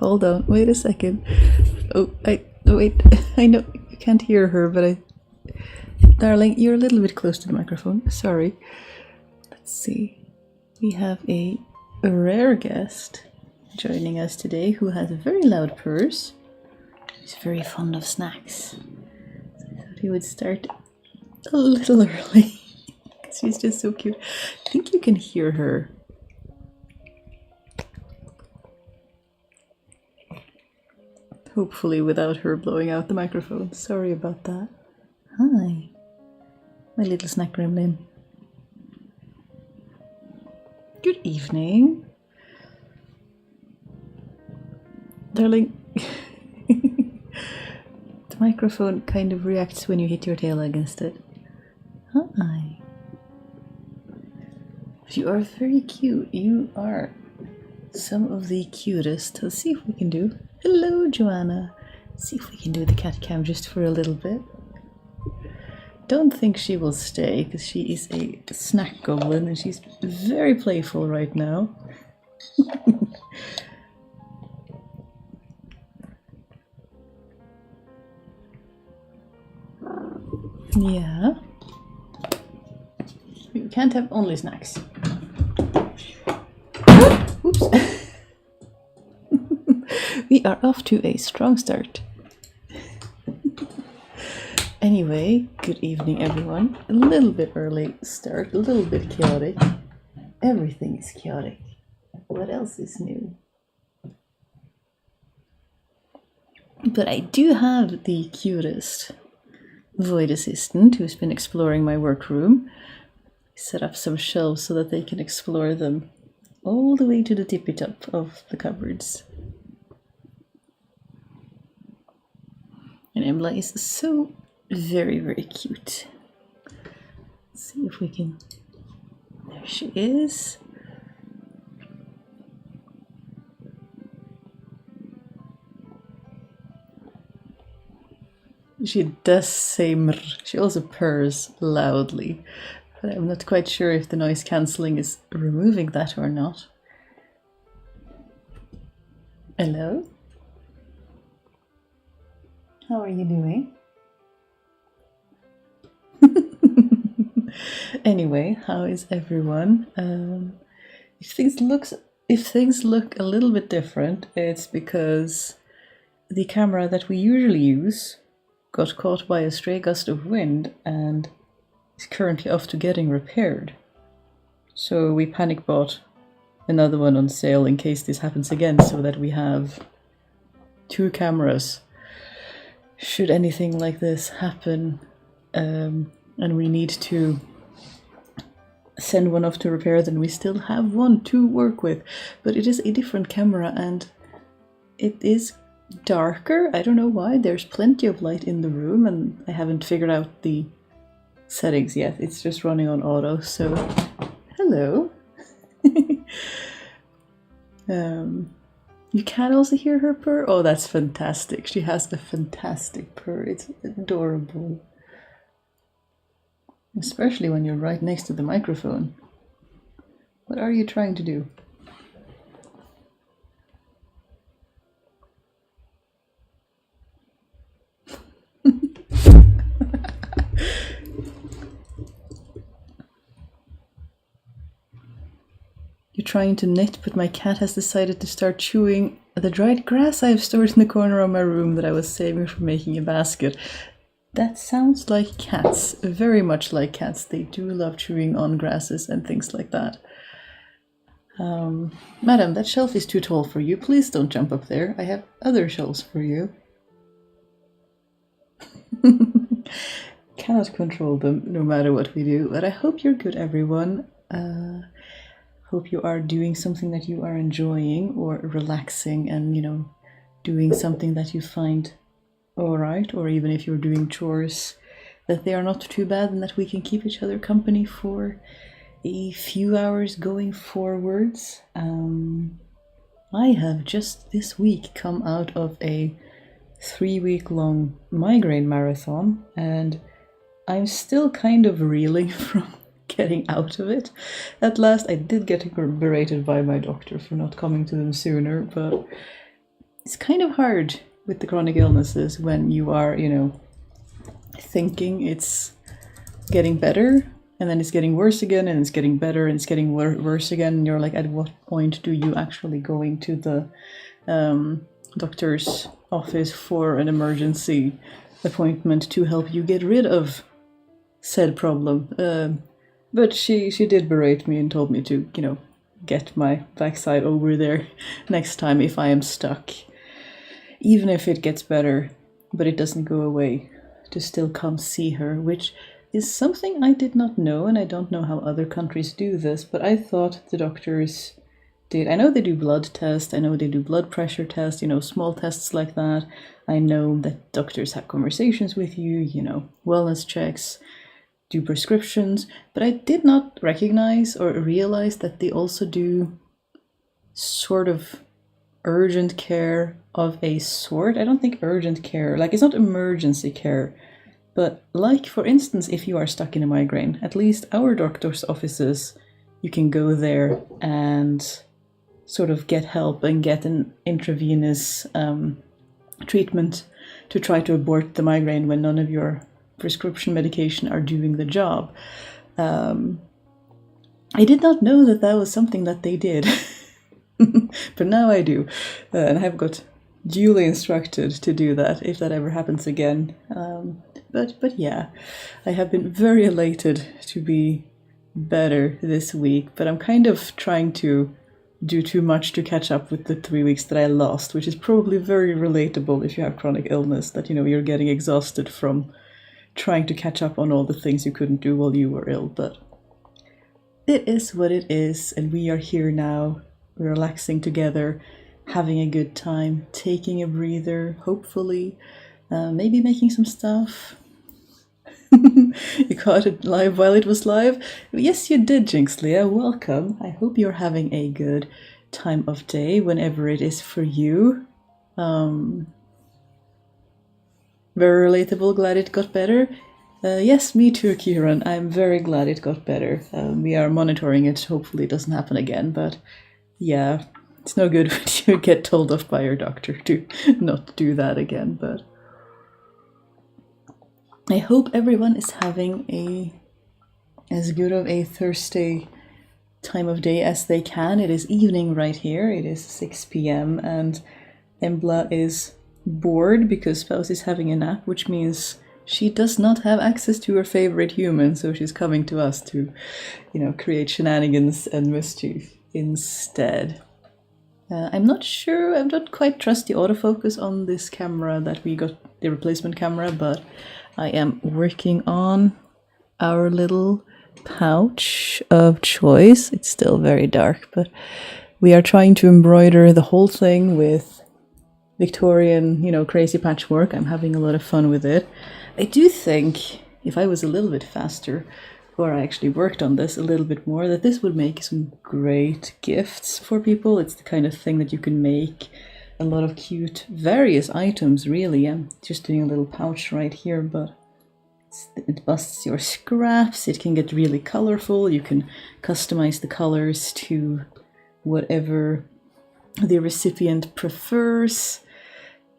Hold on, wait a second. Wait, I know you can't hear her, but darling, you're a little bit close to the microphone. Sorry. Let's see. We have a rare guest joining us today who has a very loud purse. He's very fond of snacks. So I thought he would start a little early because she's just so cute. I think you can hear her. Hopefully without her blowing out the microphone. Sorry about that. Hi, my little snack gremlin. Good evening. Darling, the microphone kind of reacts when you hit your tail against it. Hi. You are very cute. You are some of the cutest. Let's see if we can do. Hello, Joanna. See if we can do the cat cam just for a little bit. Don't think she will stay because she is a snack goblin and she's very playful right now. Yeah. You can't have only snacks. Oops. We are off to a strong start. Anyway, good evening everyone. A little bit early start, a little bit chaotic. Everything is chaotic. What else is new? But I do have the cutest void assistant who's been exploring my workroom. Set up some shelves so that they can explore them all the way to the tippy top of the cupboards. And Emla is so very, very cute. Let's see if we can. There she is. She does say mr. She also purrs loudly, but I'm not quite sure if the noise cancelling is removing that or not. Hello? How are you doing? Anyway, how is everyone? If things look a little bit different, it's because the camera that we usually use got caught by a stray gust of wind and is currently off to getting repaired. So we panic bought another one on sale in case this happens again, so that we have two cameras should anything like this happen, and we need to send one off to repair, then we still have one to work with. But it is a different camera and it is darker. I don't know why. There's plenty of light in the room and I haven't figured out the settings yet. It's just running on auto, so hello. You can also hear her purr. Oh, that's fantastic. She has a fantastic purr. It's adorable. Especially when you're right next to the microphone. What are you trying to do? You're trying to knit, but my cat has decided to start chewing the dried grass I have stored in the corner of my room that I was saving for making a basket. That sounds like cats, very much like cats. They do love chewing on grasses and things like that. Madam, that shelf is too tall for you. Please don't jump up there. I have other shelves for you. Cannot control them no matter what we do, but I hope you're good, everyone. Hope you are doing something that you are enjoying or relaxing and, doing something that you find alright, or even if you're doing chores, that they are not too bad and that we can keep each other company for a few hours going forwards. I have just this week come out of a 3-week-long migraine marathon and I'm still kind of reeling from getting out of it. At last I did get berated by my doctor for not coming to them sooner, but it's kind of hard with the chronic illnesses when you are, thinking it's getting better, and then it's getting worse again, and it's getting better, and it's getting worse again. And you're like, at what point do you actually go into the doctor's office for an emergency appointment to help you get rid of said problem? But she did berate me and told me to, get my backside over there next time if I am stuck. Even if it gets better, but it doesn't go away, to still come see her, which is something I did not know, and I don't know how other countries do this, but I thought the doctors did. I know they do blood tests, I know they do blood pressure tests, small tests like that. I know that doctors have conversations with you, wellness checks, do prescriptions, but I did not recognize or realize that they also do sort of urgent care of a sort. I don't think urgent care, like it's not emergency care, but like for instance, if you are stuck in a migraine, at least our doctor's offices, you can go there and sort of get help and get an intravenous treatment to try to abort the migraine when none of your prescription medication are doing the job. I did not know that was something that they did. But now I do, and I've got duly instructed to do that if that ever happens again. But yeah, I have been very elated to be better this week, but I'm kind of trying to do too much to catch up with the 3 weeks that I lost, which is probably very relatable if you have chronic illness, that you're getting exhausted from trying to catch up on all the things you couldn't do while you were ill. But it is what it is, and we are here now, relaxing together, having a good time, taking a breather, hopefully, maybe making some stuff. You caught it live while it was live? Yes, you did, Jinxlia. Welcome. I hope you're having a good time of day, whenever it is for you. Very relatable, glad it got better. Yes, me too, Kieran. I'm very glad it got better. We are monitoring it. Hopefully it doesn't happen again, but yeah, it's no good when you get told off by your doctor to not do that again. But I hope everyone is having as good of a Thursday time of day as they can. It is evening right here. It is 6 p.m. and Embla is bored because Spouse is having a nap, which means she does not have access to her favorite human, so she's coming to us to, create shenanigans and mischief instead. I'm not sure, I don't quite trust the autofocus on this camera that we got, the replacement camera, but I am working on our little pouch of choice. It's still very dark, but we are trying to embroider the whole thing with Victorian, crazy patchwork. I'm having a lot of fun with it. I do think if I was a little bit faster, or I actually worked on this a little bit more, that this would make some great gifts for people. It's the kind of thing that you can make a lot of cute various items, really. I'm just doing a little pouch right here, but it busts your scraps. It can get really colorful. You can customize the colors to whatever the recipient prefers.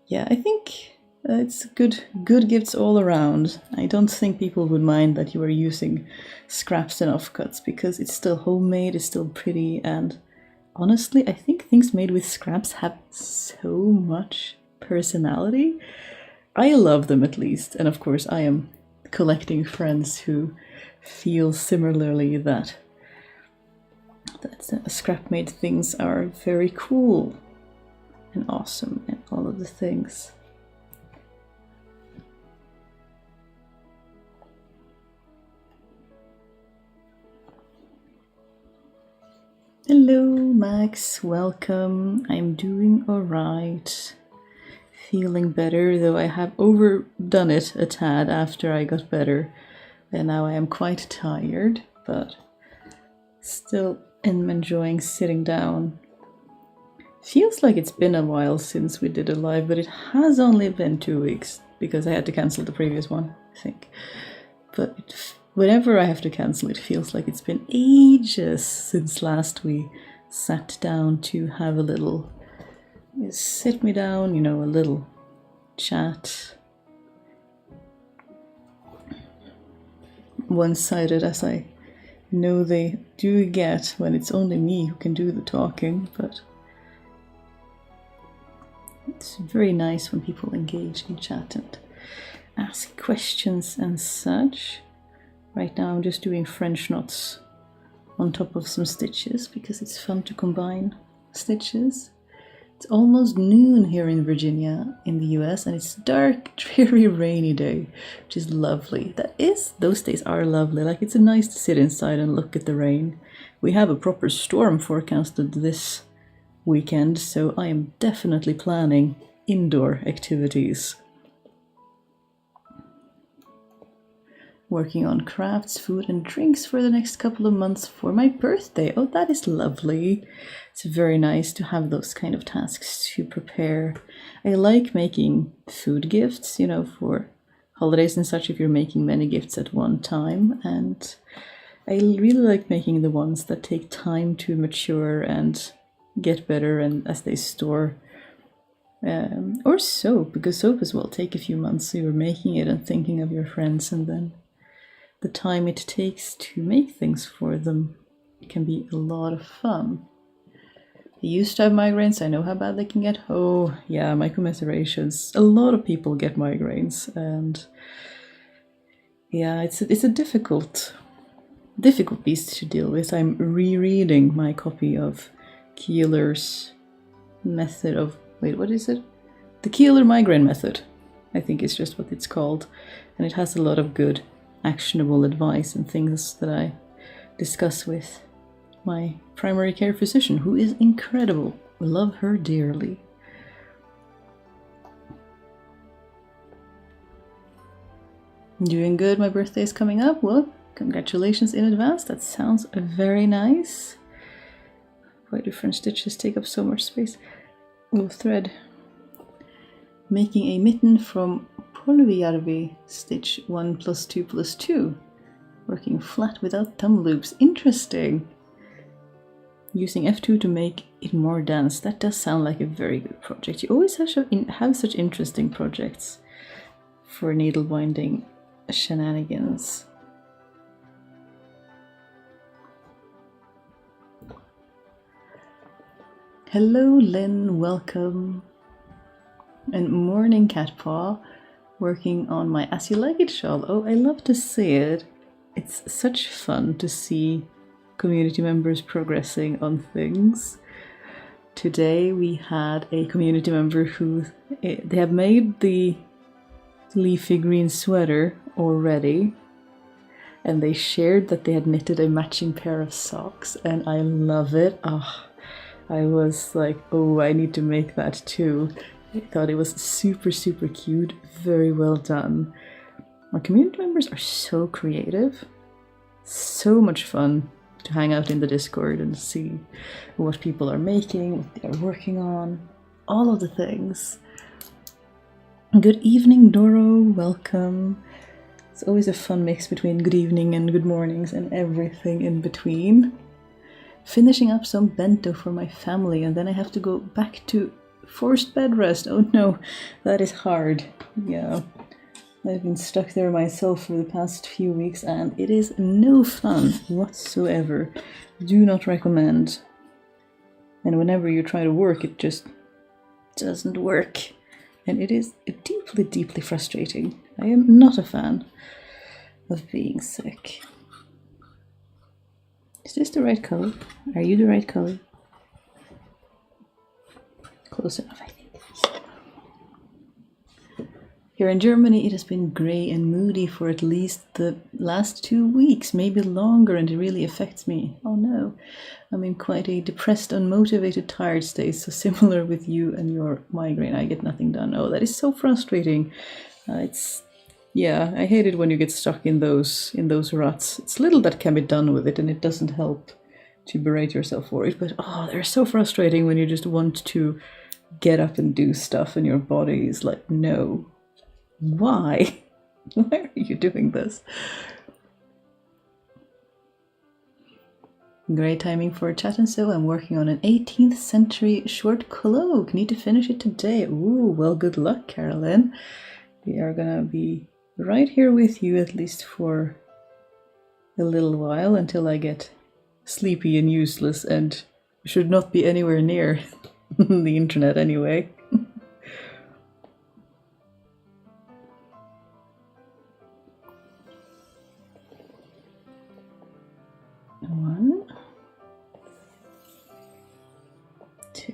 Yeah, I think it's good gifts all around. I don't think people would mind that you are using scraps and offcuts because it's still homemade, it's still pretty, and honestly, I think things made with scraps have so much personality. I love them, at least, and of course I am collecting friends who feel similarly that scrap-made things are very cool and awesome and all of the things. Hello, Max. Welcome. I'm doing alright. Feeling better, though I have overdone it a tad after I got better. And now I am quite tired, but still am enjoying sitting down. Feels like it's been a while since we did a live, but it has only been 2 weeks because I had to cancel the previous one, I think. But whenever I have to cancel, it feels like it's been ages since last we sat down to have a little is sit me down, a little chat. One-sided, as I know they do get when it's only me who can do the talking, but it's very nice when people engage in chat and ask questions and such. Right now I'm just doing French knots on top of some stitches because it's fun to combine stitches. It's almost noon here in Virginia in the US, and it's dark, dreary, rainy day, which is lovely. Those days are lovely. Like, it's nice to sit inside and look at the rain. We have a proper storm forecasted this weekend, so I am definitely planning indoor activities. Working on crafts, food and drinks for the next couple of months for my birthday. Oh, that is lovely. It's very nice to have those kind of tasks to prepare. I like making food gifts, for holidays and such, if you're making many gifts at one time. And I really like making the ones that take time to mature and get better and as they store. Or soap, because soap as well take a few months. So you're making it and thinking of your friends, and then the time it takes to make things for them can be a lot of fun. I used to have migraines. I know how bad they can get. Oh, yeah, my commiserations. A lot of people get migraines, and yeah, it's a difficult beast to deal with. I'm rereading my copy of Keeler's method of... Wait, what is it? The Keeler Migraine Method, I think is just what it's called. And it has a lot of good actionable advice and things that I discuss with my primary care physician, who is incredible. We love her dearly. Doing good. My birthday is coming up. Well, congratulations in advance. That sounds very nice. Why do French stitches take up so much space? Oh, thread. Making a mitten from Polvijärvi stitch 1 + 2 + 2. Working flat without thumb loops. Interesting. Using F2 to make it more dense. That does sound like a very good project. You always have such interesting projects for needle binding shenanigans. Hello Lynn, welcome. And morning Catpaw, working on my As You Like It shawl. Oh, I love to see it. It's such fun to see community members progressing on things. Today we had a community member who, they have made the leafy green sweater already, and they shared that they had knitted a matching pair of socks, and I love it. Oh, I was like, oh, I need to make that too. I thought it was super, super cute. Very well done. Our community members are so creative. So much fun to hang out in the Discord and see what people are making, what they are working on, all of the things. Good evening, Doro. Welcome. It's always a fun mix between good evening and good mornings and everything in between. Finishing up some bento for my family, and then I have to go back to forced bed rest. Oh no, that is hard. Yeah, I've been stuck there myself for the past few weeks, and it is no fun whatsoever. Do not recommend. And whenever you try to work, it just doesn't work. And it is deeply, deeply frustrating. I am not a fan of being sick. Is this the right color? Are you the right color? Close enough, I think. Here in Germany, it has been grey and moody for at least the last 2 weeks, maybe longer, and it really affects me. Oh no, I'm in quite a depressed, unmotivated, tired state, so similar with you and your migraine. I get nothing done. Oh, that is so frustrating. Yeah, I hate it when you get stuck in those ruts. It's little that can be done with it, and it doesn't help to berate yourself for it, but oh, they're so frustrating when you just want to get up and do stuff and your body is like, no. Why? Why are you doing this? Great timing for a chat and so. I'm working on an 18th century short colloque. Need to finish it today. Ooh, well, good luck, Carolyn. We are gonna be right here with you at least for a little while until I get sleepy and useless and should not be anywhere near the internet anyway. One, two.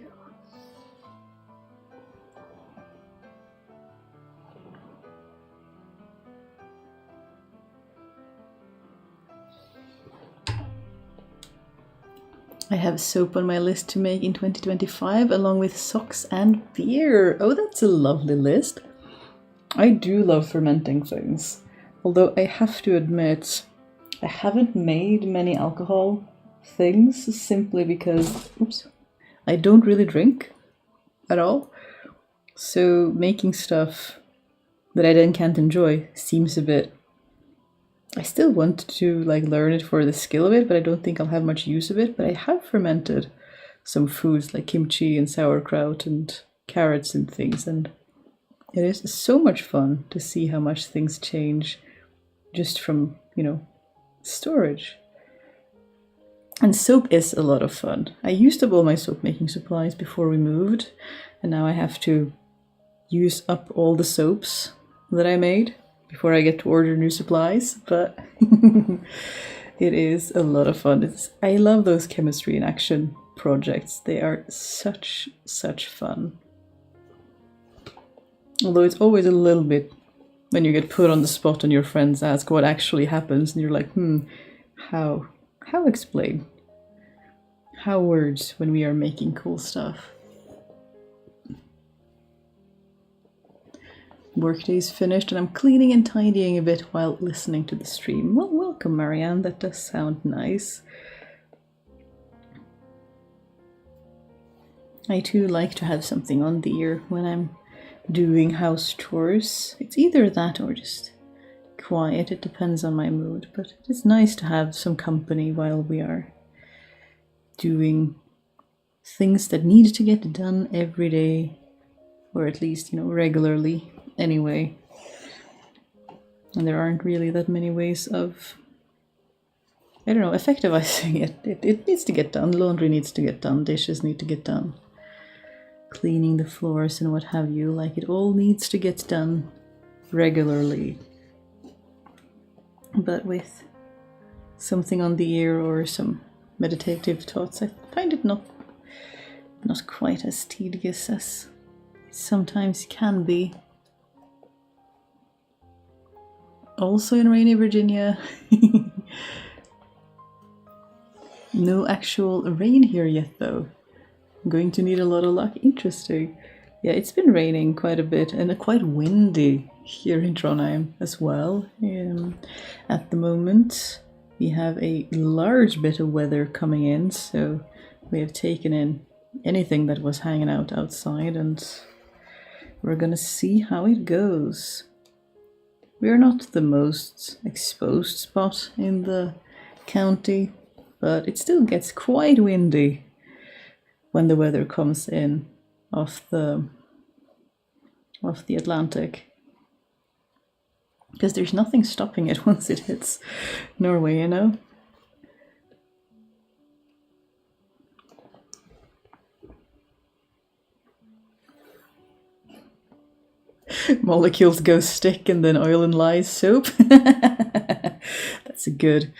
I have soap on my list to make in 2025 along with socks and beer. Oh, that's a lovely list. I do love fermenting things, although I have to admit I haven't made many alcohol things simply because, I don't really drink at all. So making stuff that I then can't enjoy seems a bit... I still want to learn it for the skill of it, but I don't think I'll have much use of it. But I have fermented some foods like kimchi and sauerkraut and carrots and things, and it is so much fun to see how much things change just from, storage. And soap is a lot of fun. I used up all my soap making supplies before we moved, and now I have to use up all the soaps that I made before I get to order new supplies, but it is a lot of fun. I love those chemistry in action projects. They are such fun. Although it's always a little bit when you get put on the spot and your friends ask what actually happens and you're like, how explain? How words when we are making cool stuff? Workday's finished and I'm cleaning and tidying a bit while listening to the stream. Well, welcome, Marianne. That does sound nice. I too like to have something on the ear when I'm doing house chores. It's either that or just quiet. It depends on my mood, but it's nice to have some company while we are doing things that need to get done every day, or at least, regularly anyway. And there aren't really that many ways of, effectivizing it. It needs to get done. Laundry needs to get done. Dishes need to get done. Cleaning the floors and what have you. It all needs to get done regularly. But with something on the ear or some meditative thoughts, I find it not quite as tedious as it sometimes can be. Also in rainy Virginia. No actual rain here yet though. I'm going to need a lot of luck. Interesting. Yeah, it's been raining quite a bit and quite windy here in Trondheim as well. At the moment, we have a large bit of weather coming in, so we have taken in anything that was hanging out outside and we're gonna see how it goes. We're not the most exposed spot in the county, but it still gets quite windy when the weather comes in off the Atlantic. Because there's nothing stopping it once it hits Norway, Molecules go stick and then oil and lye soap. That's a good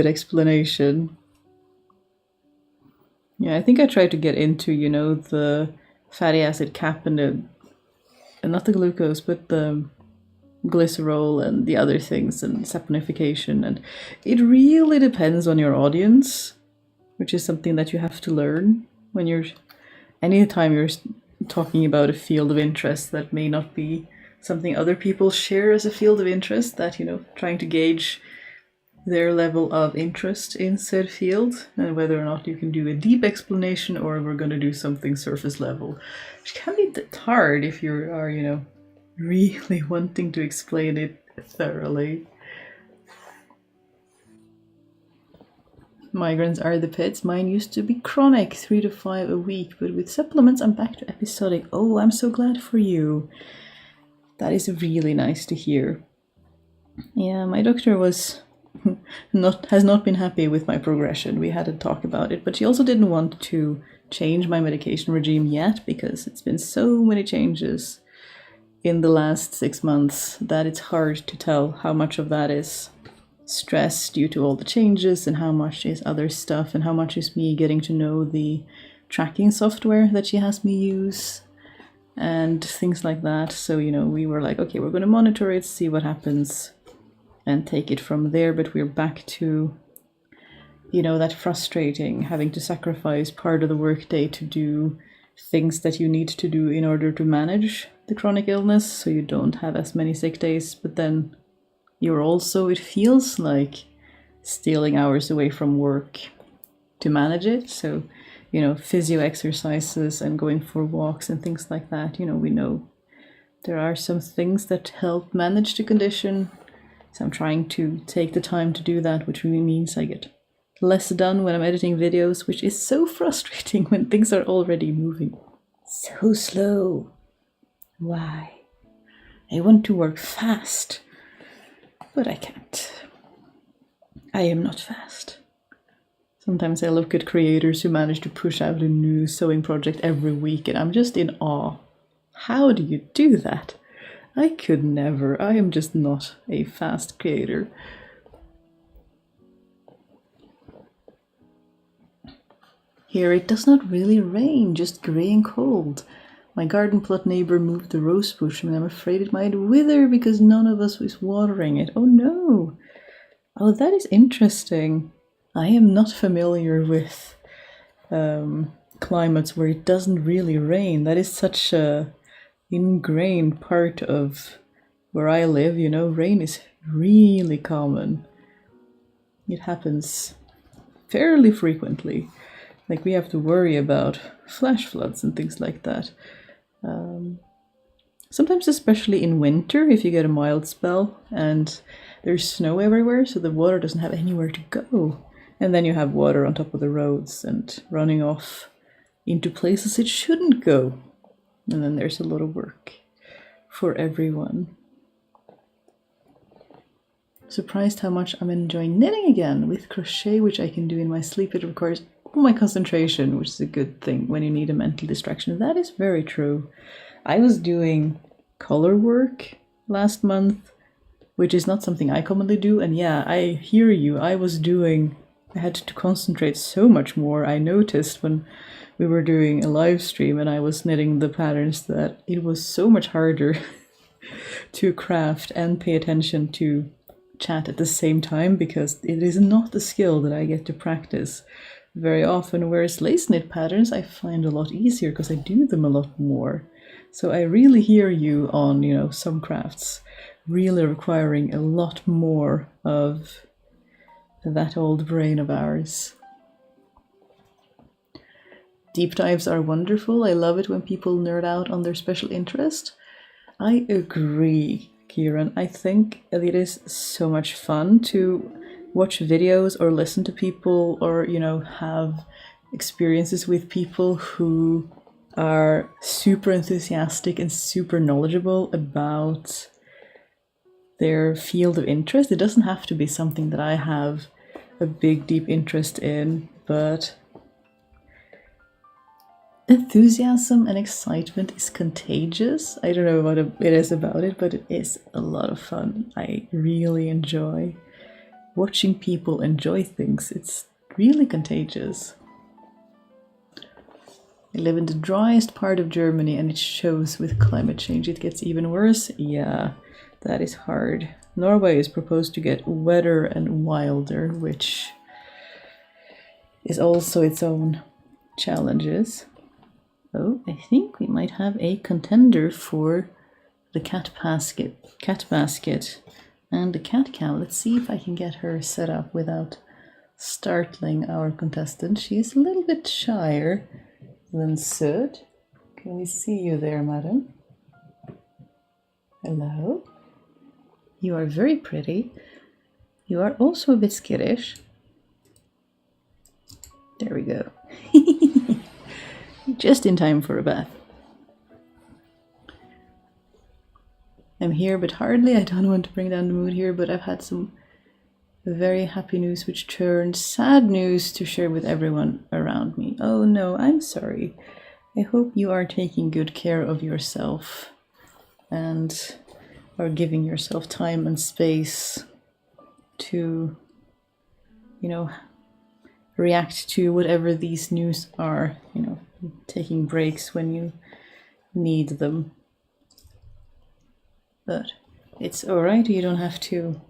explanation. Yeah, I think I tried to get into, the fatty acid cap and not the glucose, but the glycerol and the other things and saponification. And it really depends on your audience, which is something that you have to learn anytime you're talking about a field of interest that may not be something other people share as a field of interest, that, trying to gauge their level of interest in said field and whether or not you can do a deep explanation or we're going to do something surface level, which can be hard if you are, really wanting to explain it thoroughly. migraines are the pits. Mine used to be chronic, 3 to 5 a week, but with supplements I'm back to episodic. Oh, I'm so glad for you. That is really nice to hear. Yeah, my doctor has not been happy with my progression. We had a talk about it, but she also didn't want to change my medication regime yet because it's been so many changes in the last 6 months that it's hard to tell how much of that is stress due to all the changes and how much is other stuff and how much is me getting to know the tracking software that she has me use and things like that. So, we were like, okay, we're going to monitor it, see what happens and take it from there. But we're back to, that frustrating having to sacrifice part of the workday to do things that you need to do in order to manage the chronic illness so you don't have as many sick days. But then you're also, it feels like stealing hours away from work to manage it. So, physio exercises and going for walks and things like that, we know there are some things that help manage the condition. So I'm trying to take the time to do that, which really means I get less done when I'm editing videos, which is so frustrating when things are already moving so slow. Why? I want to work fast, but I can't. I am not fast. Sometimes I look at creators who manage to push out a new sewing project every week and I'm just in awe. How do you do that? I could never. I am just not a fast creator. Here it does not really rain, just grey and cold. My garden plot neighbor moved the rose bush and I'm afraid it might wither because none of us was watering it. Oh no! Oh, that is interesting. I am not familiar with climates where it doesn't really rain. That is such a ingrained part of where I live. Rain is really common. It happens fairly frequently. Like we have to worry about flash floods and things like that. Sometimes, especially in winter, if you get a mild spell and there's snow everywhere, so the water doesn't have anywhere to go. And then you have water on top of the roads and running off into places it shouldn't go. And then there's a lot of work for everyone. Surprised how much I'm enjoying knitting again with crochet, which I can do in my sleep. It requires all my concentration, which is a good thing when you need a mental distraction. That is very true. I was doing color work last month, which is not something I commonly do. And yeah, I hear you. I had to concentrate so much more. I noticed when we were doing a live stream and I was knitting the patterns that it was so much harder to craft and pay attention to chat at the same time because it is not the skill that I get to practice very often, whereas lace knit patterns I find a lot easier because I do them a lot more. So I really hear you on, some crafts really requiring a lot more of that old brain of ours. Deep dives are wonderful. I love it when people nerd out on their special interest. I agree, Kieran. I think it is so much fun to watch videos or listen to people or, have experiences with people who are super enthusiastic and super knowledgeable about their field of interest. It doesn't have to be something that I have a big, deep interest in, but enthusiasm and excitement is contagious. I don't know what it is about it, but it is a lot of fun. I really enjoy watching people enjoy things. It's really contagious. I live in the driest part of Germany and it shows with climate change. It gets even worse. Yeah, that is hard. Norway is proposed to get wetter and wilder, which is also its own challenges. Oh, I think we might have a contender for the cat basket and the cat cow. Let's see if I can get her set up without startling our contestant. She's a little bit shyer than Sud. Can we see you there, madam? Hello. You are very pretty. You are also a bit skittish. There we go. Just in time for a bath. I'm here, but hardly. I don't want to bring down the mood here, but I've had some very happy news which turned sad news to share with everyone around me. Oh no, I'm sorry. I hope you are taking good care of yourself and are giving yourself time and space to, react to whatever these news are, taking breaks when you need them. But it's all right. You don't have to,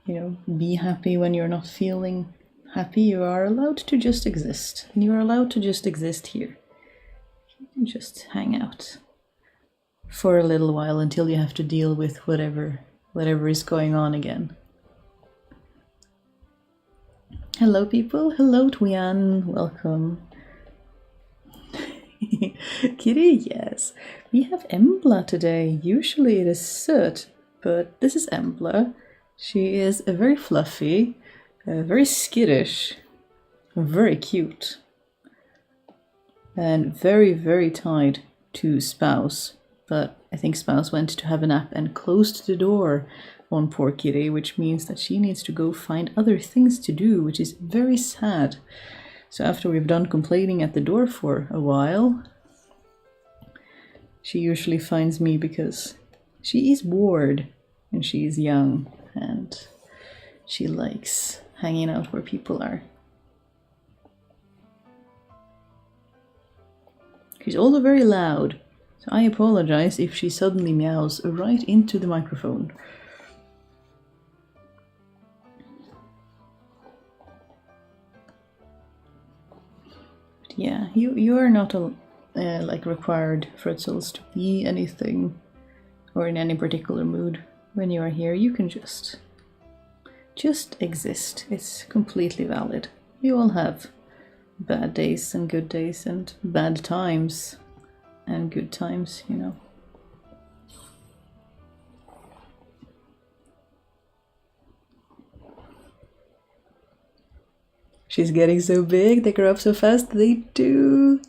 be happy when you're not feeling happy. You are allowed to just exist. And you are allowed to just exist here. You can just hang out for a little while until you have to deal with whatever is going on again. Hello, people. Hello, Tuyan. Welcome. Kitty, yes. We have Embla today. Usually it is Soot, but this is Embla. She is a very fluffy, very skittish, very cute, and very, very tied to Spouse. But I think Spouse went to have a nap and closed the door on poor Kitty, which means that she needs to go find other things to do, which is very sad. So after we've done complaining at the door for a while, she usually finds me because she is bored and she is young and she likes hanging out where people are. She's also very loud, so I apologize if she suddenly meows right into the microphone. Yeah, you are not required, Fritzels, to be anything or in any particular mood when you are here. You can just exist. It's completely valid. You all have bad days and good days and bad times and good times, She's getting so big, they grow up so fast. They do.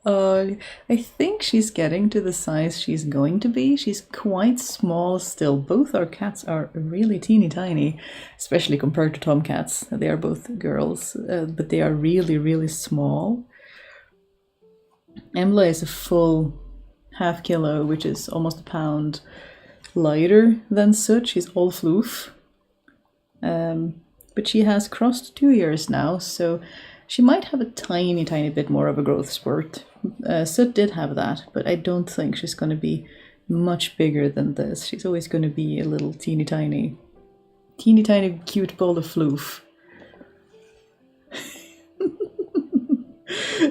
I think she's getting to the size she's going to be. She's quite small still. Both our cats are really teeny tiny, especially compared to tomcats. They are both girls, but they are really, really small. Embla is a full half kilo, which is almost a pound lighter than Soot. She's all floof. But she has crossed 2 years now, so she might have a tiny, tiny bit more of a growth spurt. Soot did have that, but I don't think she's going to be much bigger than this. She's always going to be a little teeny tiny cute ball of floof.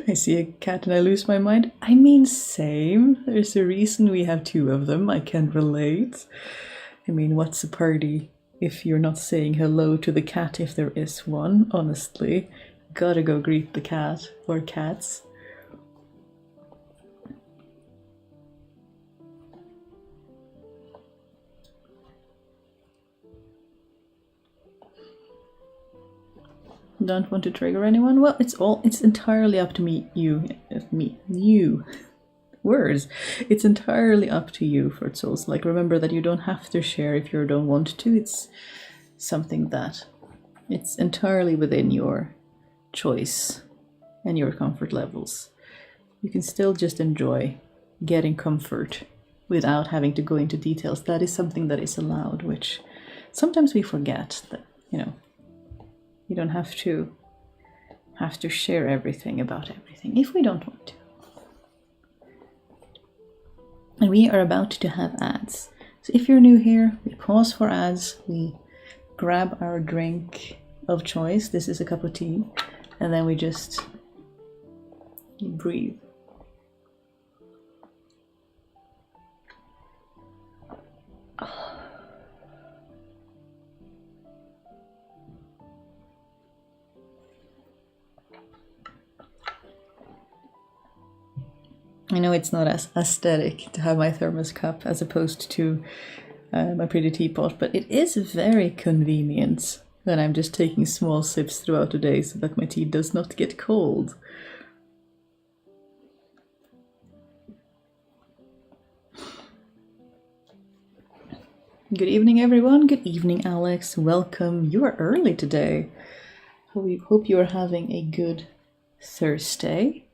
I see a cat and I lose my mind. I mean, same. There's a reason we have 2 of them. I can relate. I mean, what's a party if you're not saying hello to the cat if there is one? Honestly, gotta go greet the cat or cats. Don't want to trigger anyone? Well, it's entirely up to you. Words. It's entirely up to you, Fritzels. Remember that you don't have to share if you don't want to. It's something that it's entirely within your choice and your comfort levels. You can still just enjoy getting comfort without having to go into details. That is something that is allowed, which sometimes we forget that, you don't have to share everything about everything if we don't want to. And we are about to have ads. So if you're new here, we pause for ads, we grab our drink of choice. This is a cup of tea. And then we just breathe. I know it's not as aesthetic to have my thermos cup as opposed to my pretty teapot, but it is very convenient And I'm just taking small sips throughout the day so that my tea does not get cold. Good evening, everyone. Good evening, Alex. Welcome. You are early today. Hope you are having a good Thursday.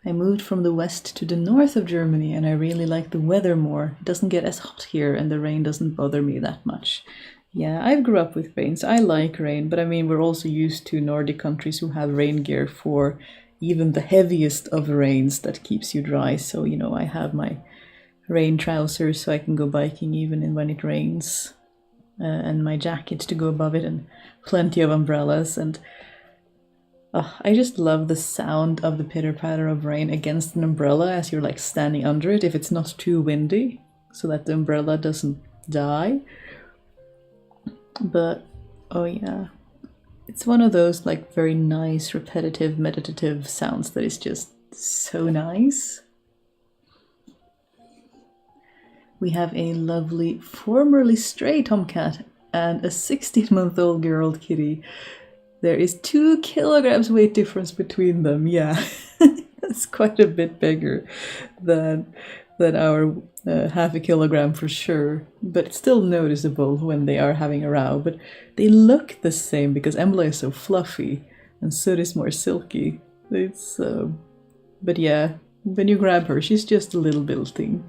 I moved from the west to the north of Germany and I really like the weather more. It doesn't get as hot here and the rain doesn't bother me that much. Yeah, I grew up with rain, so I like rain, but I mean, we're also used to Nordic countries who have rain gear for even the heaviest of rains that keeps you dry. So, you know, I have my rain trousers so I can go biking even when it rains, and my jacket to go above it, and plenty of umbrellas. And I just love the sound of the pitter-patter of rain against an umbrella as you're like standing under it, if it's not too windy, so that the umbrella doesn't die. But, oh yeah, it's one of those like very nice, repetitive, meditative sounds that is just so nice. We have a lovely, formerly stray tomcat and a 16-month-old girl kitty. There is 2 kilograms weight difference between them. Yeah, that's quite a bit bigger than our half a kilogram for sure. But it's still noticeable when they are having a row. But they look the same because Embla is so fluffy and Sud is more silky. It's but yeah, when you grab her, she's just a little thing.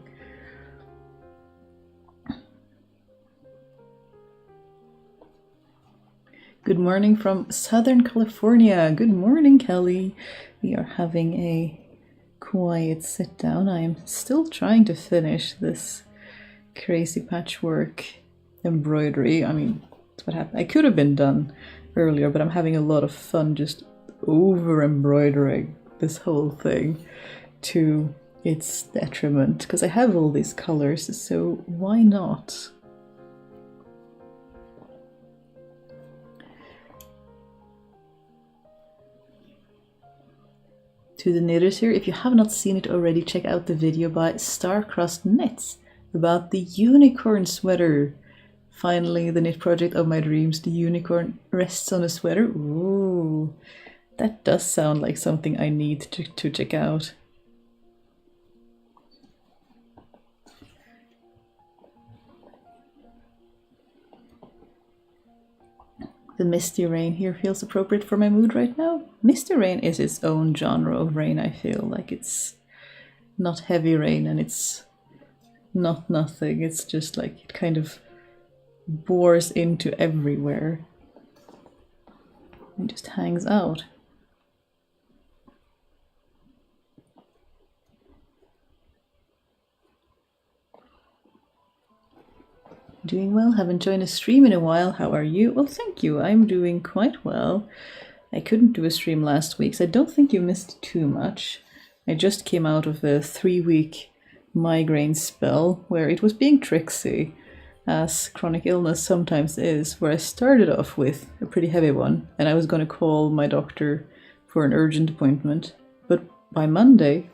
Good morning from Southern California. Good morning, Kelly. We are having a quiet sit down. I am still trying to finish this crazy patchwork embroidery. I mean, that's what happened. I could have been done earlier, but I'm having a lot of fun just over embroidering this whole thing to its detriment, because I have all these colors, so why not? To the knitters here, if you have not seen it already, check out the video by Star-Crossed Knits about the unicorn sweater. Finally, the knit project of my dreams. The unicorn rests on a sweater. Ooh, that does sound like something I need to check out. The misty rain here feels appropriate for my mood right now. Misty rain is its own genre of rain, I feel. Like, it's not heavy rain and it's not nothing. It's just like it kind of bores into everywhere and just hangs out. Doing well, haven't joined a stream in a while. How are you? Well, thank you. I'm doing quite well. I couldn't do a stream last week, so I don't think you missed too much. I just came out of a 3-week migraine spell where it was being tricksy, as chronic illness sometimes is, where I started off with a pretty heavy one, and I was going to call my doctor for an urgent appointment. But by Monday,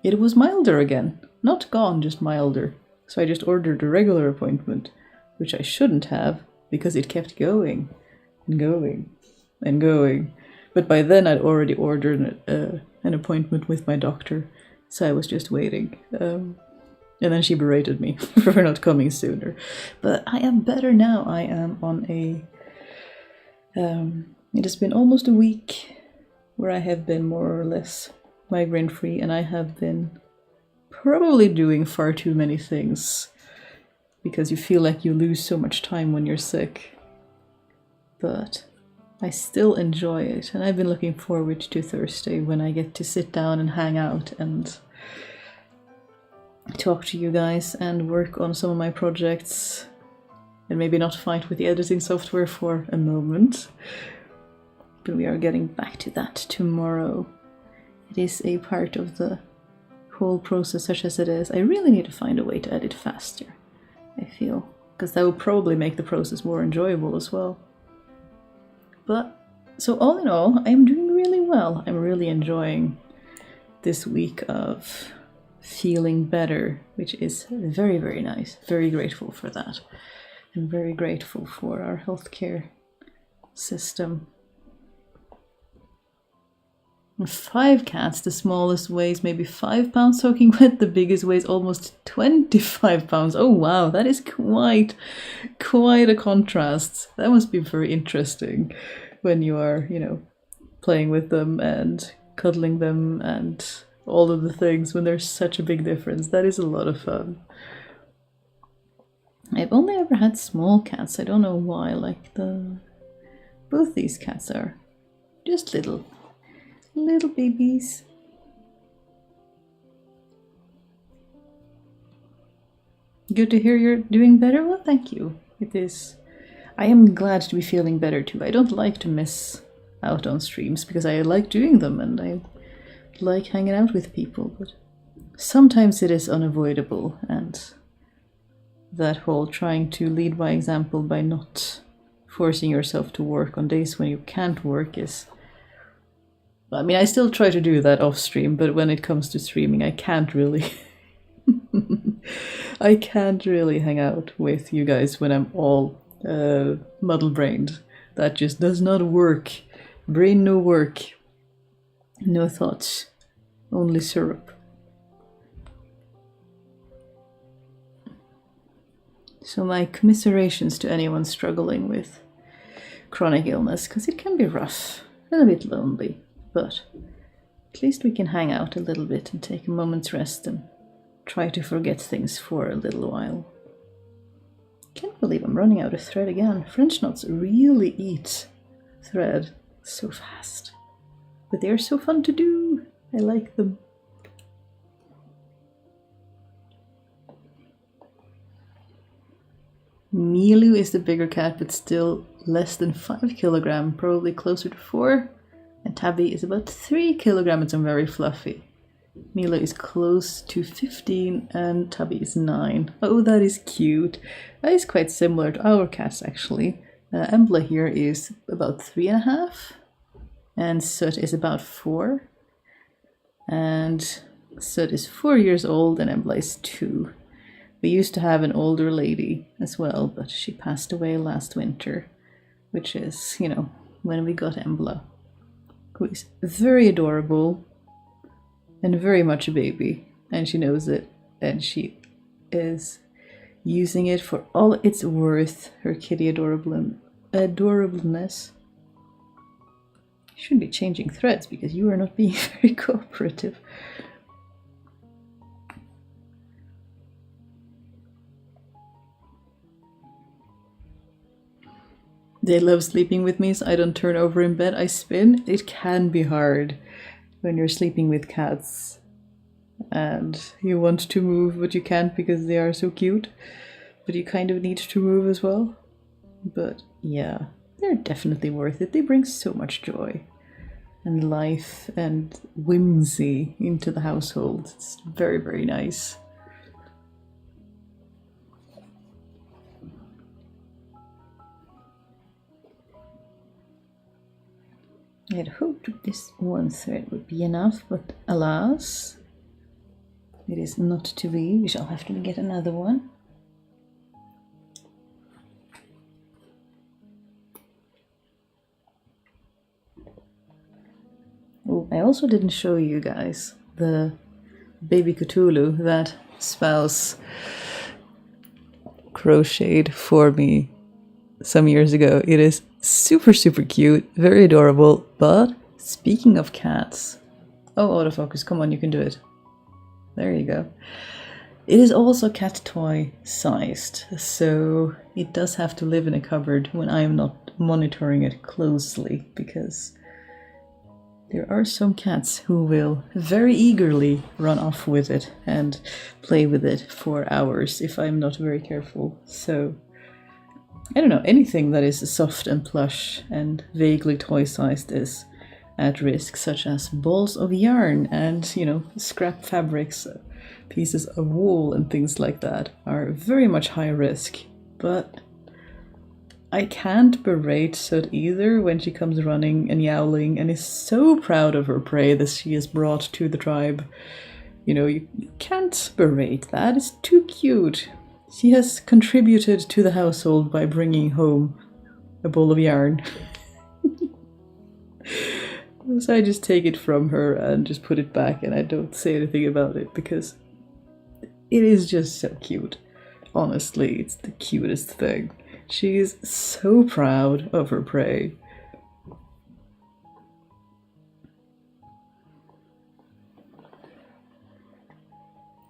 it was milder again. Not gone, just milder. So I just ordered a regular appointment, which I shouldn't have, because it kept going and going and going. But by then I'd already ordered an appointment with my doctor, so I was just waiting. And then she berated me for not coming sooner. But I am better now. I am on a... it has been almost a week where I have been more or less migraine-free, and I have been probably doing far too many things, because you feel like you lose so much time when you're sick. But I still enjoy it, and I've been looking forward to Thursday when I get to sit down and hang out and talk to you guys and work on some of my projects and maybe not fight with the editing software for a moment. But we are getting back to that tomorrow. It is a part of the whole process, such as it is. I really need to find a way to edit faster, I feel, because that will probably make the process more enjoyable as well. But, so all in all, I'm doing really well. I'm really enjoying this week of feeling better, which is very, very nice. Very grateful for that. I'm very grateful for our healthcare system. And 5 cats, the smallest weighs maybe 5 pounds soaking wet, the biggest weighs almost 25 pounds. Oh wow, that is quite a contrast. That must be very interesting when you are, playing with them and cuddling them and all of the things when there's such a big difference. That is a lot of fun. I've only ever had small cats. I don't know why. Both these cats are just little babies. Good to hear you're doing better. Well, thank you. It is. I am glad to be feeling better too. I don't like to miss out on streams because I like doing them and I like hanging out with people, but sometimes it is unavoidable, and that whole trying to lead by example by not forcing yourself to work on days when you can't work is... I mean, I still try to do that off stream, but when it comes to streaming, I can't really... I can't really hang out with you guys when I'm all muddle-brained. That just does not work. Brain no work. No thoughts. Only syrup. So my commiserations to anyone struggling with chronic illness, because it can be rough and a bit lonely, but at least we can hang out a little bit and take a moment's rest and try to forget things for a little while. Can't believe I'm running out of thread again. French knots really eat thread so fast, but they're so fun to do. I like them. Milu is the bigger cat, but still less than 5 kilograms, probably closer to 4. And Tabby is about 3 kilograms and very fluffy. Mila is close to 15 and Tabby is 9. Oh, that is cute. That is quite similar to our cats, actually. Embla here is about 3.5. And Sut is about 4. And Sut is 4 years old and Embla is 2. We used to have an older lady as well, but she passed away last winter, which is, when we got Embla, who is very adorable and very much a baby, and she knows it, and she is using it for all it's worth, her kitty adorableness. You should be changing threads because you are not being very cooperative. They love sleeping with me, so I don't turn over in bed, I spin. It can be hard when you're sleeping with cats and you want to move, but you can't because they are so cute. But you kind of need to move as well. But yeah, they're definitely worth it. They bring so much joy and life and whimsy into the household. It's very, very nice. I had hoped this one thread would be enough, but alas, it is not to be. We shall have to get another one. Oh, I also didn't show you guys the baby Cthulhu that Spouse crocheted for me some years ago. It is super, super cute, very adorable. But speaking of cats, oh, autofocus, come on, you can do it. There you go. It is also cat toy sized, so it does have to live in a cupboard when I am not monitoring it closely, because there are some cats who will very eagerly run off with it and play with it for hours if I'm not very careful. So I don't know, anything that is soft and plush and vaguely toy-sized is at risk, such as balls of yarn and, scrap fabrics, pieces of wool and things like that are very much high risk. But I can't berate Sut either when she comes running and yowling and is so proud of her prey that she has brought to the tribe. You can't berate that, it's too cute. She has contributed to the household by bringing home a bowl of yarn. So I just take it from her and just put it back, and I don't say anything about it because it is just so cute. Honestly, it's the cutest thing. She is so proud of her prey.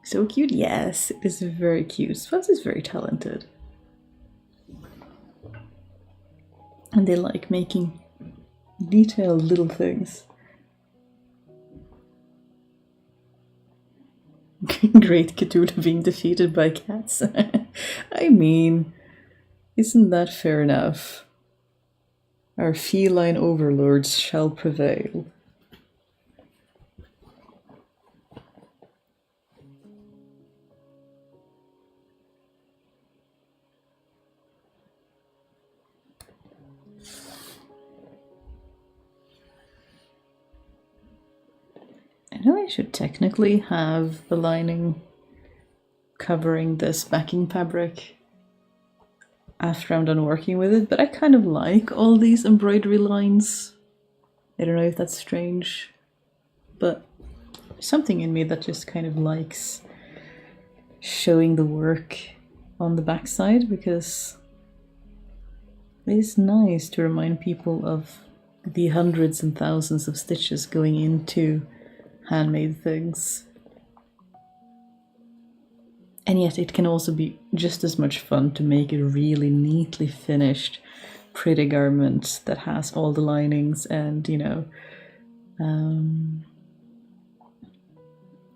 So cute? Yes, it is very cute. Fuzz is very talented. And they like making detailed little things. Great Cthulhu being defeated by cats. I mean, isn't that fair enough? Our feline overlords shall prevail. I know I should technically have the lining covering this backing fabric after I'm done working with it, but I kind of like all these embroidery lines. I don't know if that's strange, but there's something in me that just kind of likes showing the work on the backside, because it is nice to remind people of the hundreds and thousands of stitches going into handmade things. And yet it can also be just as much fun to make a really neatly finished, pretty garment that has all the linings and, you know,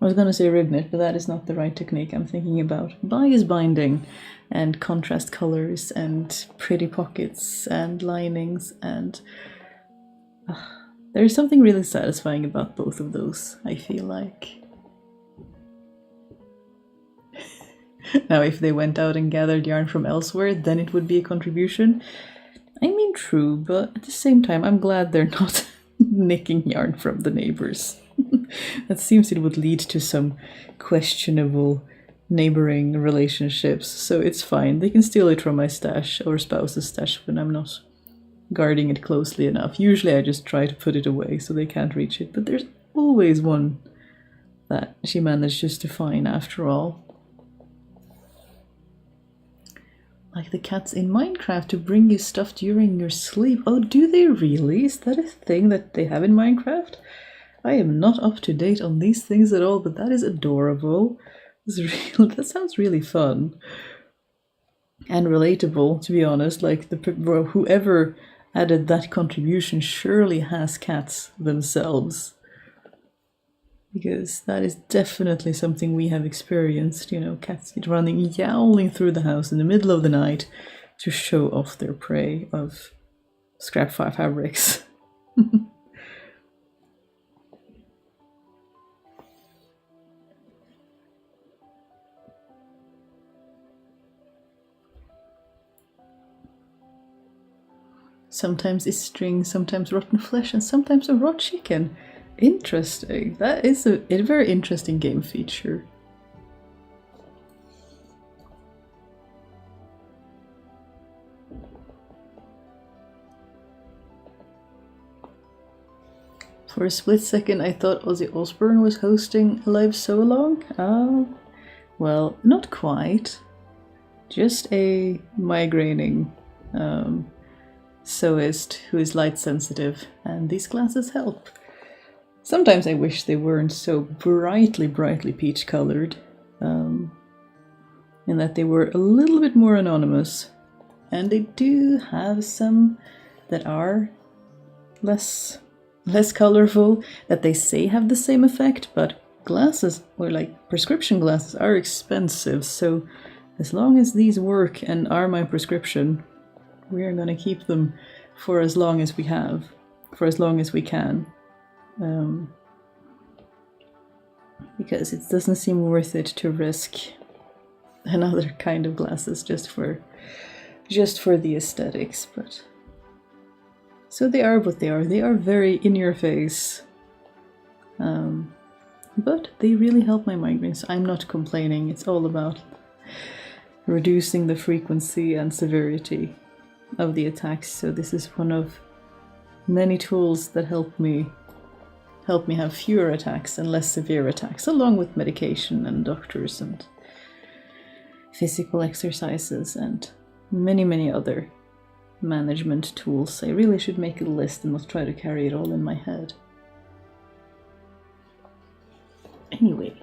I was going to say rib knit, but that is not the right technique I'm thinking about. Bias binding and contrast colors and pretty pockets and linings, and there's something really satisfying about both of those, I feel like. Now, if they went out and gathered yarn from elsewhere, then it would be a contribution. I mean, true, but at the same time, I'm glad they're not nicking yarn from the neighbors. That seems it would lead to some questionable neighboring relationships, so it's fine. They can steal it from my stash or spouse's stash when I'm not guarding it closely enough. Usually I just try to put it away so they can't reach it, but there's always one that she manages to find after all. Like the cats in Minecraft to bring you stuff during your sleep. Oh, do they really? Is that a thing that they have in Minecraft? I am not up to date on these things at all, but that is adorable. That sounds really fun. And relatable, to be honest. Like, whoever added that contribution surely has cats themselves. Because that is definitely something we have experienced, you know, cats running, yowling through the house in the middle of the night to show off their prey of scrap fabrics. Sometimes it's string, sometimes rotten flesh, and sometimes a raw chicken. Interesting. That is a very interesting game feature. For a split second I thought Ozzy Osbourne was hosting a live so-along. Well, not quite. Just a migraining sewist who is light sensitive, and these glasses help. Sometimes I wish they weren't so brightly peach colored, and that they were a little bit more anonymous. And they do have some that are less colorful, that they say have the same effect, but glasses, or like prescription glasses, are expensive, so as long as these work and are my prescription, we are gonna keep them for as long as we can. Because it doesn't seem worth it to risk another kind of glasses just for the aesthetics. But so they are what they are. They are very in your face, but they really help my migraines. I'm not complaining. It's all about reducing the frequency and severity of the attacks. So this is one of many tools that help me have fewer attacks and less severe attacks, along with medication and doctors and physical exercises and many other management tools. I really should make a list and not try to carry it all in my head. Anyway,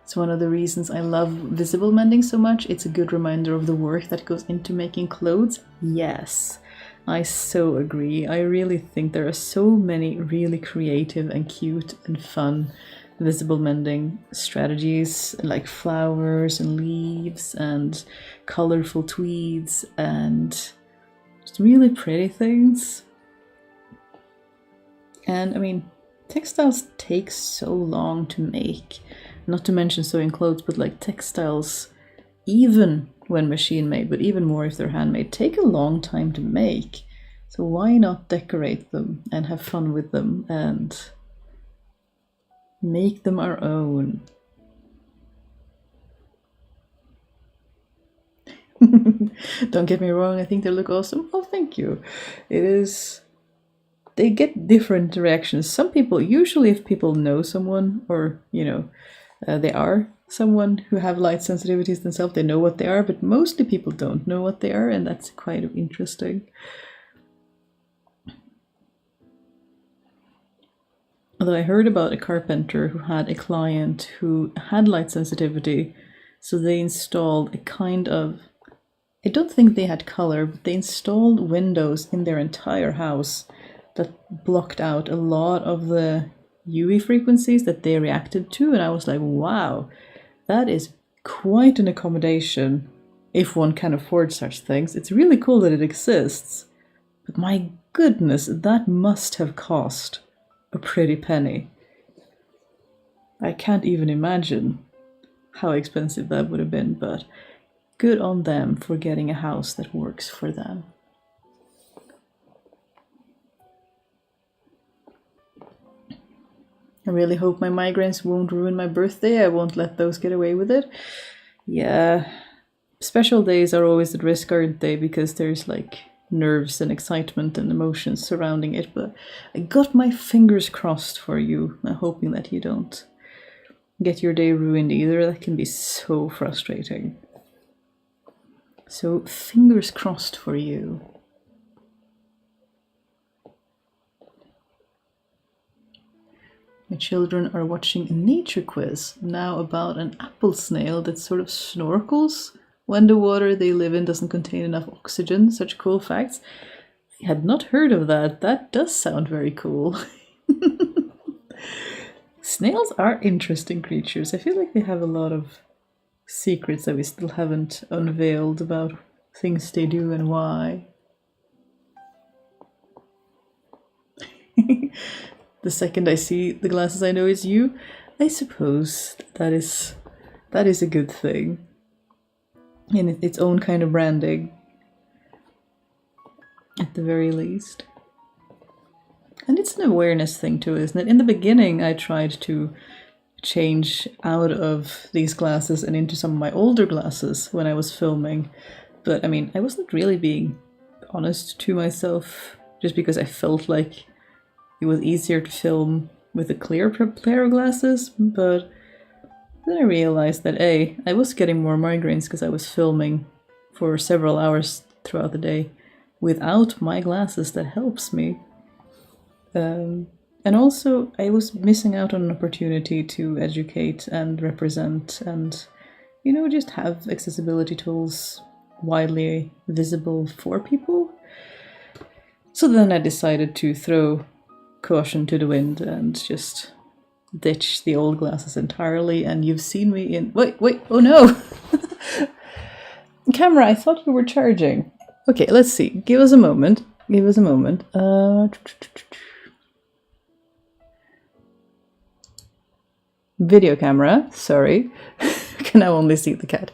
it's one of the reasons I love visible mending so much. It's a good reminder of the work that goes into making clothes. Yes, I so agree. I really think there are so many really creative and cute and fun visible mending strategies, like flowers and leaves and colorful tweeds and just really pretty things. And I mean, textiles take so long to make, not to mention sewing clothes, but like textiles, even when machine made, but even more if they're handmade, take a long time to make. So why not decorate them and have fun with them and make them our own? Don't get me wrong, I think they look awesome. Oh, thank you. It is... They get different reactions. Some people, usually if people know someone or, you know, they are someone who have light sensitivities themselves, they know what they are, but mostly people don't know what they are, and that's quite interesting. Although I heard about a carpenter who had a client who had light sensitivity, so they installed a kind of, I don't think they had color, but they installed windows in their entire house that blocked out a lot of the UV frequencies that they reacted to, and I was like, wow, that is quite an accommodation if one can afford such things. It's really cool that it exists, but my goodness, that must have cost a pretty penny. I can't even imagine how expensive that would have been, but good on them for getting a house that works for them. I really hope my migraines won't ruin my birthday. I won't let those get away with it. Yeah, special days are always at risk, aren't they? Because there's like nerves and excitement and emotions surrounding it. But I got my fingers crossed for you. I'm hoping that you don't get your day ruined either. That can be so frustrating. So fingers crossed for you. My children are watching a nature quiz now about an apple snail that sort of snorkels when the water they live in doesn't contain enough oxygen. Such cool facts. I had not heard of that. That does sound very cool. Snails are interesting creatures. I feel like they have a lot of secrets that we still haven't unveiled about things they do and why. The second I see the glasses, I know it's you. I suppose that is a good thing in its own kind of branding, at the very least. And it's an awareness thing too, isn't it? In the beginning, I tried to change out of these glasses and into some of my older glasses when I was filming. But I mean, I wasn't really being honest to myself, just because I felt like it was easier to film with the clear pair of glasses. But then I realized that I was getting more migraines because I was filming for several hours throughout the day without my glasses. That helps me. And also I was missing out on an opportunity to educate and represent and, you know, just have accessibility tools widely visible for people. So then I decided to throw caution to the wind and just ditch the old glasses entirely. And you've seen me in... Wait, oh no! Camera, I thought you were charging. Okay, let's see. Give us a moment. Video camera, sorry. I can now only see the cat.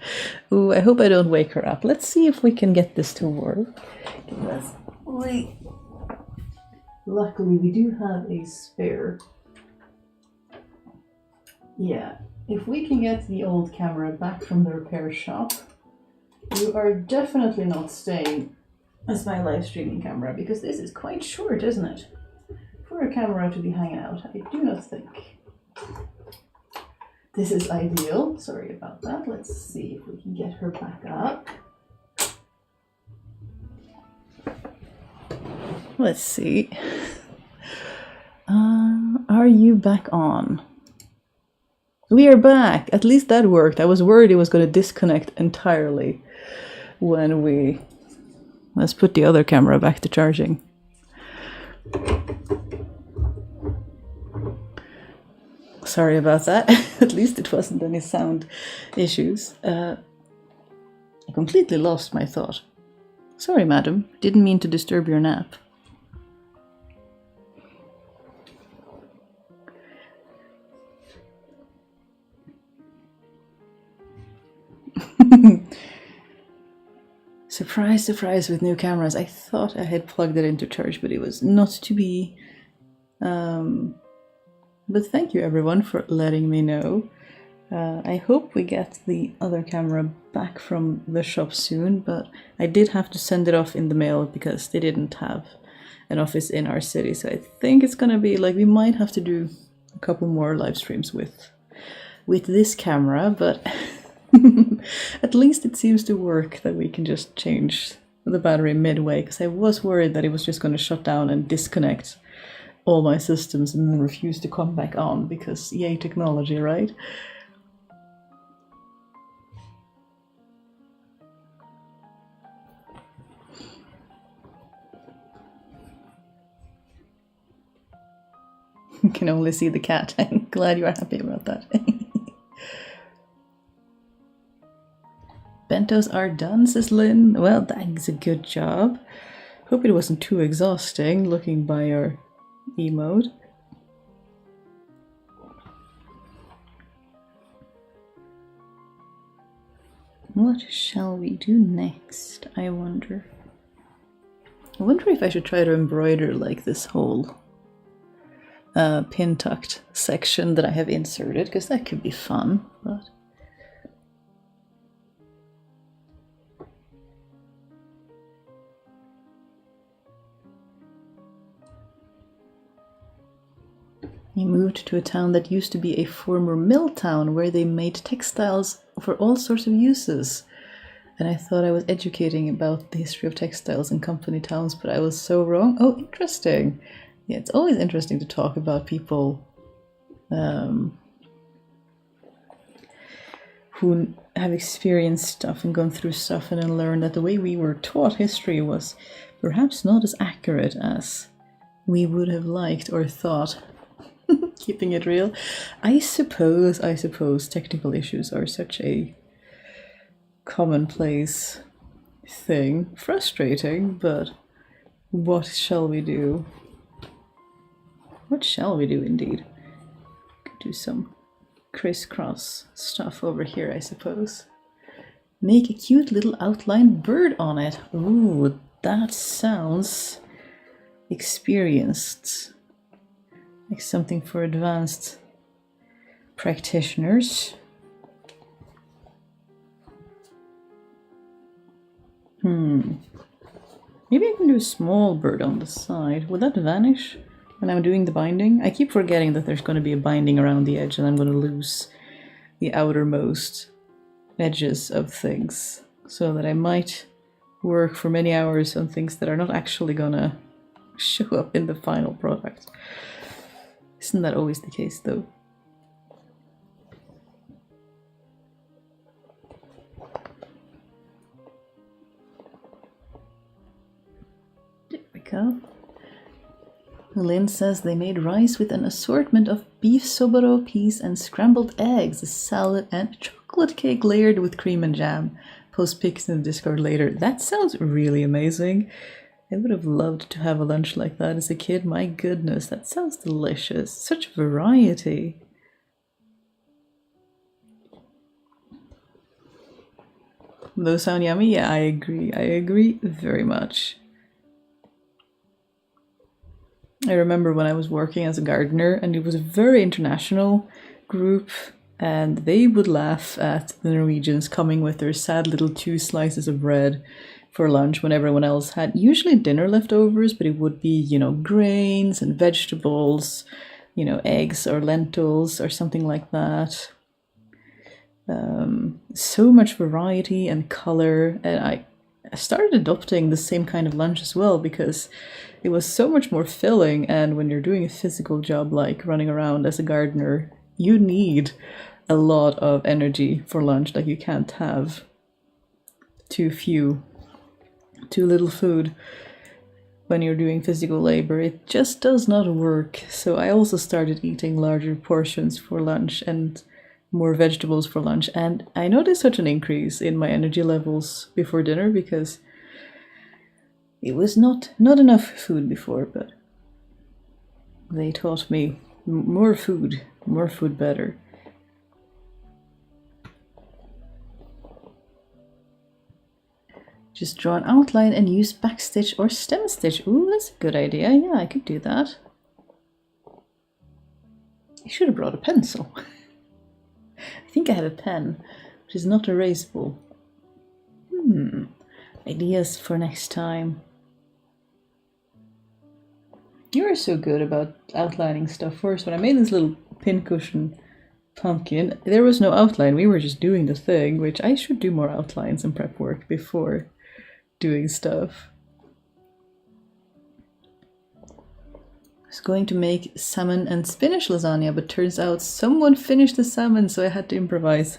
Ooh, I hope I don't wake her up. Let's see if we can get this to work. Wait. Luckily, we do have a spare. Yeah, if we can get the old camera back from the repair shop, you are definitely not staying as my live streaming camera, because this is quite short, isn't it? For a camera to be hanging out, I do not think this is ideal. Sorry about that. Let's see if we can get her back up. Let's see. Are you back on? We are back. At least that worked. I was worried it was going to disconnect entirely when we... Let's put the other camera back to charging. Sorry about that. At least it wasn't any sound issues. I completely lost my thought. Sorry, madam. Didn't mean to disturb your nap. Surprise, surprise with new cameras. I thought I had plugged it into charge, but it was not to be. But thank you everyone for letting me know. I hope we get the other camera back from the shop soon, but I did have to send it off in the mail because they didn't have an office in our city. So I think it's gonna be like, we might have to do a couple more live streams with this camera, but at least it seems to work that we can just change the battery midway, because I was worried that it was just going to shut down and disconnect all my systems and then refuse to come back on, because yay technology, right? You can only see the cat. I'm glad you are happy about that. Bentos are done, says Lynn. Well, thanks, a good job. Hope it wasn't too exhausting looking by your emote. What shall we do next, I wonder? I wonder if I should try to embroider like this whole pin tucked section that I have inserted, because that could be fun, but... He moved to a town that used to be a former mill town where they made textiles for all sorts of uses. And I thought I was educating about the history of textiles in company towns, but I was so wrong. Oh, interesting. Yeah, it's always interesting to talk about people who have experienced stuff and gone through stuff, and then learn that the way we were taught history was perhaps not as accurate as we would have liked or thought. Keeping it real. I suppose technical issues are such a commonplace thing. Frustrating, but what shall we do? What shall we do indeed? Could do some crisscross stuff over here, I suppose. Make a cute little outline bird on it. Ooh, that sounds experienced. Like something for advanced practitioners. Maybe I can do a small bird on the side. Will that vanish when I'm doing the binding? I keep forgetting that there's going to be a binding around the edge and I'm going to lose the outermost edges of things. So that I might work for many hours on things that are not actually going to show up in the final product. Isn't that always the case, though? There we go. Lynn says they made rice with an assortment of beef soboro, peas, and scrambled eggs, a salad, and a chocolate cake layered with cream and jam. Post pics in the Discord later. That sounds really amazing. I would have loved to have a lunch like that as a kid. My goodness, that sounds delicious. Such variety. Those sound yummy? Yeah, I agree. I agree very much. I remember when I was working as a gardener, and it was a very international group And they would laugh at the Norwegians coming with their sad little 2 slices of bread for lunch when everyone else had usually dinner leftovers, but it would be, grains and vegetables, eggs or lentils or something like that. So much variety and color, and I started adopting the same kind of lunch as well because it was so much more filling. And when you're doing a physical job like running around as a gardener, you need a lot of energy for lunch. Like, you can't have too little food when you're doing physical labor. It just does not work. So I also started eating larger portions for lunch and more vegetables for lunch, and I noticed such an increase in my energy levels before dinner because it was not enough food before, but they taught me more food better. Just draw an outline and use backstitch or stem stitch. Ooh, that's a good idea. Yeah, I could do that. I should have brought a pencil. I think I have a pen, which is not erasable. Ideas for next time. You are so good about outlining stuff first. When I made this little pincushion pumpkin, there was no outline. We were just doing the thing, which I should do more outlines and prep work before doing stuff. I was going to make salmon and spinach lasagna, but turns out someone finished the salmon, so I had to improvise.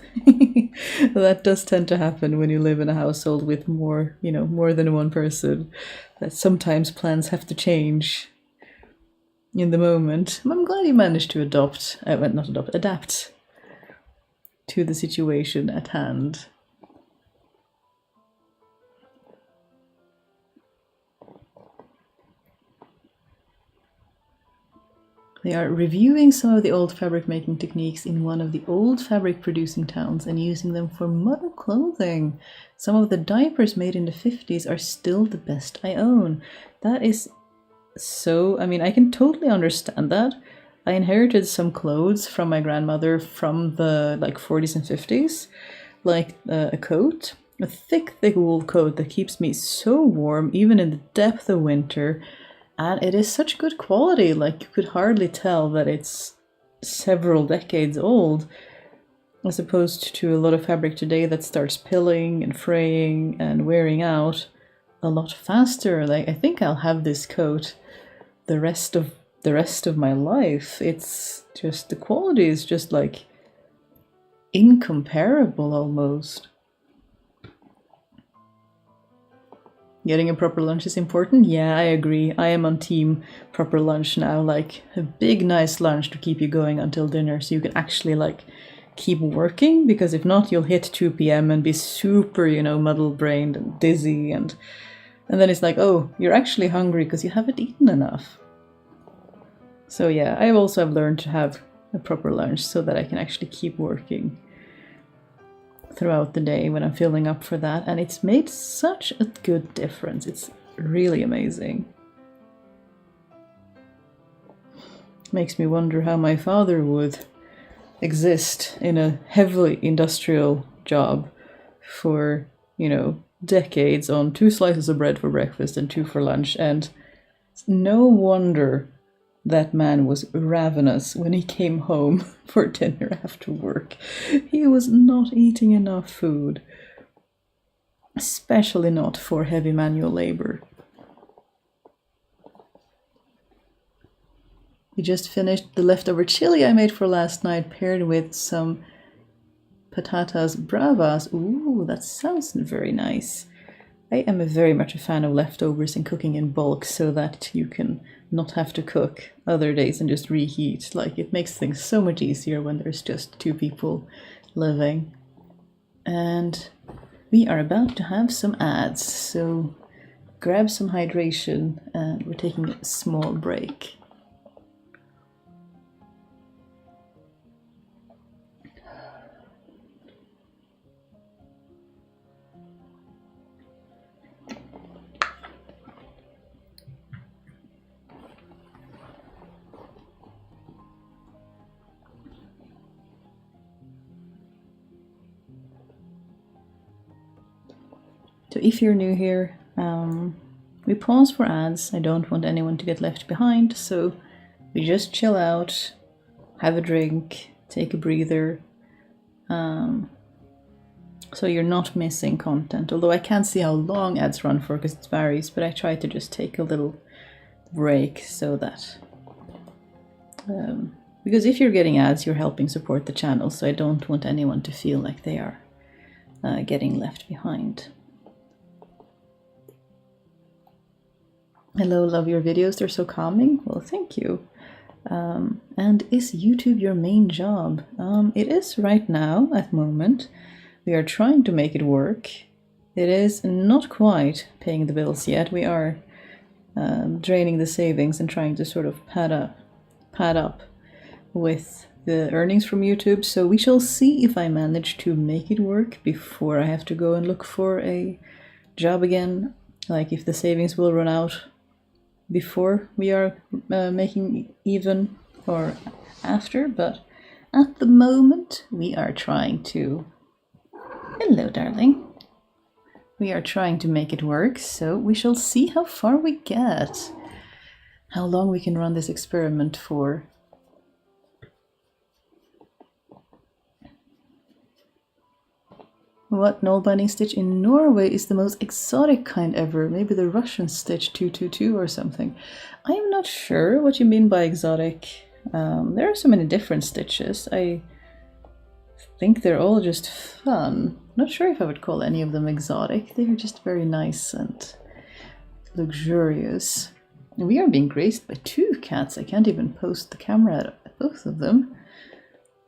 That does tend to happen when you live in a household with more than one person, that sometimes plans have to change in the moment. I'm glad you managed to adapt to the situation at hand. They are reviewing some of the old fabric making techniques in one of the old fabric producing towns and using them for modern clothing. Some of the diapers made in the 50s are still the best I own. That is so, I can totally understand that. I inherited some clothes from my grandmother from the 40s and 50s, like a coat, a thick wool coat that keeps me so warm even in the depth of winter. And it is such good quality, like you could hardly tell that it's several decades old, as opposed to a lot of fabric today that starts pilling and fraying and wearing out a lot faster. Like, I think I'll have this coat the rest of my life. It's just, the quality is just like incomparable almost. Getting a proper lunch is important. Yeah, I agree. I am on team proper lunch now. Like a big, nice lunch to keep you going until dinner so you can actually keep working. Because if not, you'll hit 2 p.m. and be super, muddle-brained and dizzy. And then it's like, oh, you're actually hungry because you haven't eaten enough. So yeah, I also have learned to have a proper lunch so that I can actually keep working throughout the day when I'm filling up for that, and it's made such a good difference. It's really amazing. Makes me wonder how my father would exist in a heavily industrial job for, decades on 2 slices of bread for breakfast and 2 for lunch, and no wonder that man was ravenous when he came home for dinner after work. He was not eating enough food, especially not for heavy manual labor. We just finished the leftover chili I made for last night, paired with some patatas bravas. Ooh, that sounds very nice. I am very much a fan of leftovers and cooking in bulk so that you can not have to cook other days and just reheat. It makes things so much easier when there's just 2 people living. And we are about to have some ads, so grab some hydration and we're taking a small break. So if you're new here, we pause for ads. I don't want anyone to get left behind, so we just chill out, have a drink, take a breather, so you're not missing content. Although I can't see how long ads run for because it varies, but I try to just take a little break so that because if you're getting ads, you're helping support the channel, so I don't want anyone to feel like they are getting left behind. Hello, love your videos, they're so calming. Well, thank you. And is YouTube your main job? It is right now, at the moment. We are trying to make it work. It is not quite paying the bills yet. We are draining the savings and trying to sort of pad up with the earnings from YouTube. So we shall see if I manage to make it work before I have to go and look for a job again. Like if the savings will run out before we are making even or after. But at the moment we are trying to... Hello, darling. We are trying to make it work, so we shall see how far we get. How long we can run this experiment for. What knoll binding stitch in Norway is the most exotic kind ever? Maybe the Russian stitch 222 or something. I am not sure what you mean by exotic. There are so many different stitches. I think they're all just fun. Not sure if I would call any of them exotic. They're just very nice and luxurious. And we are being graced by 2 cats. I can't even post the camera at both of them.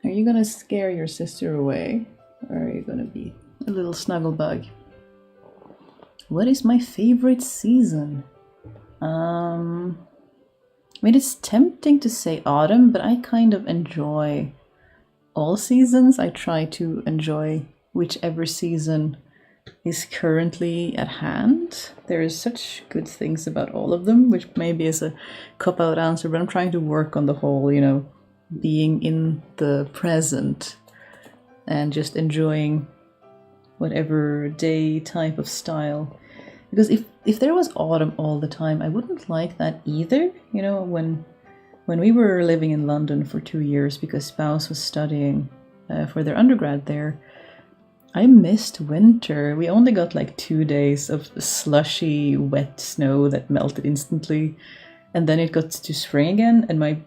Are you gonna scare your sister away? Or are you gonna be a little snuggle bug? What is my favorite season? I mean, it's tempting to say autumn, but I kind of enjoy all seasons. I try to enjoy whichever season is currently at hand. There is such good things about all of them, which maybe is a cop-out answer, but I'm trying to work on the whole, you know, being in the present and just enjoying whatever day type of style. Because if there was autumn all the time, I wouldn't like that either. You know, when we were living in London for 2 years because spouse was studying for their undergrad there, I missed winter. We only got like 2 days of slushy, wet snow that melted instantly. And then it got to spring again, and my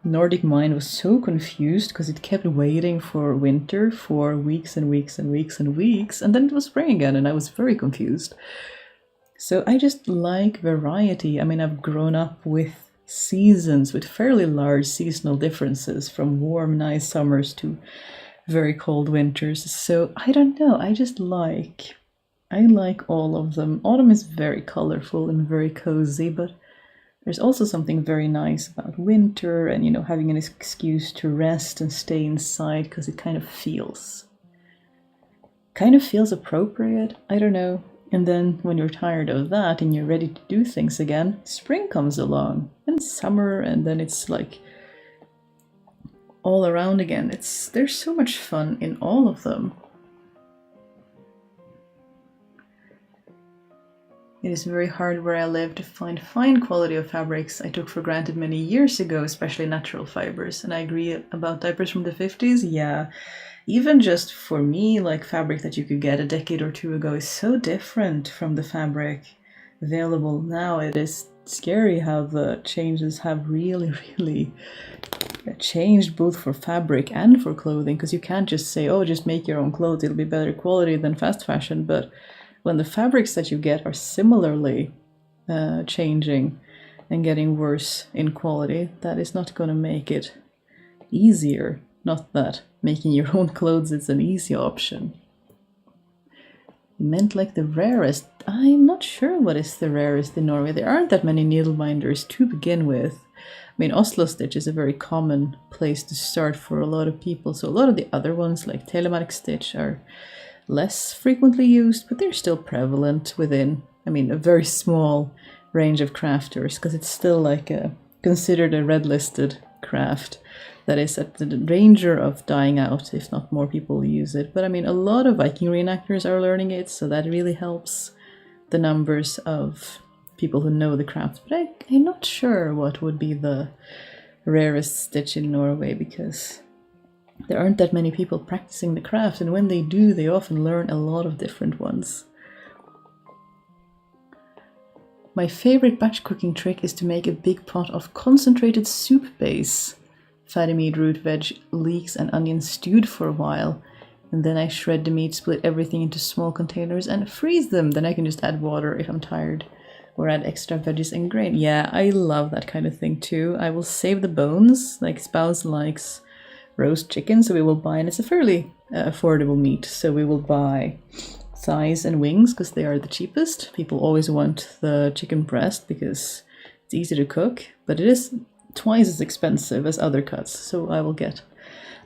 Nordic mind was so confused because it kept waiting for winter for weeks and weeks and weeks and weeks, and then it was spring again, and I was very confused. So I just like variety. I mean, I've grown up with seasons with fairly large seasonal differences, from warm, nice summers to very cold winters. So I don't know, I like all of them. Autumn is very colorful and very cozy, but there's also something very nice about winter and, you know, having an excuse to rest and stay inside because it kind of feels appropriate. I don't know. And then when you're tired of that and you're ready to do things again, spring comes along and summer, and then it's like all around again. There's so much fun in all of them. It is very hard where I live to find fine quality of fabrics I took for granted many years ago, especially natural fibers. And I agree about diapers from the 50s. Yeah, even just for me, like fabric that you could get a decade or 2 ago is so different from the fabric available now. It is scary how the changes have really, really changed, both for fabric and for clothing, because you can't just say, oh, just make your own clothes, it'll be better quality than fast fashion. But when the fabrics that you get are similarly changing and getting worse in quality, that is not going to make it easier. Not that making your own clothes is an easy option. You meant like the rarest. I'm not sure what is the rarest in Norway. There aren't that many needle binders to begin with. I mean, Oslo stitch is a very common place to start for a lot of people. So a lot of the other ones, like Telemark stitch, are less frequently used, but they're still prevalent within, I mean, a very small range of crafters, because it's still like considered a red-listed craft that is at the danger of dying out if not more people use it. But I mean, a lot of Viking reenactors are learning it, so that really helps. the numbers of people who know the craft, but I'm not sure what would be the rarest stitch in Norway, because there aren't that many people practicing the craft, and when they do, they often learn a lot of different ones. My favorite batch cooking trick is to make a big pot of concentrated soup base. Fatty meat, root veg, leeks and onions stewed for a while. And then I shred the meat, split everything into small containers and freeze them. Then I can just add water if I'm tired, or add extra veggies and grain. Yeah, I love that kind of thing too. I will save the bones, like spouse likes roast chicken, so we will buy, and it's a fairly affordable meat, so we will buy thighs and wings because they are the cheapest. People always want the chicken breast because it's easy to cook, but it is twice as expensive as other cuts, so I will get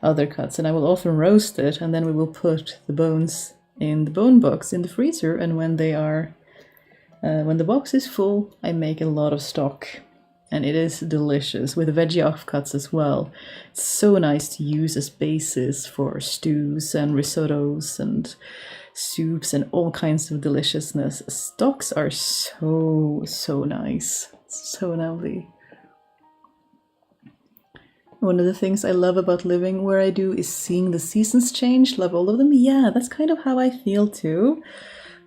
other cuts, and I will often roast it, and then we will put the bones in the bone box in the freezer, and when they are when the box is full, I make a lot of stock, and it is delicious with veggie offcuts as well. It's so nice to use as bases for stews and risottos and soups and all kinds of deliciousness. Stocks are so nice, so lovely. One of the things I love about living where I do is seeing the seasons change. Love all of them. Yeah, that's kind of how I feel too.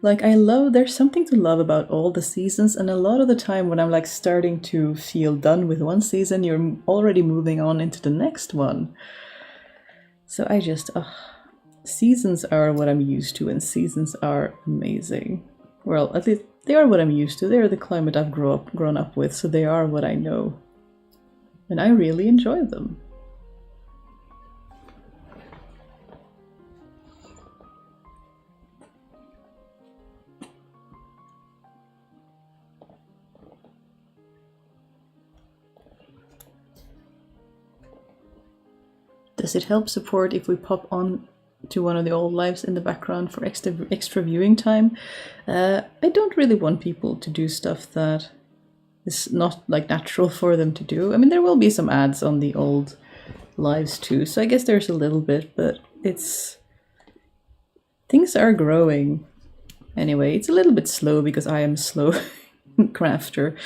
Like, there's something to love about all the seasons, and a lot of the time when I'm like starting to feel done with one season, you're already moving on into the next one. So seasons are what I'm used to, and seasons are amazing. Well, at least they are what I'm used to. They are the climate I've grown up with, so they are what I know. And I really enjoy them. Does it help support if we pop on to one of the old lives in the background for extra viewing time? I don't really want people to do stuff that is not like natural for them to do. I mean, there will be some ads on the old lives too, so I guess there's a little bit, but things are growing. Anyway, it's a little bit slow because I am a slow crafter,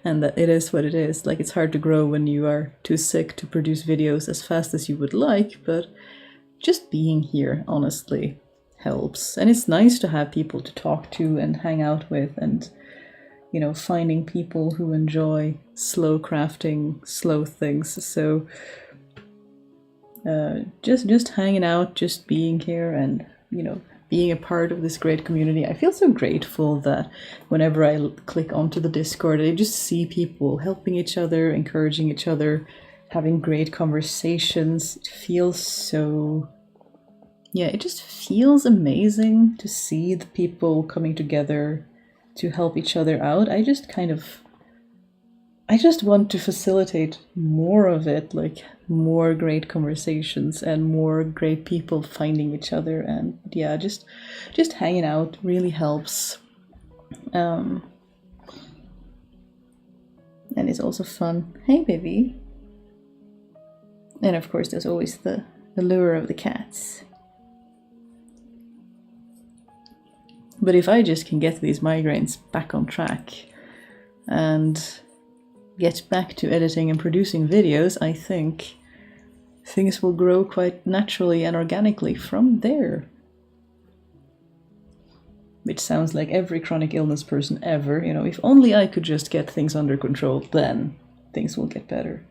and that it is what it is. Like, it's hard to grow when you are too sick to produce videos as fast as you would like, but just being here honestly helps. And it's nice to have people to talk to and hang out with, and finding people who enjoy slow crafting, slow things. So just hanging out, just being here, and being a part of this great community. I feel so grateful that whenever I click onto the Discord, I just see people helping each other, encouraging each other, having great conversations. It feels it just feels amazing to see the people coming together to help each other out. I just want to facilitate more of it, like more great conversations and more great people finding each other, and just hanging out really helps. And it's also fun. Hey, baby. And of course, there's always the lure of the cats. But if I just can get these migraines back on track and get back to editing and producing videos, I think things will grow quite naturally and organically from there. Which sounds like every chronic illness person ever. If only I could just get things under control, then things will get better.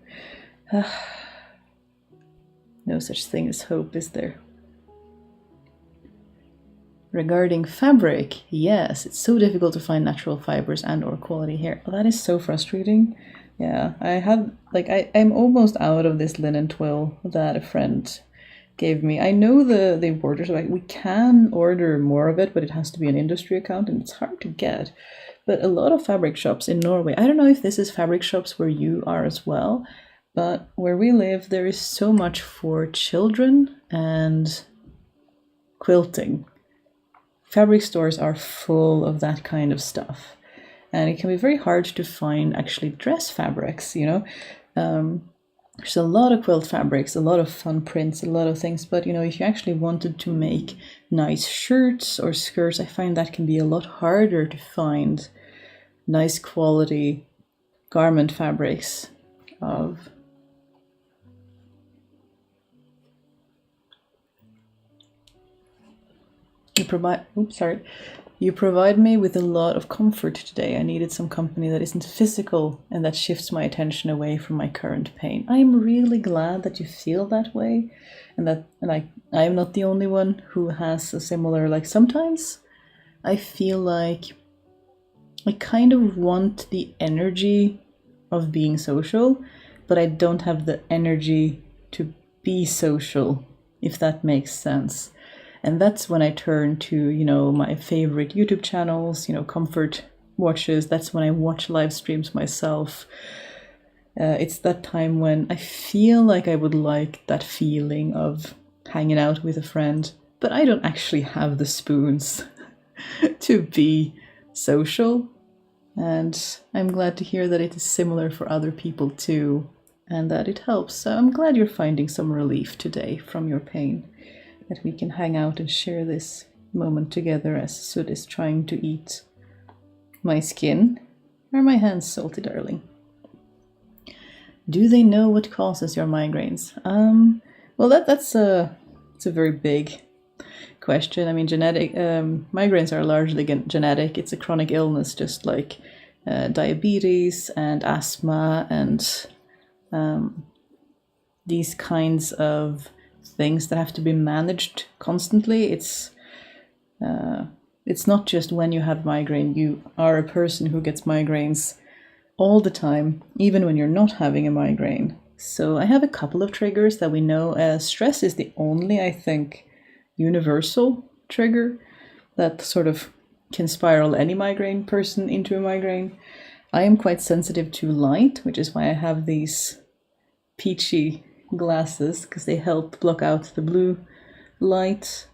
No such thing as hope, is there? Regarding fabric, yes, it's so difficult to find natural fibers and/or quality hair. Well, that is so frustrating. Yeah, I'm almost out of this linen twill that a friend gave me. I know the orders, so we can order more of it, but it has to be an industry account, and it's hard to get. But a lot of fabric shops in Norway, I don't know if this is fabric shops where you are as well, but where we live, there is so much for children and quilting. Fabric stores are full of that kind of stuff, and it can be very hard to find actually dress fabrics. There's a lot of quilt fabrics, a lot of fun prints, a lot of things, but if you actually wanted to make nice shirts or skirts, I find that can be a lot harder to find nice quality garment fabrics of. You provide me with a lot of comfort today. I needed some company that isn't physical and that shifts my attention away from my current pain. I am really glad that you feel that way, and I am not the only one who has a similar, like, sometimes I feel like I kind of want the energy of being social, but I don't have the energy to be social, if that makes sense. And that's when I turn to, my favorite YouTube channels, comfort watches. That's when I watch live streams myself. It's that time when I feel like I would like that feeling of hanging out with a friend, but I don't actually have the spoons to be social. And I'm glad to hear that it is similar for other people too, and that it helps. So I'm glad you're finding some relief today from your pain, that we can hang out and share this moment together as Sud is trying to eat my skin. Are my hands salty, darling? Do they know what causes your migraines? Well, it's a very big question. I mean, genetic migraines are largely genetic. It's a chronic illness, just like diabetes and asthma and these kinds of things that have to be managed constantly. It's not just when you have migraine. You are a person who gets migraines all the time, even when you're not having a migraine. So I have a couple of triggers that we know. Stress is the only, I think, universal trigger that sort of can spiral any migraine person into a migraine. I am quite sensitive to light, which is why I have these peachy glasses, because they help block out the blue light.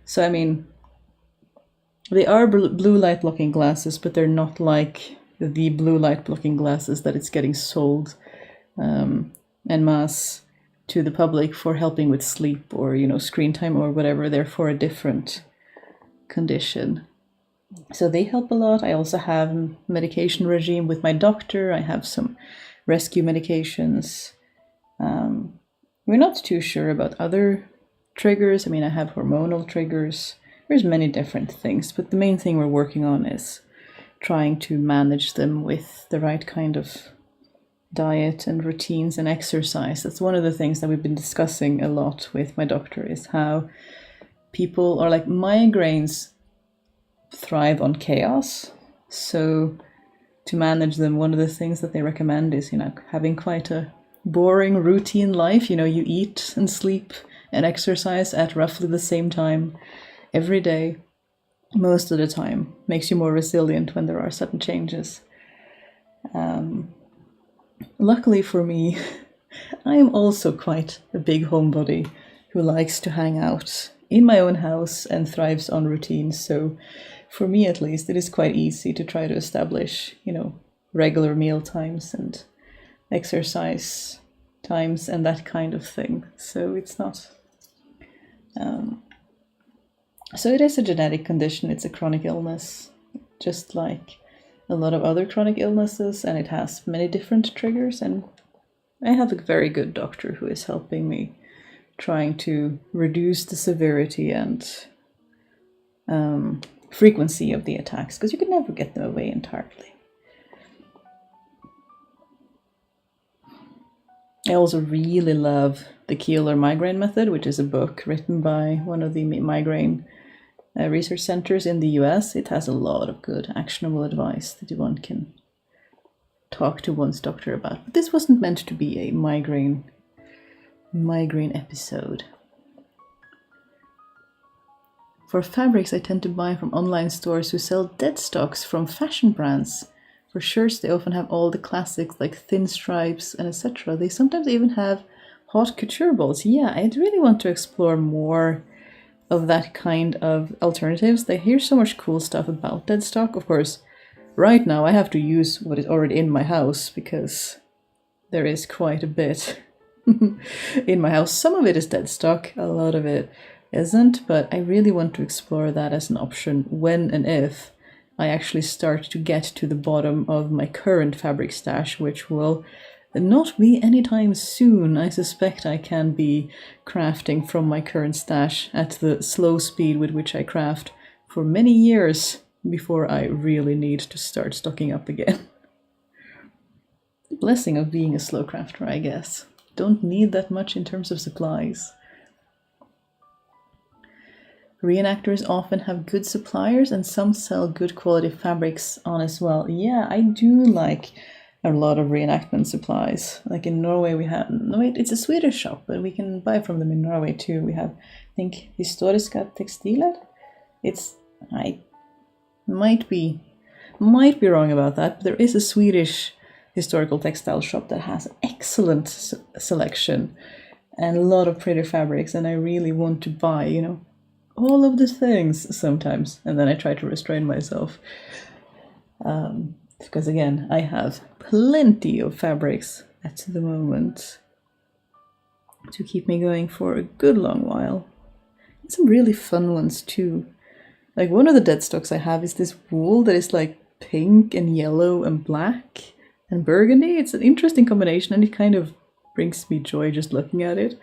So I mean, they are blue light blocking glasses, but they're not like the blue light blocking glasses that it's getting sold en masse to the public for helping with sleep or screen time or whatever. They're for a different condition, so they help a lot. I also have a medication regime with my doctor. I have some rescue medications. We're not too sure about other triggers. I mean, I have hormonal triggers. There's many different things, but the main thing we're working on is trying to manage them with the right kind of diet and routines and exercise. That's one of the things that we've been discussing a lot with my doctor, is how people are like, migraines thrive on chaos. So to manage them, one of the things that they recommend is, having quite a boring routine life. You eat and sleep and exercise at roughly the same time every day, most of the time. Makes you more resilient when there are sudden changes. Luckily for me, I am also quite a big homebody who likes to hang out in my own house and thrives on routines. So for me, at least, it is quite easy to try to establish, regular meal times and exercise times and that kind of thing. So it's not... So it is a genetic condition. It's a chronic illness, just like a lot of other chronic illnesses, and it has many different triggers. And I have a very good doctor who is helping me, trying to reduce the severity and frequency of the attacks, because you can never get them away entirely. I also really love the Keeler Migraine Method, which is a book written by one of the migraine research centers in the US. It has a lot of good actionable advice that one can talk to one's doctor about. But this wasn't meant to be a migraine episode. For fabrics, I tend to buy from online stores who sell dead stocks from fashion brands. For shirts, they often have all the classics like thin stripes and etc. They sometimes even have haute couture balls. Yeah, I'd really want to explore more of that kind of alternatives. They hear so much cool stuff about dead stock. Of course, right now I have to use what is already in my house because there is quite a bit in my house. Some of it is dead stock, a lot of it isn't, but I really want to explore that as an option when and if I actually start to get to the bottom of my current fabric stash, which will not be anytime soon. I suspect I can be crafting from my current stash at the slow speed with which I craft for many years before I really need to start stocking up again. The blessing of being a slow crafter, I guess. Don't need that much in terms of supplies. Reenactors often have good suppliers and some sell good quality fabrics on as well. Yeah, I do like a lot of reenactment supplies. Like in Norway we have, no wait, it's a Swedish shop, but we can buy from them in Norway too. We have, I think, Historiska Textiler. I might be wrong about that, but there is a Swedish historical textile shop that has an excellent selection and a lot of pretty fabrics, and I really want to buy, all of the things sometimes, and then I try to restrain myself. Because again, I have plenty of fabrics at the moment to keep me going for a good long while. And some really fun ones too. Like one of the dead stocks I have is this wool that is like pink and yellow and black and burgundy. It's an interesting combination and it kind of brings me joy just looking at it.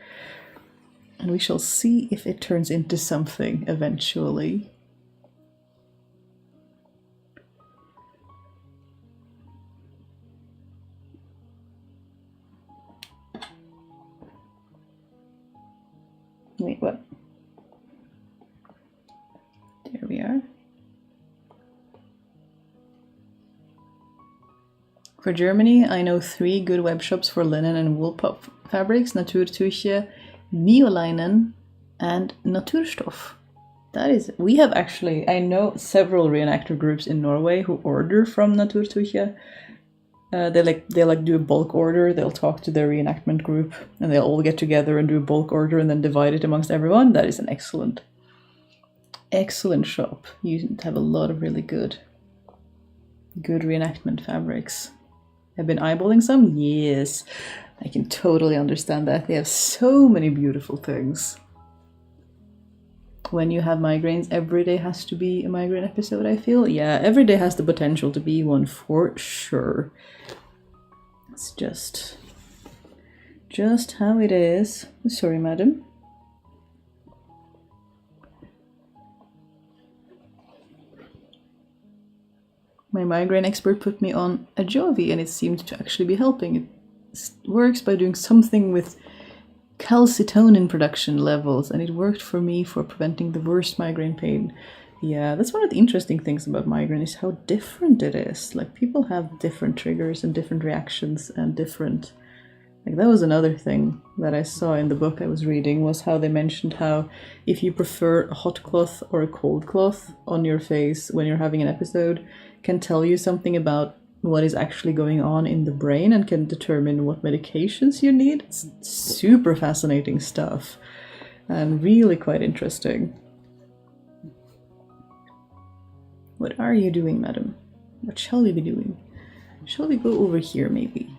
And we shall see if it turns into something eventually. Wait, what? There we are. For Germany, I know 3 good web shops for linen and wool pop fabrics: Naturtücher, Miolainen, and Naturstoff. We have actually, I know several reenactor groups in Norway who order from Naturtücher. They do a bulk order. They'll talk to their reenactment group and they'll all get together and do a bulk order and then divide it amongst everyone. That is an excellent shop. You have a lot of really good reenactment fabrics. I've been eyeballing some. Yes, I can totally understand that. They have so many beautiful things. When you have migraines, every day has to be a migraine episode, I feel. Yeah, every day has the potential to be one for sure. It's just how it is. Sorry, madam. My migraine expert put me on Ajovi and it seemed to actually be helping. It works by doing something with calcitonin production levels, and it worked for me for preventing the worst migraine pain. Yeah, that's one of the interesting things about migraine is how different it is. Like people have different triggers and different reactions and different... Like that was another thing that I saw in the book I was reading, was how they mentioned how if you prefer a hot cloth or a cold cloth on your face when you're having an episode, can tell you something about what is actually going on in the brain and can determine what medications you need. It's super fascinating stuff and really quite interesting. What are you doing, madam? What shall we be doing? Shall we go over here, maybe?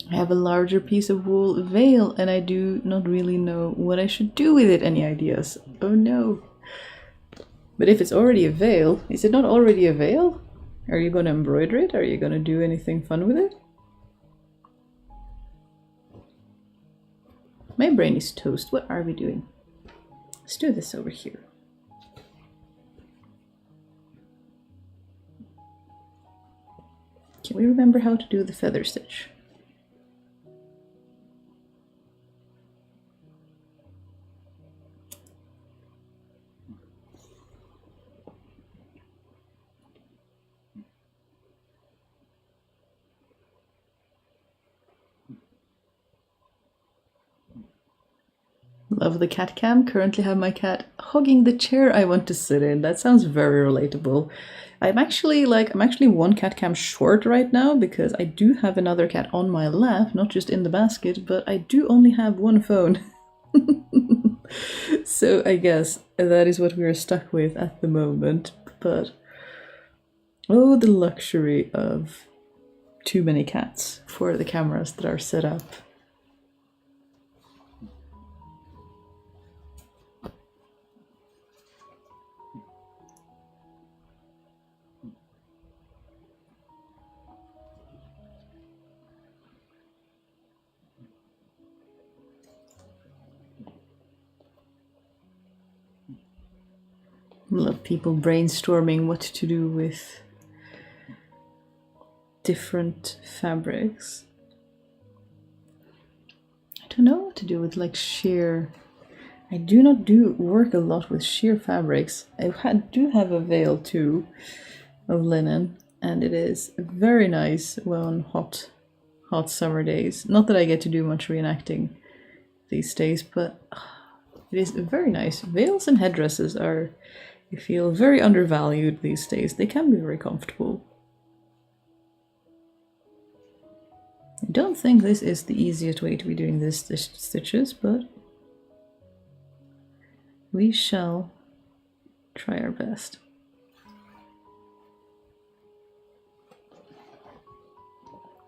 I have a larger piece of wool veil and I do not really know what I should do with it. Any ideas? Oh no. But if it's already a veil, is it not already a veil? Are you going to embroider it? Are you going to do anything fun with it? My brain is toast. What are we doing? Let's do this over here. Can we remember how to do the feather stitch? Love the cat cam. Currently have my cat hugging the chair I want to sit in. That sounds very relatable. I'm actually one cat cam short right now because I do have another cat on my lap, not just in the basket, but I do only have one phone. So I guess that is what we are stuck with at the moment. But oh, the luxury of too many cats for the cameras that are set up. A lot of people brainstorming what to do with different fabrics. I don't know what to do with like sheer. I do not work a lot with sheer fabrics. I do have a veil too of linen, and it is very nice on hot summer days. Not that I get to do much reenacting these days, but it is very nice. Veils and headdresses are, I feel, very undervalued these days. They can be very comfortable. I don't think this is the easiest way to be doing this stitches, but we shall try our best.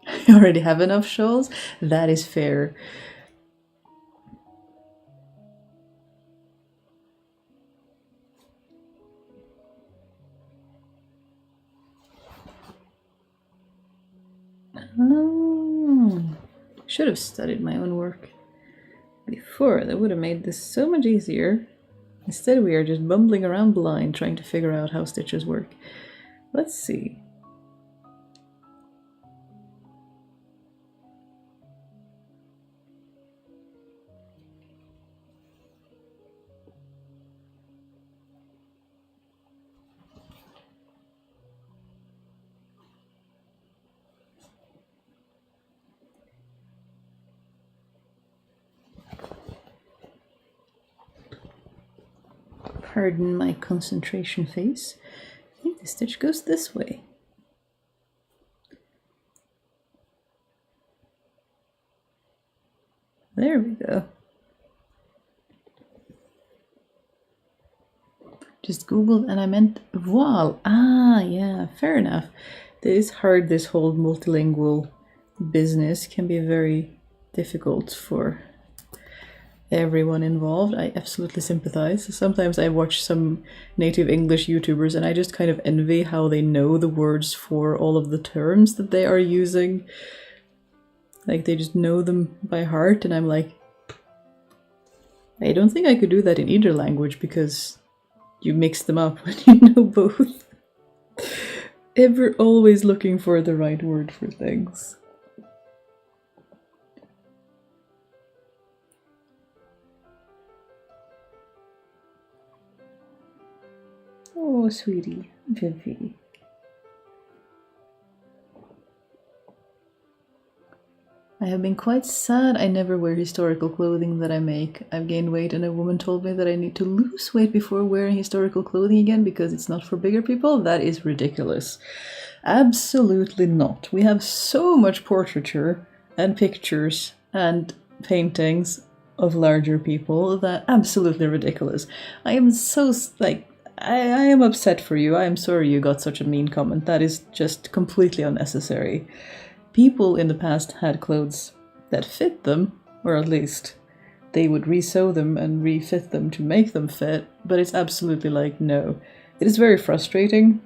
I already have enough shawls. That is fair. Oh, should have studied my own work before. That would have made this so much easier. Instead, we are just bumbling around blind trying to figure out how stitches work. Let's see. Pardon my concentration face. I think the stitch goes this way. There we go. Just googled and I meant voile. Ah, yeah, fair enough. It is hard, this whole multilingual business can be very difficult for everyone involved. I absolutely sympathize. Sometimes I watch some native English YouTubers and I just kind of envy how they know the words for all of the terms that they are using. Like, they just know them by heart, and I'm like, I don't think I could do that in either language because you mix them up when you know both. Ever always looking for the right word for things. Oh, sweetie, Vivi. I have been quite sad I never wear historical clothing that I make. I've gained weight and a woman told me that I need to lose weight before wearing historical clothing again because it's not for bigger people. That is ridiculous. Absolutely not. We have so much portraiture and pictures and paintings of larger people that absolutely ridiculous. I am so, like, I am upset for you. I am sorry you got such a mean comment. That is just completely unnecessary. People in the past had clothes that fit them, or at least they would resew them and refit them to make them fit, but it's absolutely like, no. It is very frustrating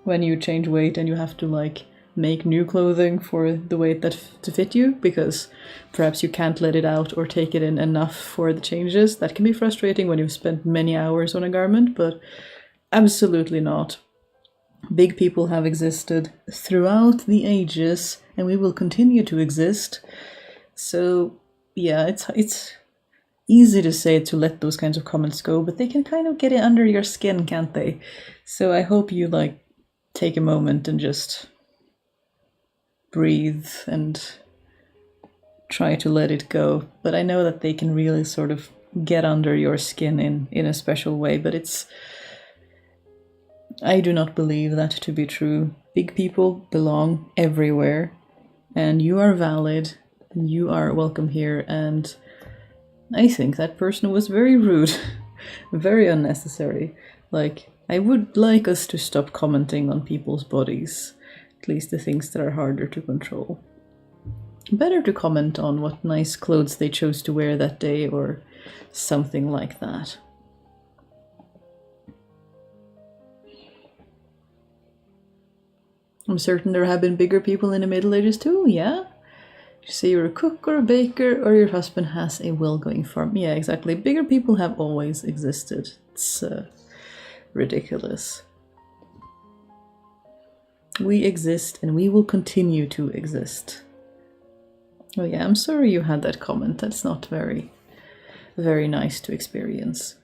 when you change weight and you have to like make new clothing for the weight that to fit you, because perhaps you can't let it out or take it in enough for the changes. That can be frustrating when you've spent many hours on a garment, but absolutely not. Big people have existed throughout the ages, and we will continue to exist. So yeah, it's easy to say to let those kinds of comments go, but they can kind of get it under your skin, can't they? So I hope you like take a moment and just breathe and try to let it go. But I know that they can really sort of get under your skin in a special way, but I do not believe that to be true. Big people belong everywhere, and you are valid, and you are welcome here, and I think that person was very rude, very unnecessary. Like, I would like us to stop commenting on people's bodies, at least the things that are harder to control. Better to comment on what nice clothes they chose to wear that day or something like that. I'm certain there have been bigger people in the Middle Ages too, yeah? You say you're a cook or a baker or your husband has a well-going farm. Yeah, exactly. Bigger people have always existed. It's ridiculous. We exist and we will continue to exist. Oh yeah, I'm sorry you had that comment. That's not very, very nice to experience.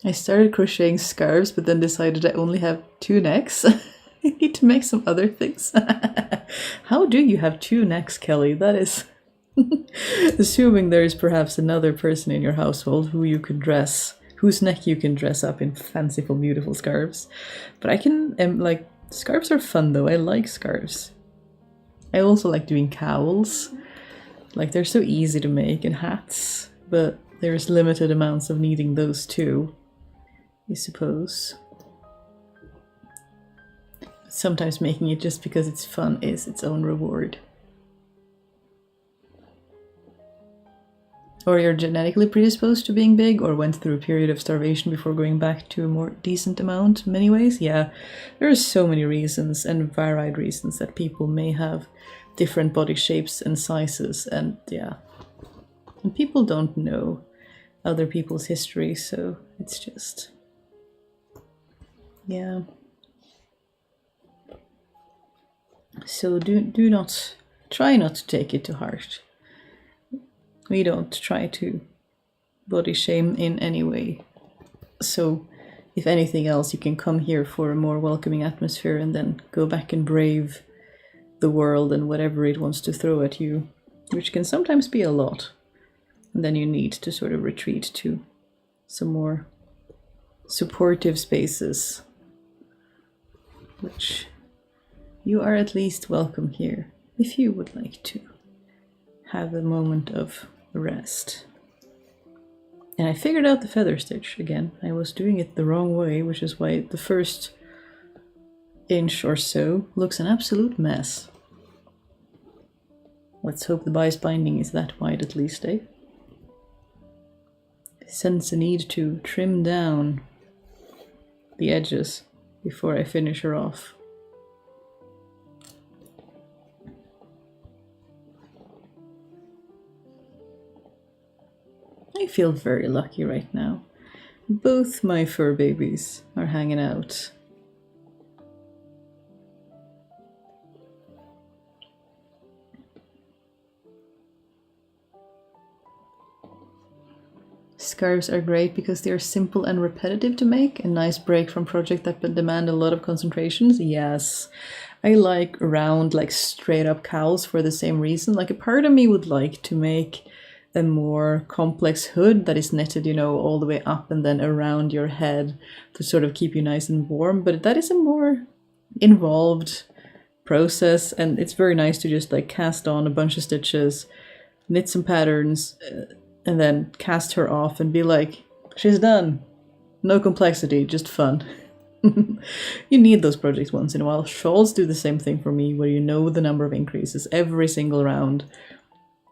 I started crocheting scarves, but then decided I only have 2 necks. I need to make some other things. How do you have 2 necks, Kelly? That is... Assuming there is perhaps another person in your household who you could dress, whose neck you can dress up in fanciful, beautiful scarves. But I can, like, scarves are fun though. I like scarves. I also like doing cowls. Like, they're so easy to make, and hats, but there's limited amounts of needing those too, I suppose. Sometimes making it just because it's fun is its own reward. Or you're genetically predisposed to being big, or went through a period of starvation before going back to a more decent amount in many ways. Yeah, there are so many reasons and varied reasons that people may have different body shapes and sizes, and yeah. And people don't know other people's history, so it's just... yeah. So do not... try not to take it to heart. We don't try to body shame in any way. So, if anything else, you can come here for a more welcoming atmosphere and then go back and brave the world and whatever it wants to throw at you, which can sometimes be a lot. And then you need to sort of retreat to some more supportive spaces, which you are at least welcome here if you would like to have a moment of rest. And I figured out the feather stitch again. I was doing it the wrong way, which is why the first inch or so looks an absolute mess. Let's hope the bias binding is that wide at least, eh? I sense a need to trim down the edges before I finish her off. I feel very lucky right now. Both my fur babies are hanging out. Scarves are great because they are simple and repetitive to make. A nice break from projects that demand a lot of concentrations. Yes, I like round, like straight up cowls for the same reason. Like, a part of me would like to make a more complex hood that is knitted, you know, all the way up and then around your head to sort of keep you nice and warm. But that is a more involved process, and it's very nice to just like cast on a bunch of stitches, knit some patterns, and then cast her off and be like, she's done. No complexity, just fun. You need those projects once in a while. Shawls do the same thing for me, where you know the number of increases every single round,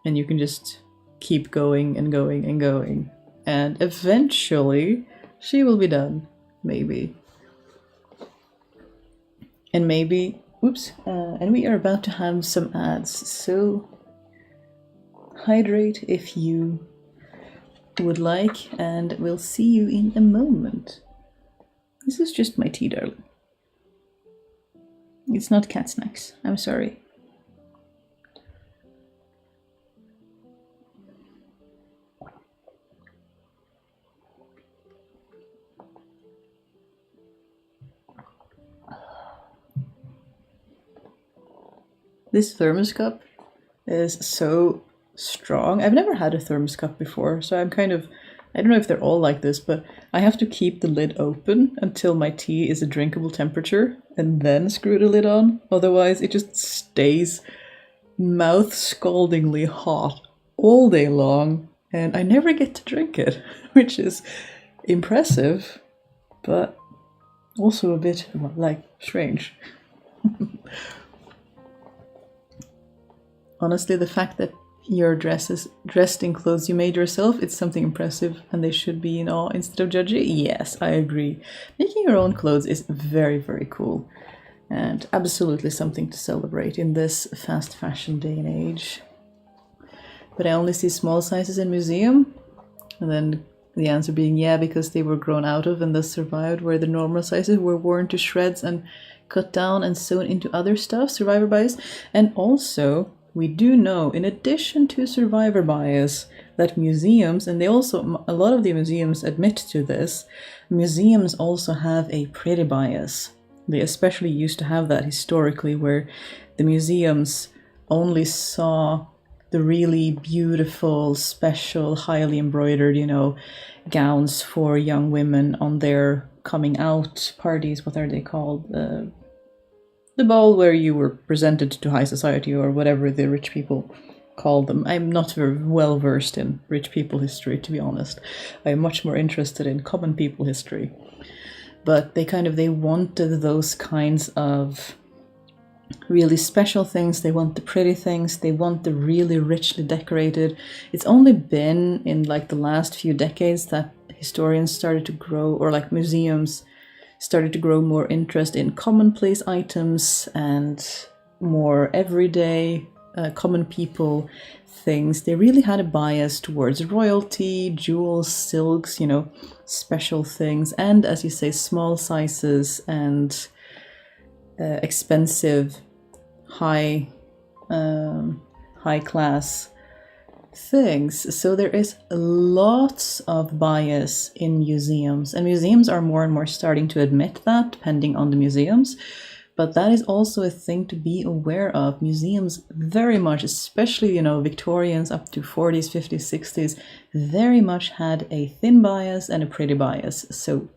and you can just keep going and going and going. And eventually, she will be done. Maybe. And maybe... Oops. And we are about to have some ads, so hydrate if you would like, and we'll see you in a moment. This is just my tea, darling. It's not cat snacks. I'm sorry. This thermos cup is so strong. I've never had a thermos cup before, so I'm kind of, I don't know if they're all like this, but I have to keep the lid open until my tea is a drinkable temperature and then screw the lid on. Otherwise, it just stays mouth scaldingly hot all day long, and I never get to drink it, which is impressive, but also a bit like strange. Honestly, the fact that your dress is dressed in clothes you made yourself, it's something impressive, and they should be in awe instead of judgy. Yes, I agree. Making your own clothes is very, very cool, and absolutely something to celebrate in this fast fashion day and age. But I only see small sizes in museum, and then the answer being yeah, because they were grown out of and thus survived, where the normal sizes were worn to shreds and cut down and sewn into other stuff, survivor bias. And also, we do know, in addition to survivor bias, that museums, and they also, a lot of the museums admit to this, museums also have a pretty bias. They especially used to have that historically, where the museums only saw the really beautiful, special, highly embroidered, gowns for young women on their coming out parties. What are they called? The ball where you were presented to high society, or whatever the rich people called them. I'm not very well versed in rich people history, to be honest. I'm much more interested in common people history. But they wanted those kinds of really special things. They want the pretty things. They want the really richly decorated. It's only been in like the last few decades that historians started to grow, or like museums started to grow more interest in commonplace items and more everyday, common people things. They really had a bias towards royalty, jewels, silks, special things, and as you say, small sizes and expensive, high class things. So there is lots of bias in museums, and museums are more and more starting to admit that, depending on the museums. But that is also a thing to be aware of. Museums very much, especially, Victorians up to 40s, 50s, 60s, very much had a thin bias and a pretty bias. So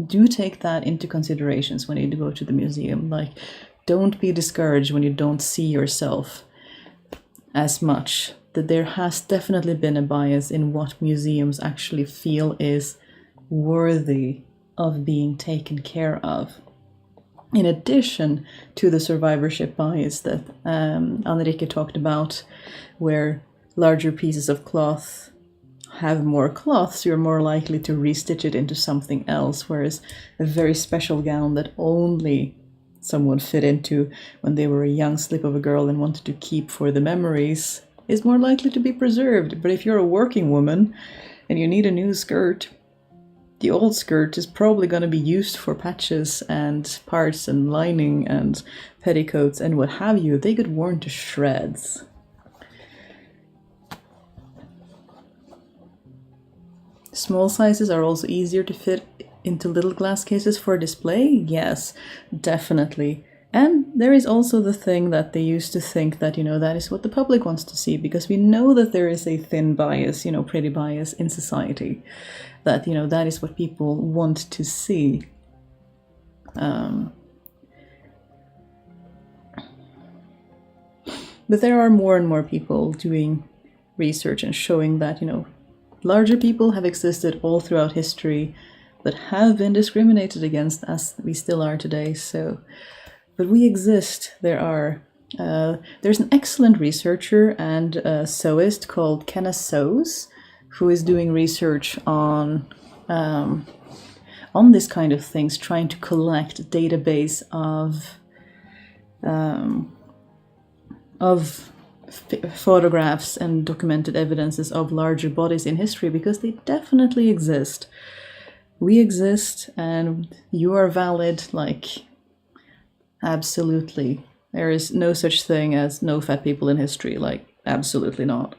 do take that into considerations when you go to the museum. Like, don't be discouraged when you don't see yourself as much. That there has definitely been a bias in what museums actually feel is worthy of being taken care of. In addition to the survivorship bias that Anrike talked about, where larger pieces of cloth have more cloth, so you're more likely to restitch it into something else, whereas a very special gown that only someone fit into when they were a young slip of a girl and wanted to keep for the memories is more likely to be preserved. But if you're a working woman and you need a new skirt, the old skirt is probably going to be used for patches and parts and lining and petticoats and what have you. They get worn to shreds. Small sizes are also easier to fit into little glass cases for display. Yes, definitely. And there is also the thing that they used to think that, that is what the public wants to see, because we know that there is a thin bias, pretty bias in society, that, that is what people want to see. But there are more and more people doing research and showing that, larger people have existed all throughout history, but have been discriminated against, as we still are today. But we exist. There's an excellent researcher and sewist called Kenneth Sowes, who is doing research on this kind of things, trying to collect a database of photographs and documented evidences of larger bodies in history, because they definitely exist. We exist, and you are valid, absolutely. There is no such thing as no fat people in history, absolutely not.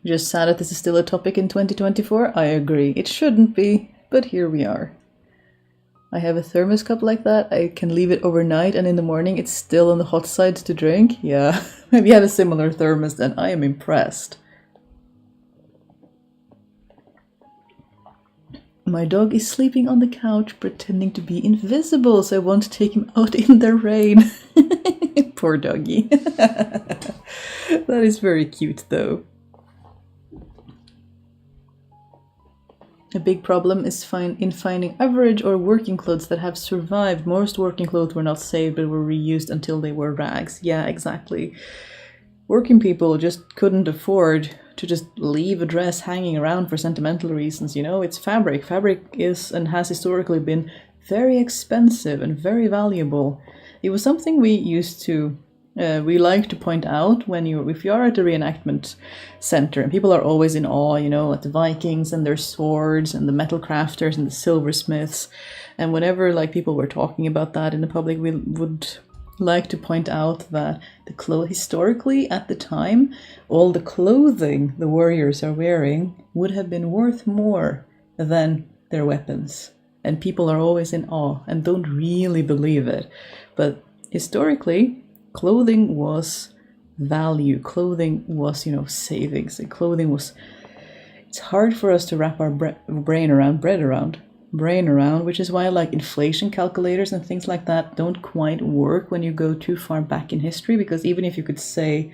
Just sad that this is still a topic in 2024. I agree. It shouldn't be, but here we are. I have a thermos cup like that. I can leave it overnight and in the morning it's still on the hot side to drink. Yeah, maybe you have a similar thermos then. I am impressed. My dog is sleeping on the couch pretending to be invisible, so I want to take him out in the rain. Poor doggy. That is very cute though. A big problem is in finding average or working clothes that have survived. Most working clothes were not saved but were reused until they were rags. Yeah, exactly. Working people just couldn't afford to just leave a dress hanging around for sentimental reasons, you know? It's fabric. Fabric is and has historically been very expensive and very valuable. It was something we used to we like to point out if you are at a reenactment center, and people are always in awe, you know, at the Vikings and their swords and the metal crafters and the silversmiths. And whenever like people were talking about that in the public, we would like to point out that historically at the time, all the clothing the warriors are wearing would have been worth more than their weapons. And people are always in awe and don't really believe it. But historically, clothing was value. Clothing was, you know, savings. And clothing was... It's hard for us to wrap our brain around, which is why like inflation calculators and things like that don't quite work when you go too far back in history, because even if you could say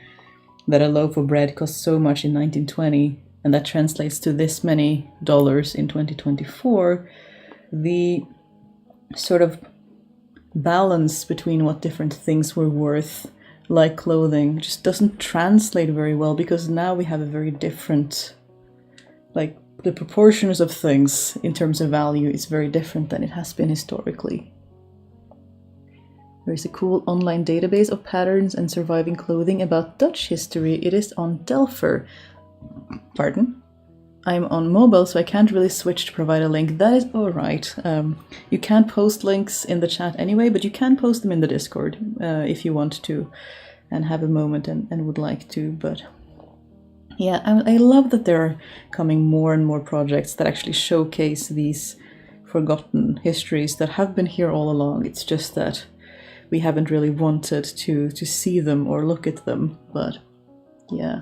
that a loaf of bread cost so much in 1920 and that translates to this many dollars in 2024, the sort of balance between what different things were worth, like clothing, just doesn't translate very well, because now we have a very different, like the proportions of things in terms of value is very different than it has been historically. There is a cool online database of patterns and surviving clothing about Dutch history. It is on Delpher. Pardon? I'm on mobile, so I can't really switch to provide a link. That is alright. You can't post links in the chat anyway, but you can post them in the Discord if you want to and have a moment and would like to. But yeah, I love that there are coming more and more projects that actually showcase these forgotten histories that have been here all along. It's just that we haven't really wanted to see them or look at them. But yeah,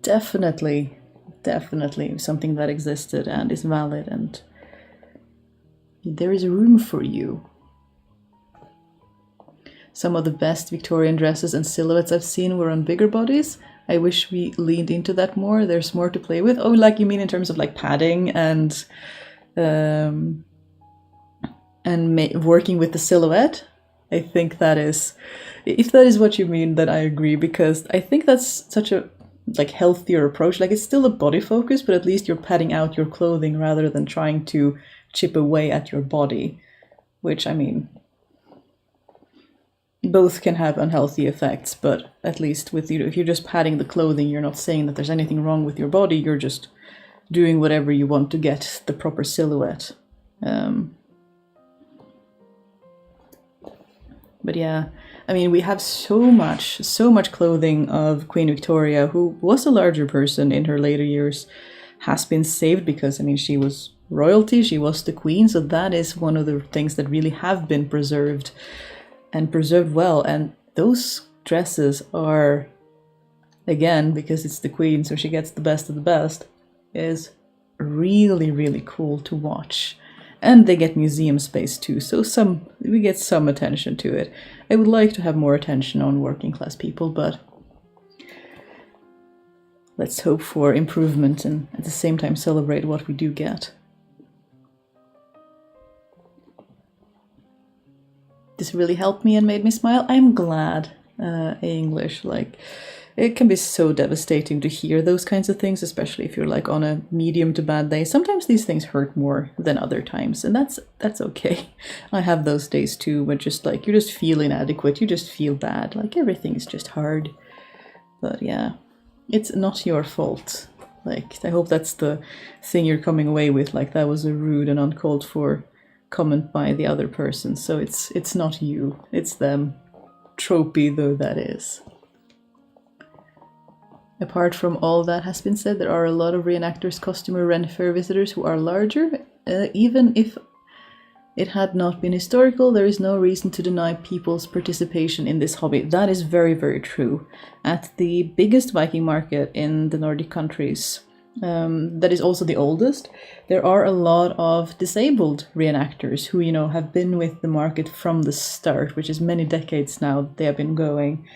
definitely something that existed and is valid, and there is room for you. Some of the best Victorian dresses and silhouettes I've seen were on bigger bodies. I wish we leaned into that more. There's more to play with. Oh, like you mean in terms of like padding and working with the silhouette? I think that is, if that is what you mean, then I agree, because I think that's such a like healthier approach. Like it's still a body focus, but at least you're padding out your clothing rather than trying to chip away at your body, which, I mean, both can have unhealthy effects, but at least with you, if you're just padding the clothing, you're not saying that there's anything wrong with your body, you're just doing whatever you want to get the proper silhouette. But yeah, I mean, we have so much clothing of Queen Victoria, who was a larger person in her later years, has been saved because, I mean, she was royalty, she was the queen, so that is one of the things that really have been preserved, and preserved well. And those dresses are, again, because it's the queen, so she gets the best of the best, is really, really cool to watch. And they get museum space too, so we get some attention to it. I would like to have more attention on working class people, but let's hope for improvement and at the same time celebrate what we do get. This really helped me and made me smile. I'm glad. English, like, it can be so devastating to hear those kinds of things, especially if you're like on a medium to bad day. Sometimes these things hurt more than other times, and that's okay. I have those days too, where just like you just feel inadequate, you just feel bad, like everything is just hard. But yeah, it's not your fault. Like, I hope that's the thing you're coming away with, like that was a rude and uncalled for comment by the other person, so it's not you, it's them. Tropey though that is. Apart from all that has been said, there are a lot of reenactors, costumer, Ren Fair visitors who are larger, even if it had not been historical, there is no reason to deny people's participation in this hobby. That is very, very true. At the biggest Viking market in the Nordic countries, that is also the oldest, there are a lot of disabled reenactors who, have been with the market from the start, which is many decades now they have been going.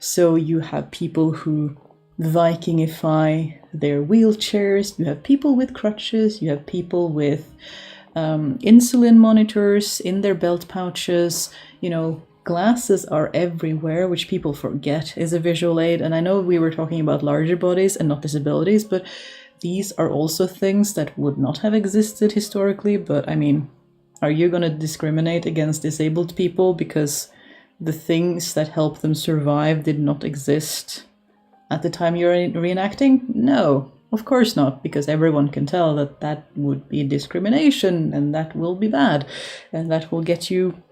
So you have people who Vikingify their wheelchairs, you have people with crutches, you have people with insulin monitors in their belt pouches. Glasses are everywhere, which people forget is a visual aid. And I know we were talking about larger bodies and not disabilities, but these are also things that would not have existed historically. But are you going to discriminate against disabled people because the things that help them survive did not exist at the time you're reenacting? No, of course not, because everyone can tell that that would be discrimination and that will be bad and that will get you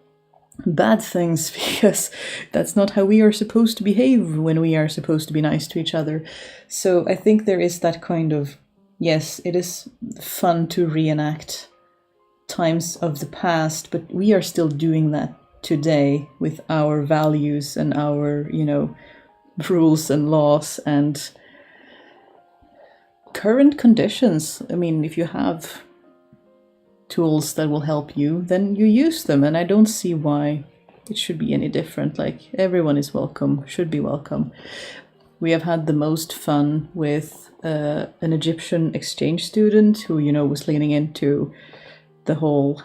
bad things, because that's not how we are supposed to behave when we are supposed to be nice to each other. So I think there is that kind of, yes, it is fun to reenact times of the past, but we are still doing that today with our values and our, rules and laws and current conditions. If you have tools that will help you, then you use them, and I don't see why it should be any different. Like, everyone is welcome, should be welcome. We have had the most fun with an Egyptian exchange student who, was leaning into the whole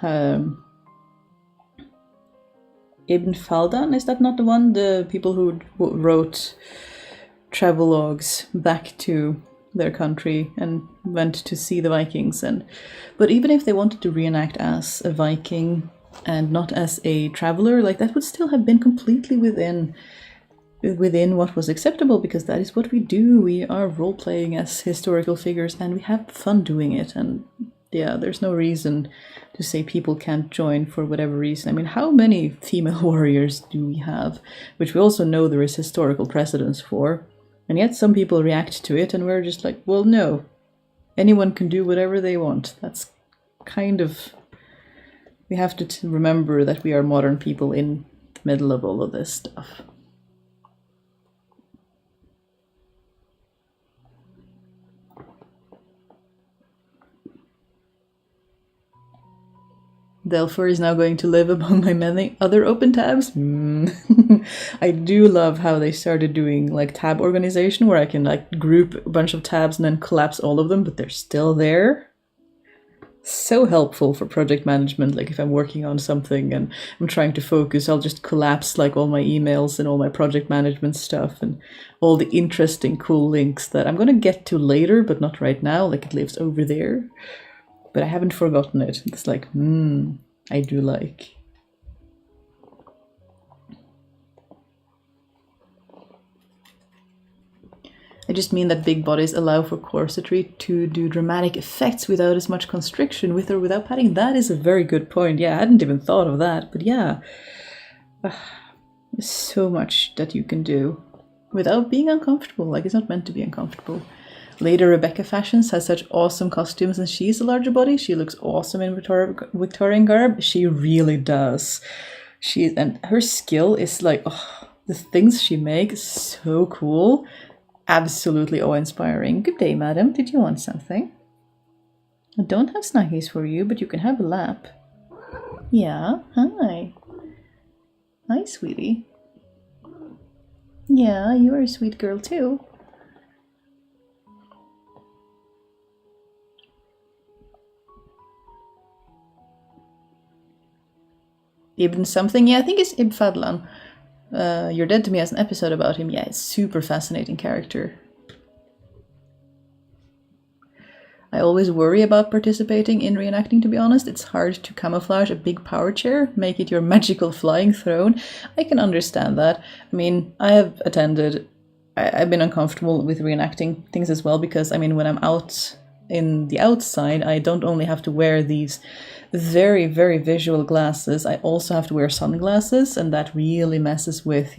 Ibn Faldan, is that not the one? The people who wrote travelogues back to their country and went to see the Vikings. But even if they wanted to reenact as a Viking and not as a traveler, like, that would still have been completely within what was acceptable, because that is what we do. We are role-playing as historical figures and we have fun doing it. And yeah, there's no reason to say people can't join for whatever reason. How many female warriors do we have? Which we also know there is historical precedence for. And yet some people react to it and we're just like, well, no. Anyone can do whatever they want. That's kind of... We have to remember that we are modern people in the middle of all of this stuff. Delphur is now going to live among my many other open tabs. I do love how they started doing like tab organization, where I can like group a bunch of tabs and then collapse all of them, but they're still there. So helpful for project management. Like, if I'm working on something and I'm trying to focus, I'll just collapse like all my emails and all my project management stuff and all the interesting cool links that I'm going to get to later, but not right now. Like, it lives over there. But I haven't forgotten it. It's like, I do like. I just mean that big bodies allow for corsetry to do dramatic effects without as much constriction, with or without padding. That is a very good point. Yeah, I hadn't even thought of that. But yeah, there's so much that you can do without being uncomfortable. Like, it's not meant to be uncomfortable. Later, Rebecca Fashions has such awesome costumes, and she's a larger body. She looks awesome in Victorian garb. She really does. And her skill is like, the things she makes, so cool. Absolutely awe-inspiring. Good day, madam. Did you want something? I don't have snuggies for you, but you can have a lap. Yeah, hi. Hi, sweetie. Yeah, you're a sweet girl too. Ibn something? Yeah, I think it's Ibn Fadlan. You're Dead to Me has an episode about him. Yeah, it's super fascinating character. I always worry about participating in reenacting, to be honest. It's hard to camouflage a big power chair, make it your magical flying throne. I can understand that. I have attended... I've been uncomfortable with reenacting things as well, because, when I'm out in the outside, I don't only have to wear these very, very visual glasses, I also have to wear sunglasses, and that really messes with,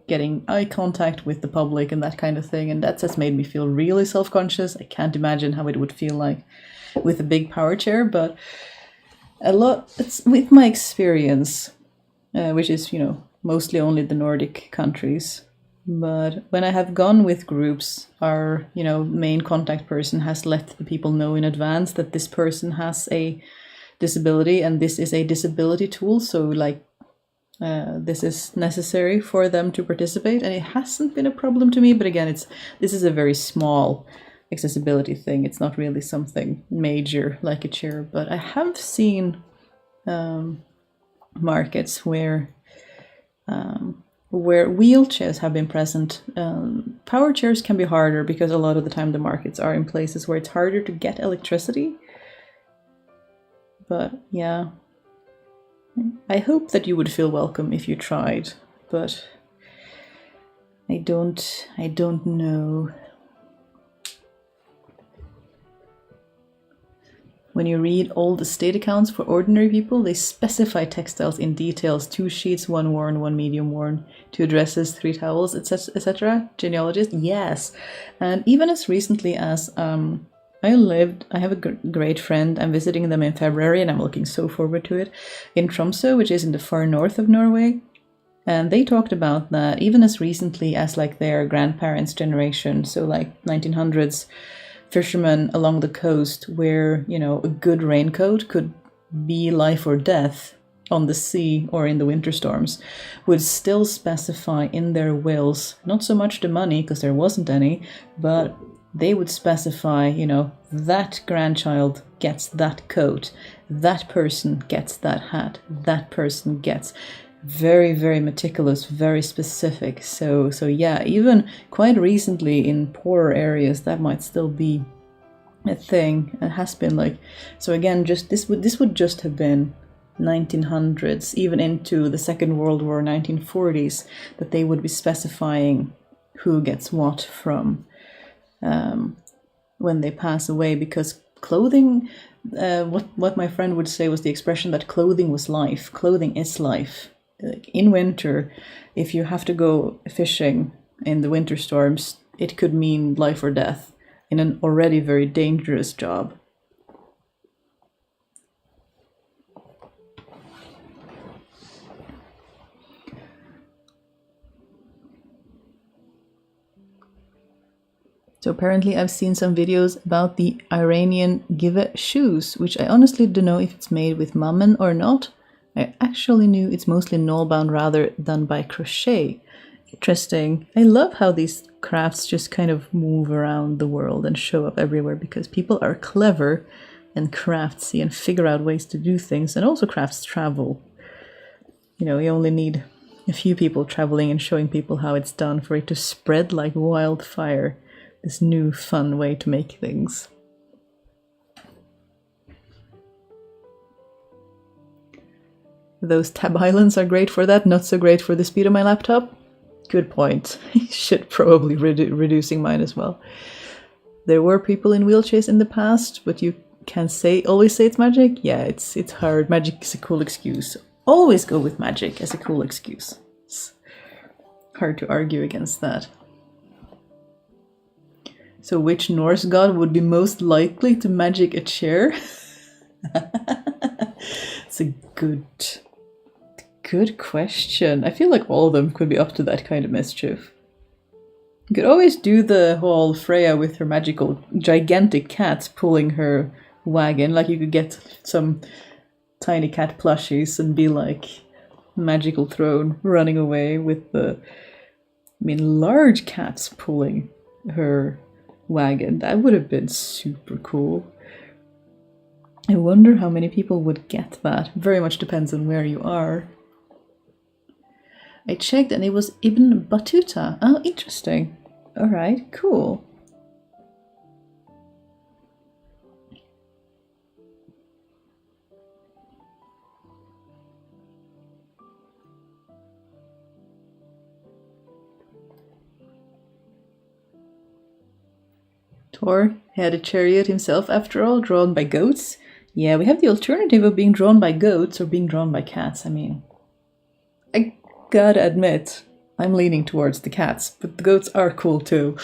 getting eye contact with the public and that kind of thing, and that's made me feel really self-conscious. I can't imagine how it would feel like with a big power chair, but A lot, it's with my experience, which is, mostly only the Nordic countries. But when I have gone with groups, our, main contact person has let the people know in advance that this person has a disability and this is a disability tool. So, like, this is necessary for them to participate, and it hasn't been a problem to me. But again, this is a very small accessibility thing. It's not really something major like a chair. But I have seen markets where wheelchairs have been present. Power chairs can be harder because a lot of the time the markets are in places where it's harder to get electricity. But yeah, I hope that you would feel welcome if you tried, but I don't know. When you read all the state accounts for ordinary people, they specify textiles in details: 2 sheets, 1 worn, 1 medium worn, 2 dresses, 3 towels, etc. Genealogist, yes. And even as recently as I have a great friend. I'm visiting them in February, and I'm looking so forward to it, in Tromsø, which is in the far north of Norway. And they talked about that even as recently as like their grandparents' generation, so like 1900s, fishermen along the coast, where, a good raincoat could be life or death on the sea or in the winter storms, would still specify in their wills, not so much the money, because there wasn't any, but they would specify, that grandchild gets that coat, that person gets that hat, that person gets, very, very meticulous, very specific. So yeah, even quite recently in poorer areas, that might still be a thing. It has been like, so again, just this would just have been 1900s, even into the Second World War, 1940s, that they would be specifying who gets what from when they pass away, because clothing, what my friend would say was the expression that clothing was life. Clothing is life. Like in winter, if you have to go fishing in the winter storms, it could mean life or death in an already very dangerous job. So apparently I've seen some videos about the Iranian Give shoes, which I honestly don't know if it's made with mammen or not. I actually knew it's mostly null-bound rather than by crochet. Interesting. I love how these crafts just kind of move around the world and show up everywhere, because people are clever and craftsy and figure out ways to do things, and also crafts travel. You only need a few people traveling and showing people how it's done for it to spread like wildfire. This new fun way to make things. Those tab islands are great for that, not so great for the speed of my laptop. Good point. Should probably reducing mine as well. There were people in wheelchairs in the past, but you can always say it's magic. Yeah, it's hard. Magic is a cool excuse. Always go with magic as a cool excuse. It's hard to argue against that. So which Norse god would be most likely to magic a chair? It's a good question. I feel like all of them could be up to that kind of mischief. You could always do the whole Freya with her magical gigantic cat pulling her wagon. Like, you could get some tiny cat plushies and be like magical throne running away with large cats pulling her wagon. That would have been super cool. I wonder how many people would get that. Very much depends on where you are. I checked and it was Ibn Battuta. Oh, interesting. Alright, cool. Thor had a chariot himself, after all, drawn by goats. Yeah, we have the alternative of being drawn by goats or being drawn by cats. I mean, I gotta admit, I'm leaning towards the cats, but the goats are cool too.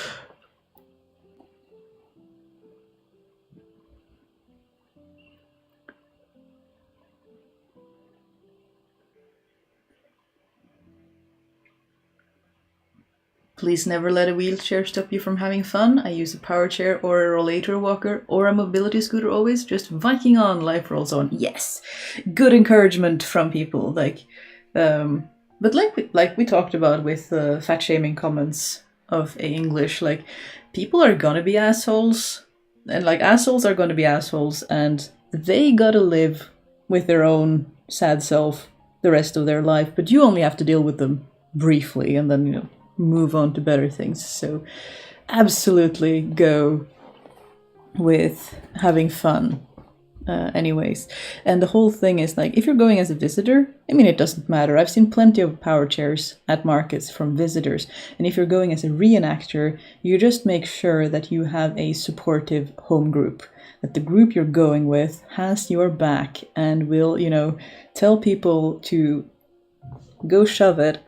Please never let a wheelchair stop you from having fun. I use a power chair or a rollator walker or a mobility scooter always. Just Viking on, life rolls on. Yes, good encouragement from people. But like we talked about with fat shaming comments of English, like people are gonna be assholes, and like assholes are gonna be assholes, and they gotta live with their own sad self the rest of their life. But you only have to deal with them briefly, and then move on to better things. So absolutely go with having fun anyways. And the whole thing is like, if you're going as a visitor, I mean, it doesn't matter. I've seen plenty of power chairs at markets from visitors. And if you're going as a reenactor, you just make sure that you have a supportive home group, that the group you're going with has your back and will, tell people to go shove it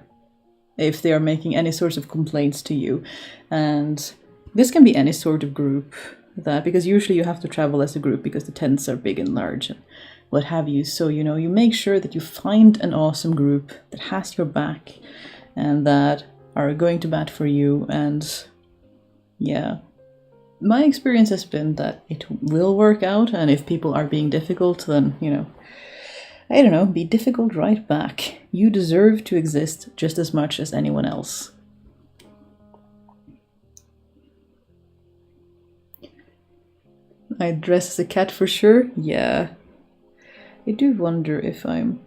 if they are making any sorts of complaints to you. And this can be any sort of group, because usually you have to travel as a group because the tents are big and large and what have you. So, you make sure that you find an awesome group that has your back and that are going to bat for you. And yeah, my experience has been that it will work out. And if people are being difficult, then, I don't know, be difficult right back. You deserve to exist just as much as anyone else. I dress as a cat for sure. Yeah. I do wonder if I'm...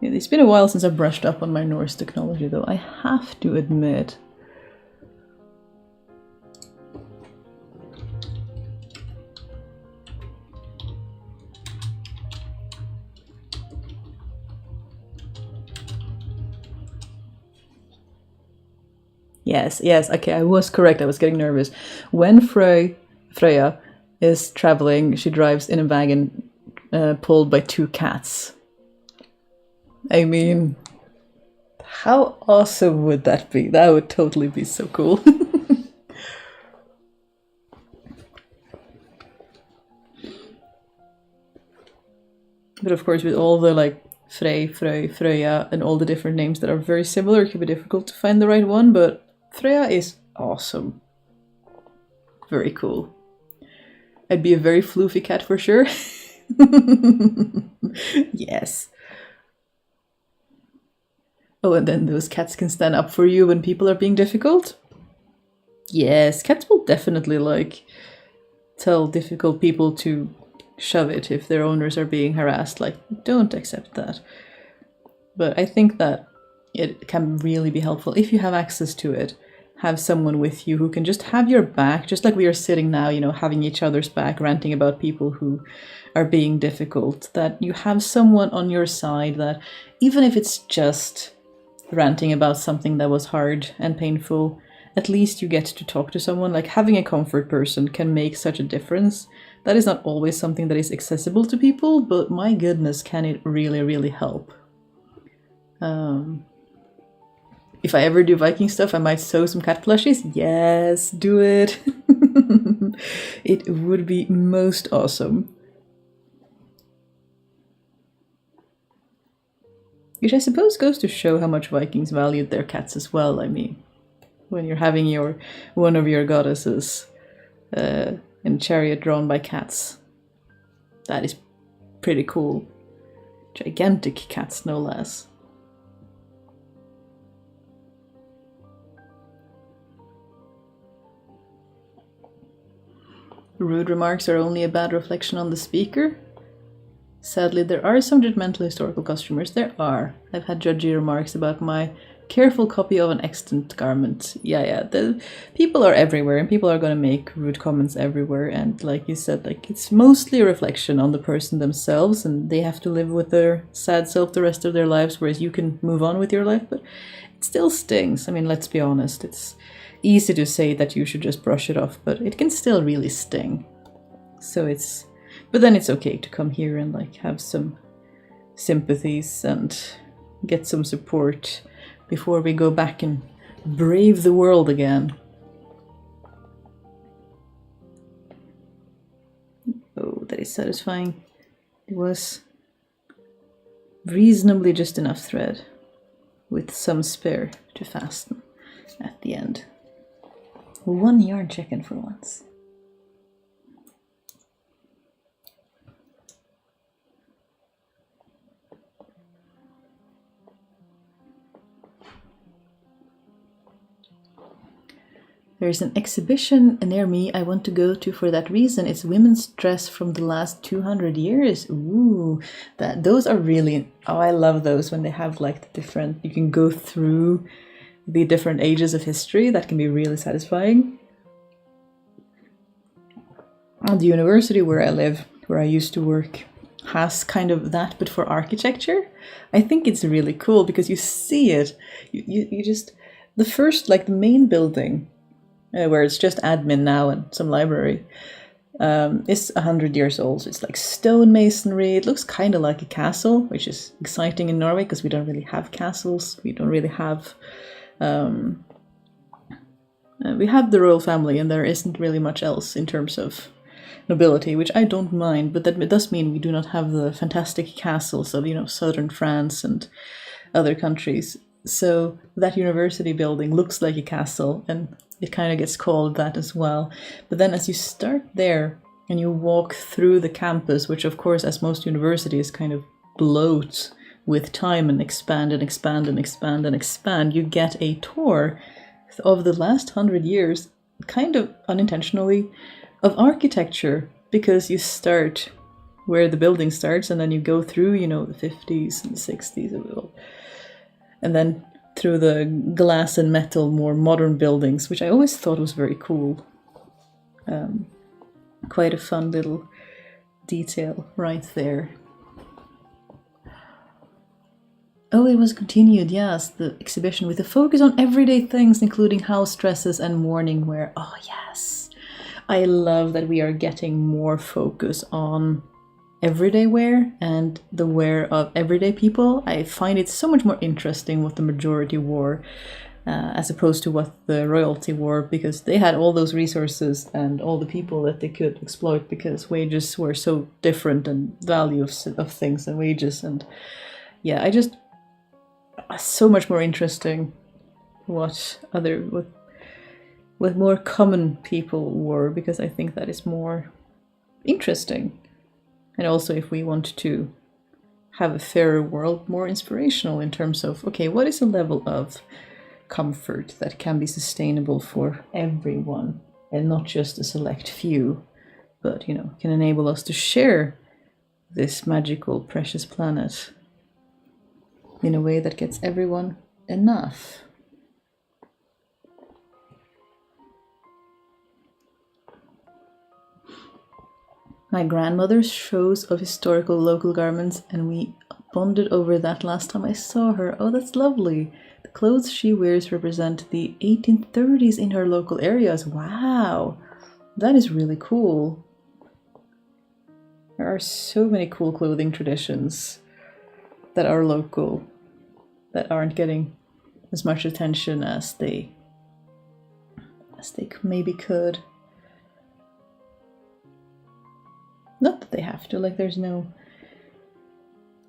It's been a while since I brushed up on my Norse technology, though. I have to admit. Yes, okay, I was correct. I was getting nervous. When Freya is traveling, she drives in a wagon pulled by 2 cats. I mean, how awesome would that be? That would totally be so cool. But of course, with all the like Freya, and all the different names that are very similar, it can be difficult to find the right one, but Freya is awesome. Very cool. I'd be a very floofy cat for sure. Yes. Oh, and then those cats can stand up for you when people are being difficult? Yes, cats will definitely tell difficult people to shove it if their owners are being harassed. Don't accept that. But I think that it can really be helpful if you have access to it. Have someone with you who can just have your back, just like we are sitting now, having each other's back, ranting about people who are being difficult. That you have someone on your side that, even if it's just ranting about something that was hard and painful, at least you get to talk to someone. Like, having a comfort person can make such a difference. That is not always something that is accessible to people, but my goodness, can it really, really help. If I ever do Viking stuff, I might sew some cat plushies. Yes, do it. It would be most awesome. Which I suppose goes to show how much Vikings valued their cats as well. I mean, when you're having one of your goddesses in a chariot drawn by cats. That is pretty cool. Gigantic cats, no less. Rude remarks are only a bad reflection on the speaker. Sadly, there are some judgmental historical customers. There are. I've had judgy remarks about my careful copy of an extant garment. Yeah. The people are everywhere, and people are going to make rude comments everywhere. And like you said, it's mostly a reflection on the person themselves, and they have to live with their sad self the rest of their lives, whereas you can move on with your life. But it still stings. I mean, let's be honest. It's easy to say that you should just brush it off, but it can still really sting. But then it's okay to come here and have some sympathies and get some support before we go back and brave the world again. Oh, that is satisfying. It was reasonably just enough thread with some spare to fasten. at the end. One yarn chicken for once. There's an exhibition near me I want to go to for that reason. It's women's dress from the last 200 years. Ooh, those are really... Oh, I love those when they have like the different... You can go through the different ages of history. That can be really satisfying. The university where I live, where I used to work, has kind of that, but for architecture. I think it's really cool because you see it. You just... The first, like the main building... where it's just admin now and some library, is 100 years old. So it's like stone masonry. It looks kind of like a castle, which is exciting in Norway because we don't really have castles. We don't really have... we have the royal family and there isn't really much else in terms of nobility, which I don't mind, but that does mean we do not have the fantastic castles of, southern France and other countries. So that university building looks like a castle, and it kind of gets called that as well. But then as you start there and you walk through the campus, which of course, as most universities, kind of bloat with time and expand and expand and expand and expand, you get a tour of the last 100 years, kind of unintentionally, of architecture, because you start where the building starts and then you go through, the 50s and 60s, and then through the glass and metal, more modern buildings, which I always thought was very cool. Quite a fun little detail right there. Oh, it was continued, yes, the exhibition with a focus on everyday things, including house dresses and morning wear. Oh, yes. I love that we are getting more focus on everyday wear and the wear of everyday people. I find it so much more interesting what the majority wore as opposed to what the royalty wore, because they had all those resources and all the people that they could exploit, because wages were so different and value of things and wages. And yeah, so much more interesting what more common people wore, because I think that is more interesting. And also, if we want to have a fairer world, more inspirational in terms of, okay, what is a level of comfort that can be sustainable for everyone and not just a select few, but, can enable us to share this magical, precious planet in a way that gets everyone enough. My grandmother shows of historical local garments, and we bonded over that last time I saw her. Oh, that's lovely. The clothes she wears represent the 1830s in her local areas. Wow, that is really cool. There are so many cool clothing traditions that are local, that aren't getting as much attention as they maybe could. Not that they have to, like there's no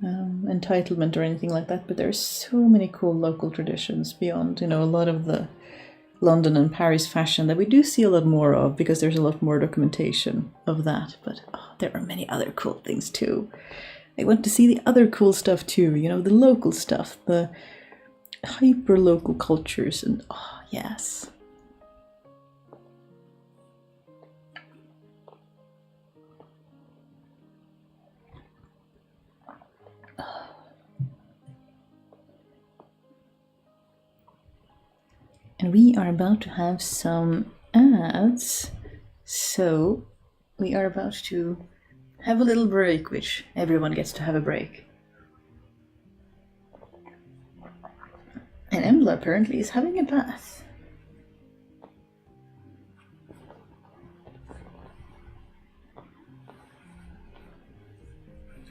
entitlement or anything like that, but there's so many cool local traditions beyond, a lot of the London and Paris fashion that we do see a lot more of, because there's a lot more documentation of that. But there are many other cool things too. I want to see the other cool stuff too, the local stuff, the hyper local cultures, and yes. And we are about to have some ads, so we are about to have a little break, which everyone gets to have a break. And Embla apparently is having a bath.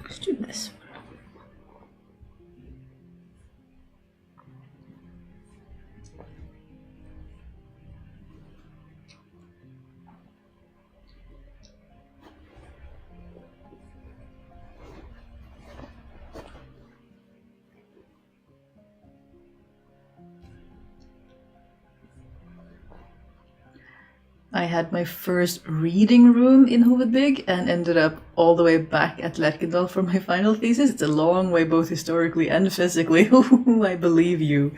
Let's do this. I had my first reading room in Hovedbygg and ended up all the way back at Lerkendal for my final thesis. It's a long way, both historically and physically. I believe you.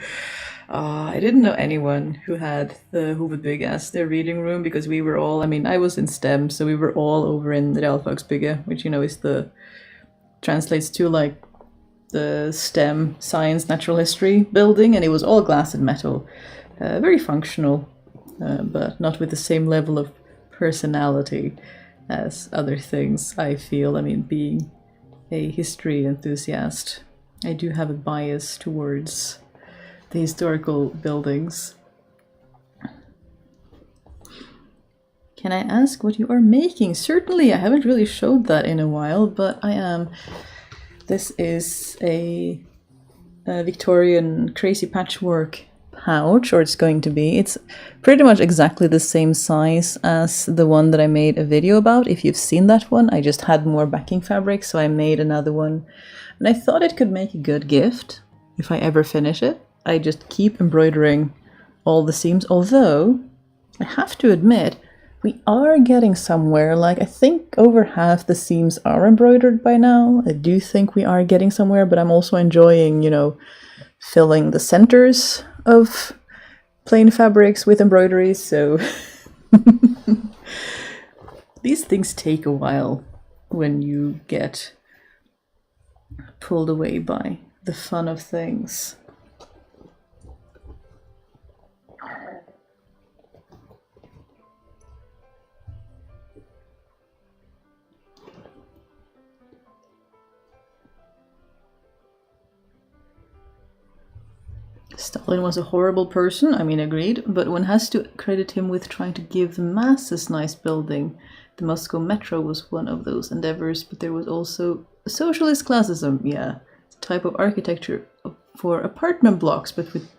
I didn't know anyone who had the Hovedbygg as their reading room because we were all, I mean, I was in STEM, so we were all over in the Realfagsbygget, which, you know, is translates to like the STEM, science, natural history building, and it was all glass and metal. Very functional. But not with the same level of personality as other things, I feel. I mean, being a history enthusiast, I do have a bias towards the historical buildings. Can I ask what you are making? Certainly, I haven't really showed that in a while, but I am. This is a Victorian crazy patchwork pouch, or it's going to be. It's pretty much exactly the same size as the one that I made a video about. If you've seen that one, I just had more backing fabric, so I made another one. And I thought it could make a good gift if I ever finish it. I just keep embroidering all the seams, although I have to admit, we are getting somewhere. Like, I think over half the seams are embroidered by now. I do think we are getting somewhere, but I'm also enjoying, you know, filling the centers of plain fabrics with embroideries, so these things take a while when you get pulled away by the fun of things. Stalin was a horrible person, I mean, agreed, but one has to credit him with trying to give the masses nice building. The Moscow metro was one of those endeavors, but there was also socialist classism, yeah, it's a type of architecture for apartment blocks, but with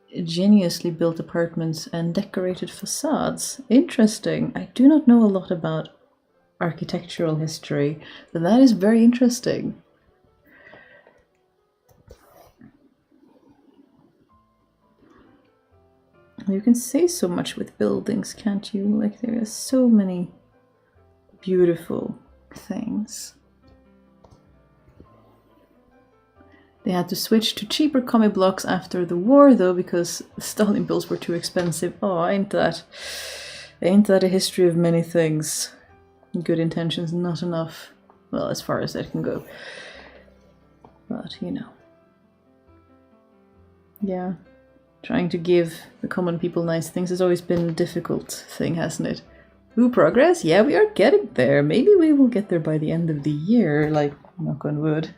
ingeniously built apartments and decorated facades. Interesting. I do not know a lot about architectural history, but that is very interesting. You can say so much with buildings, can't you? Like, there are so many beautiful things. They had to switch to cheaper commie blocks after the war, though, because the Stalin bills were too expensive. Oh, ain't that a history of many things? Good intentions, not enough. Well, as far as that can go. But, you know. Yeah. Trying to give the common people nice things has always been a difficult thing, hasn't it? Ooh, progress? Yeah, we are getting there. Maybe we will get there by the end of the year, like, knock on wood.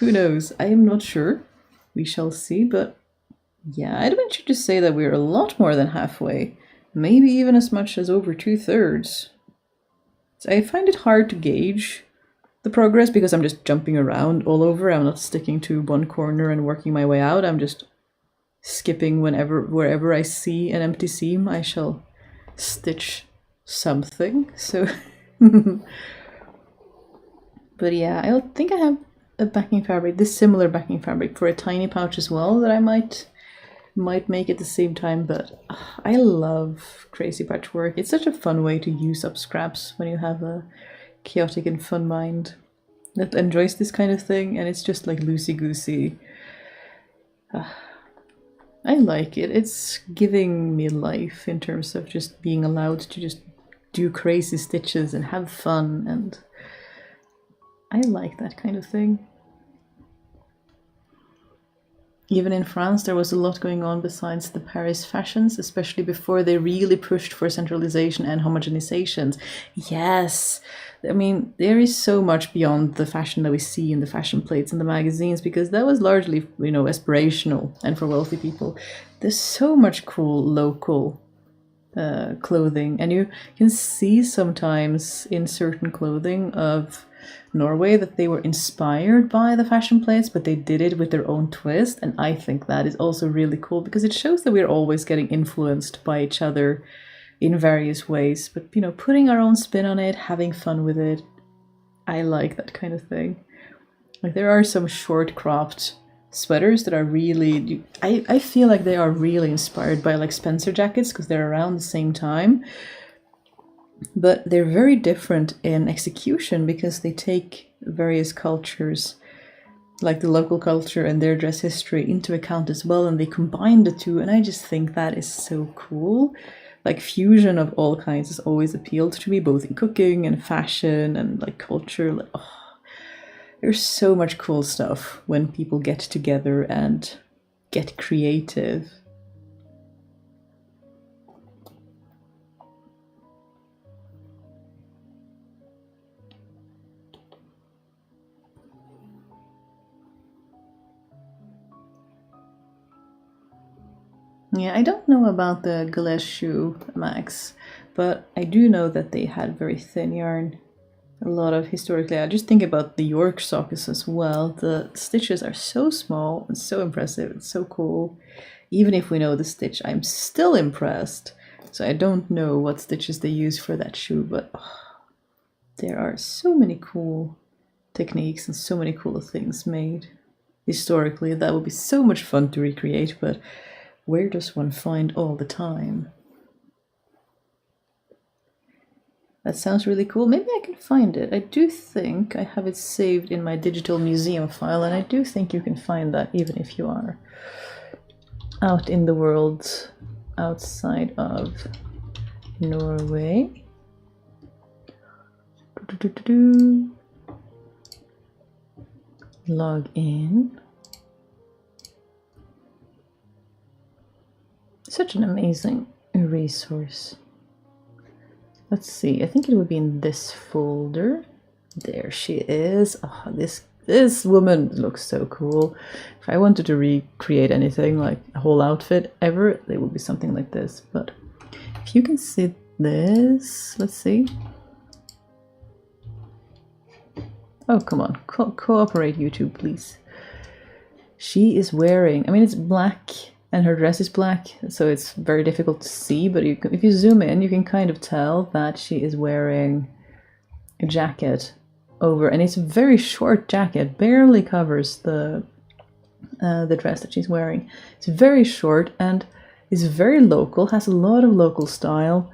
Who knows? I am not sure. We shall see, but yeah, I'd venture to say that we're a lot more than halfway. Maybe even as much as over 2/3. So I find it hard to gauge the progress because I'm just jumping around all over. I'm not sticking to one corner and working my way out. I'm just skipping wherever I see an empty seam, I shall stitch something. So, but yeah, I think I have a backing fabric, this similar backing fabric for a tiny pouch as well that I might make at the same time. But I love crazy patchwork. It's such a fun way to use up scraps when you have a chaotic and fun mind that enjoys this kind of thing, and it's just like loosey-goosey. I like it. It's giving me life in terms of just being allowed to just do crazy stitches and have fun, and I like that kind of thing. Even in France, there was a lot going on besides the Paris fashions, especially before they really pushed for centralization and homogenizations. Yes, I mean, there is so much beyond the fashion that we see in the fashion plates and the magazines, because that was largely, you know, aspirational and for wealthy people. There's so much cool local clothing, and you can see sometimes in certain clothing of Norway that they were inspired by the fashion plates, but they did it with their own twist, and I think that is also really cool because it shows that we're always getting influenced by each other in various ways, but, you know, putting our own spin on it, having fun with it. I like that kind of thing. Like, there are some short cropped sweaters that are really, I feel like they are really inspired by like Spencer jackets because they're around the same time. But they're very different in execution because they take various cultures, like the local culture and their dress history, into account as well, and they combine the two, and I just think that is so cool. Like fusion of all kinds has always appealed to me, both in cooking and fashion and like culture. Like, oh, there's so much cool stuff when people get together and get creative. Yeah, I don't know about the Galesh shoe, Max, but I do know that they had very thin yarn. A lot of historically, I just think about the York sockets as well. The stitches are so small and so impressive. It's so cool. Even if we know the stitch, I'm still impressed. So I don't know what stitches they use for that shoe, but oh, there are so many cool techniques and so many cool things made historically. That would be so much fun to recreate, but where does one find all the time? That sounds really cool. Maybe I can find it. I do think I have it saved in my digital museum file, and I do think you can find that even if you are out in the world outside of Norway. Log in. Such an amazing resource. Let's see, I think it would be in this folder. There she is. Oh, this woman looks so cool. If I wanted to recreate anything, like a whole outfit ever, it would be something like this. But if you can see this, let's see. Oh, come on, cooperate, YouTube, please. She is wearing, I mean, it's black and her dress is black, so it's very difficult to see, but if you zoom in, you can kind of tell that she is wearing a jacket over, and it's a very short jacket, barely covers the dress that she's wearing. It's very short and is very local, has a lot of local style,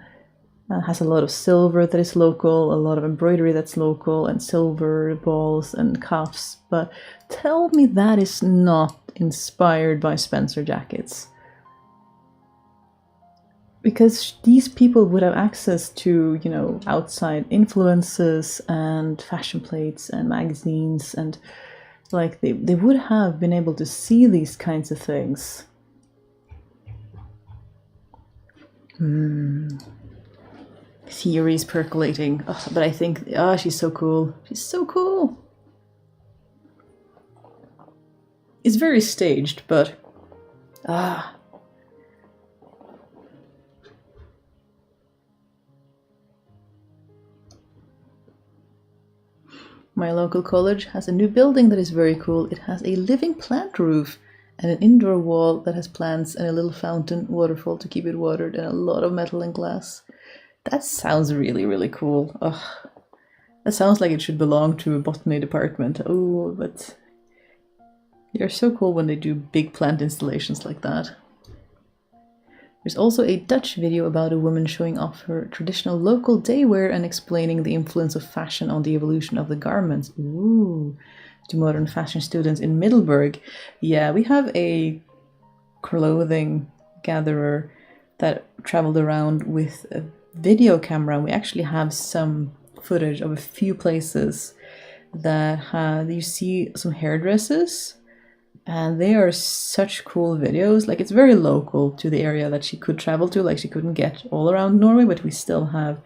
has a lot of silver that is local, a lot of embroidery that's local, and silver balls and cuffs. But tell me that is not inspired by Spencer jackets. Because these people would have access to, you know, outside influences and fashion plates and magazines, and like they would have been able to see these kinds of things. Theories percolating. Oh, but I think, she's so cool. She's so cool. It's very staged, but my local college has a new building that is very cool. It has a living plant roof and an indoor wall that has plants and a little fountain, waterfall to keep it watered, and a lot of metal and glass. That sounds really, really cool. Ugh. That sounds like it should belong to a botany department. Oh, but they're so cool when they do big plant installations like that. There's also a Dutch video about a woman showing off her traditional local daywear and explaining the influence of fashion on the evolution of the garments. Ooh, to modern fashion students in Middelburg. Yeah, we have a clothing gatherer that traveled around with a video camera, and we actually have some footage of a few places that you see some hairdresses, and they are such cool videos. Like, it's very local to the area that she could travel to. Like, she couldn't get all around Norway, but we still have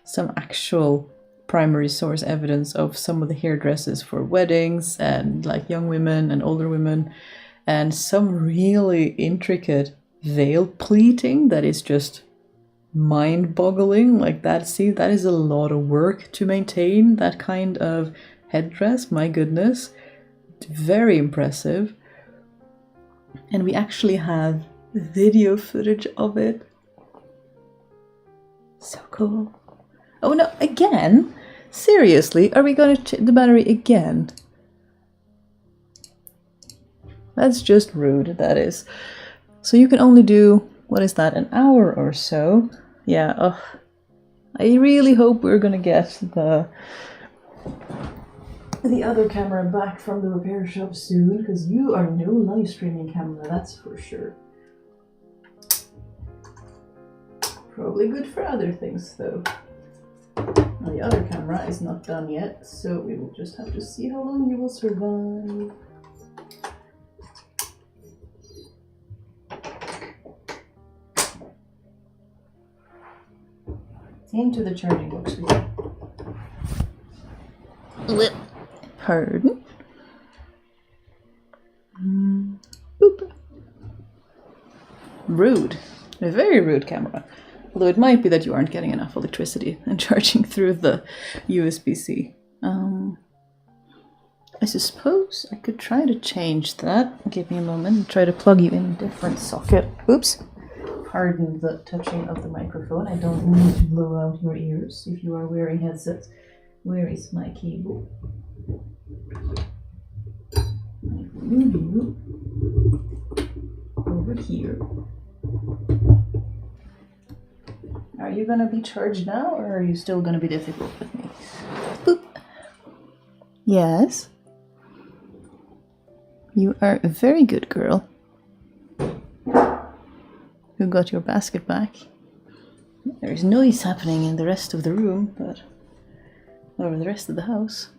some actual primary source evidence of some of the hairdresses for weddings and like young women and older women, and some really intricate veil pleating that is just mind-boggling. Like that, see, that is a lot of work to maintain that kind of headdress. My goodness, very impressive. And we actually have video footage of it. So cool. Oh no, again? Seriously, are we gonna check the battery again? That's just rude, that is. So you can only do, what is that, an hour or so? Yeah, ugh. I really hope we're gonna get the other camera back from the repair shop soon, because you are no live streaming camera, that's for sure. Probably good for other things though. Now, the other camera is not done yet, so we will just have to see how long you will survive. Into the charging box we go. Pardon? Boop. Rude. A very rude camera. Although it might be that you aren't getting enough electricity and charging through the USB-C. I suppose I could try to change that. Give me a moment and try to plug you in a different socket. Oops. Pardon the touching of the microphone. I don't need to blow out your ears if you are wearing headsets. Where is my cable? I will move you over here. Are you gonna be charged now, or are you still gonna be difficult with me? Boop. Yes. You are a very good girl. Who got your basket back? There's noise happening in the rest of the room, but or the rest of the house.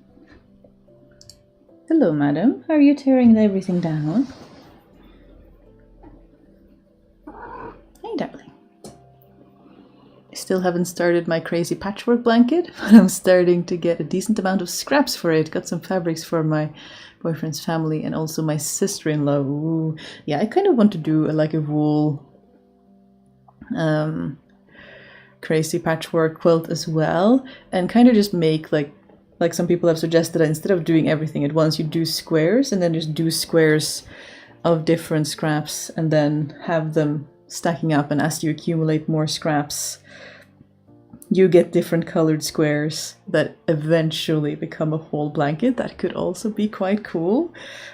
Hello, madam. Are you tearing everything down? Hey, darling. I still haven't started my crazy patchwork blanket, but I'm starting to get a decent amount of scraps for it. Got some fabrics for my boyfriend's family and also my sister-in-law. Ooh. Yeah, I kind of want to do like a wool crazy patchwork quilt as well, and kind of just make like some people have suggested that instead of doing everything at once, you do squares and then just do squares of different scraps and then have them stacking up, and as you accumulate more scraps you get different colored squares that eventually become a whole blanket. That could also be quite cool.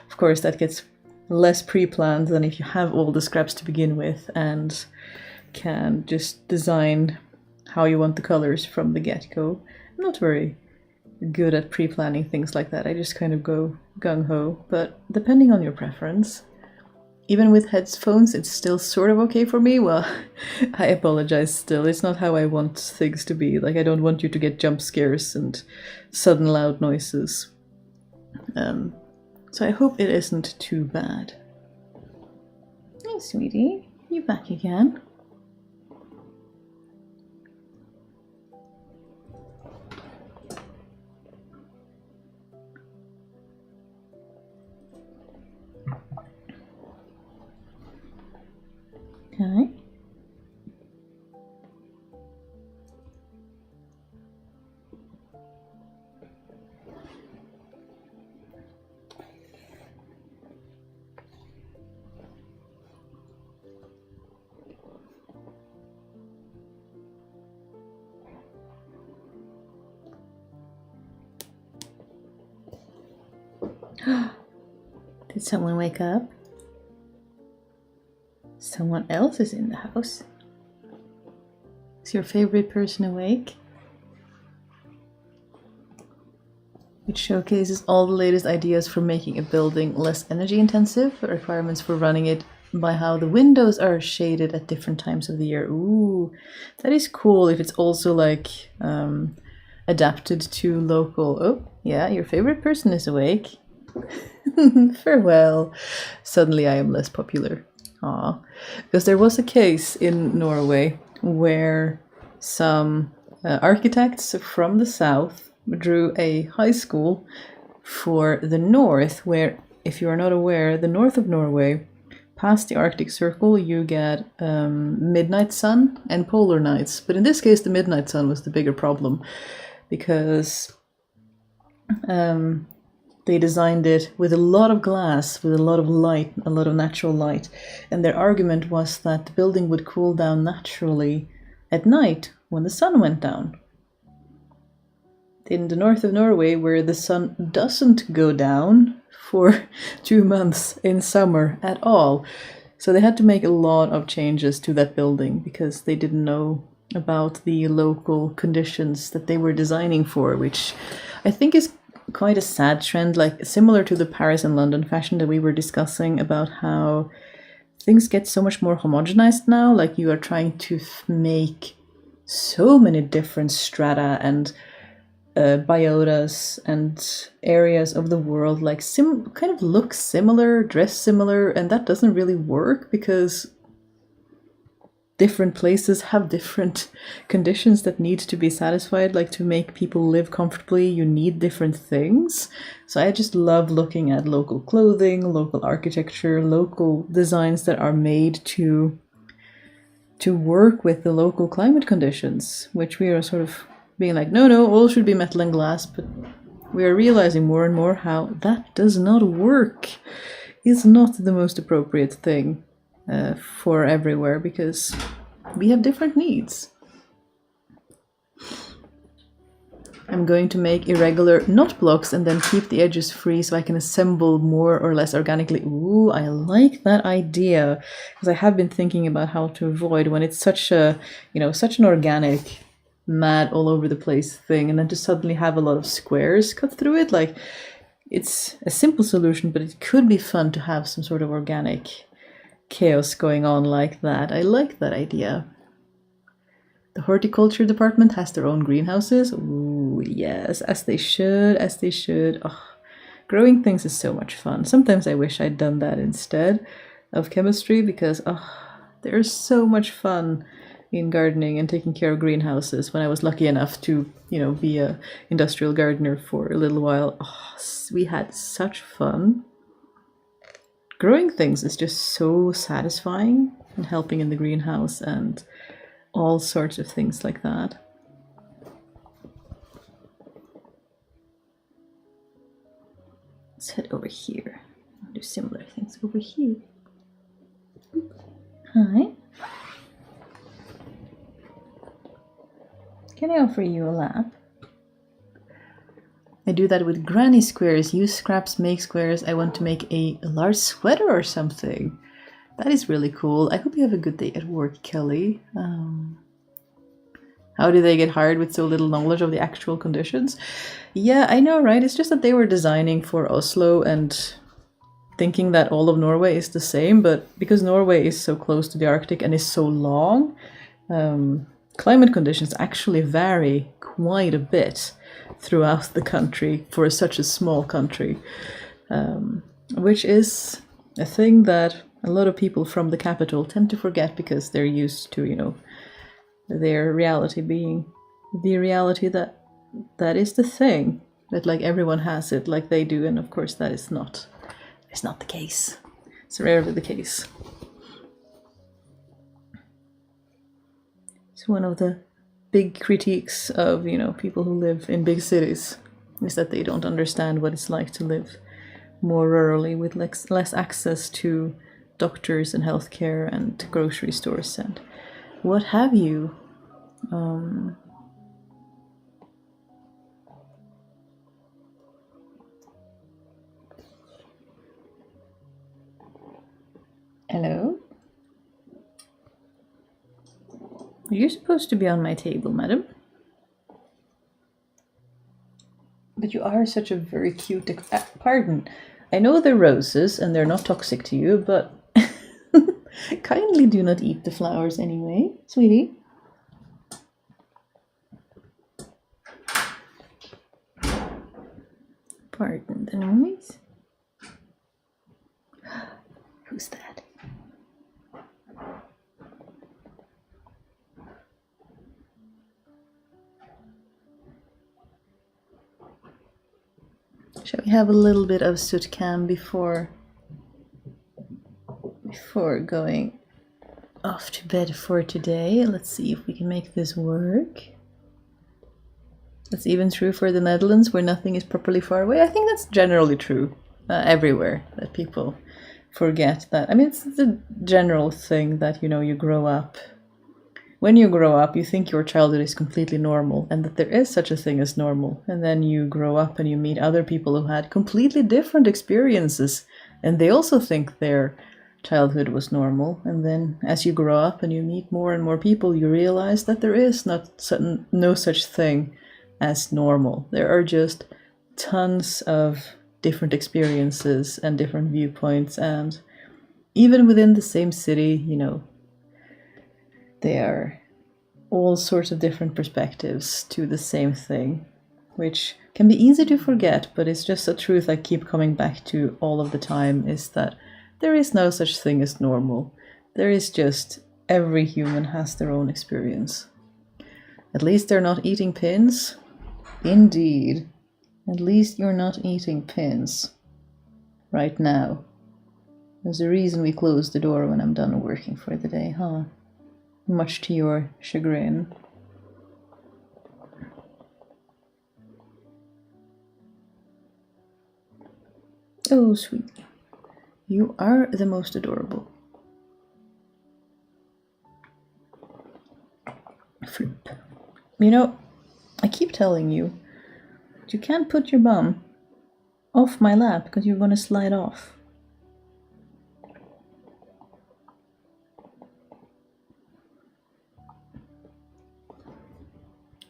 Of course, that gets less pre-planned than if you have all the scraps to begin with and can just design how you want the colors from the get-go. I'm not very good at pre-planning things like that. I just kind of go gung-ho, but depending on your preference. Even with headphones, it's still sort of okay for me. Well, I apologize still. It's not how I want things to be. Like, I don't want you to get jump scares and sudden loud noises. So I hope it isn't too bad. Hey, sweetie. You back again? Okay. Did someone wake up? Someone else is in the house. Is your favorite person awake? It showcases all the latest ideas for making a building less energy intensive, requirements for running it by how the windows are shaded at different times of the year. Ooh, that is cool if it's also like adapted to local. Oh, yeah, your favorite person is awake. Farewell. Suddenly I am less popular. Aw. Because there was a case in Norway where some architects from the south drew a high school for the north, where, if you are not aware, the north of Norway, past the Arctic Circle, you get midnight sun and polar nights. But in this case, the midnight sun was the bigger problem because they designed it with a lot of glass, with a lot of light, a lot of natural light. And their argument was that the building would cool down naturally at night when the sun went down. In the north of Norway, where the sun doesn't go down for 2 months in summer at all. So they had to make a lot of changes to that building because they didn't know about the local conditions that they were designing for, which I think is quite a sad trend, like similar to the Paris and London fashion that we were discussing about how things get so much more homogenized now. Like you are trying to make so many different strata and biotas and areas of the world like kind of look similar, dress similar, and that doesn't really work because different places have different conditions that need to be satisfied. Like to make people live comfortably, you need different things. So I just love looking at local clothing, local architecture, local designs that are made to work with the local climate conditions, which we are sort of being like, no, all should be metal and glass, but we are realizing more and more how that does not work. It's not the most appropriate thing for everywhere because we have different needs. I'm going to make irregular knot blocks and then keep the edges free so I can assemble more or less organically. Ooh, I like that idea because I have been thinking about how to avoid when it's such an organic, mad all over the place thing, and then to suddenly have a lot of squares cut through it. Like, it's a simple solution, but it could be fun to have some sort of organic chaos going on like that. I like that idea. The horticulture department has their own greenhouses. Ooh, yes, as they should, as they should. Oh, growing things is so much fun. Sometimes I wish I'd done that instead of chemistry because there's so much fun in gardening and taking care of greenhouses. When I was lucky enough to, be a industrial gardener for a little while, we had such fun. Growing things is just so satisfying, and helping in the greenhouse and all sorts of things like that. Let's head over here. I'll do similar things over here. Hi. Can I offer you a lap? I do that with granny squares. Use scraps, make squares. I want to make a large sweater or something. That is really cool. I hope you have a good day at work, Kelly. How do they get hired with so little knowledge of the actual conditions? Yeah, I know, right? It's just that they were designing for Oslo and thinking that all of Norway is the same, but because Norway is so close to the Arctic and is so long, climate conditions actually vary quite a bit throughout the country for such a small country, which is a thing that a lot of people from the capital tend to forget because they're used to, their reality being the reality that is the thing, that like everyone has it like they do, and of course that is not the case. It's rarely the case. It's one of the big critiques of people who live in big cities is that they don't understand what it's like to live more rurally with less access to doctors and healthcare and grocery stores and what have you. Hello? You're supposed to be on my table, madam. But you are such a very cute... pardon. I know they're roses and they're not toxic to you, but kindly do not eat the flowers anyway, sweetie. Pardon the noise. Who's that? Shall we have a little bit of soot cam before going off to bed for today? Let's see if we can make this work. That's even true for the Netherlands, where nothing is properly far away. I think that's generally true everywhere, that people forget that. I mean, it's the general thing that, you grow up. when you grow up, you think your childhood is completely normal and that there is such a thing as normal. And then you grow up and you meet other people who had completely different experiences, and they also think their childhood was normal. And then as you grow up and you meet more and more people, you realize that there is no such thing as normal. There are just tons of different experiences and different viewpoints, and even within the same city, there are all sorts of different perspectives to the same thing, which can be easy to forget, but it's just a truth I keep coming back to all of the time, is that there is no such thing as normal. There is just every human has their own experience. At least they're not eating pins. Indeed. At least you're not eating pins. Right now. There's a reason we close the door when I'm done working for the day, huh? Much to your chagrin. Oh, sweet. You are the most adorable. Flip. I keep telling you, you can't put your bum off my lap because you're gonna slide off.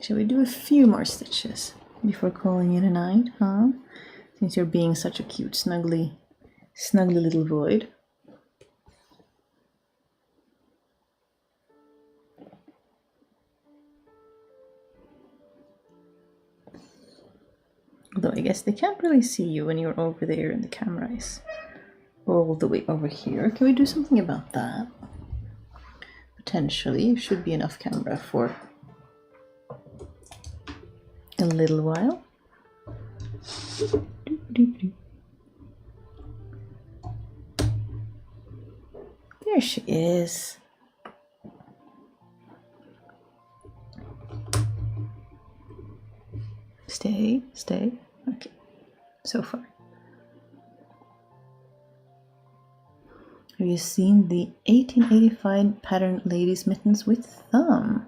Shall we do a few more stitches before calling it a night, huh? Since you're being such a cute, snuggly little void. Although I guess they can't really see you when you're over there and the camera is all the way over here. Can we do something about that? Potentially, it should be enough camera for a little while. There she is. Stay. Okay, so far. Have you seen the 1885 pattern ladies' mittens with thumb?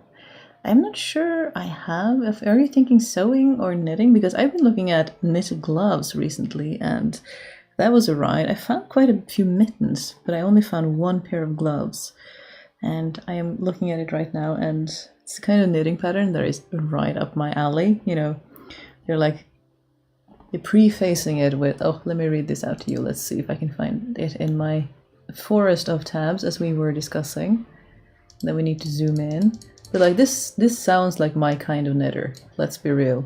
I'm not sure I have. Are you thinking sewing or knitting? Because I've been looking at knitted gloves recently, and that was a ride. I found quite a few mittens, but I only found one pair of gloves. And I am looking at it right now, and it's the kind of knitting pattern that is right up my alley. They're prefacing it with, oh, let me read this out to you. Let's see if I can find it in my forest of tabs as we were discussing. Then we need to zoom in. But this sounds like my kind of knitter. Let's be real.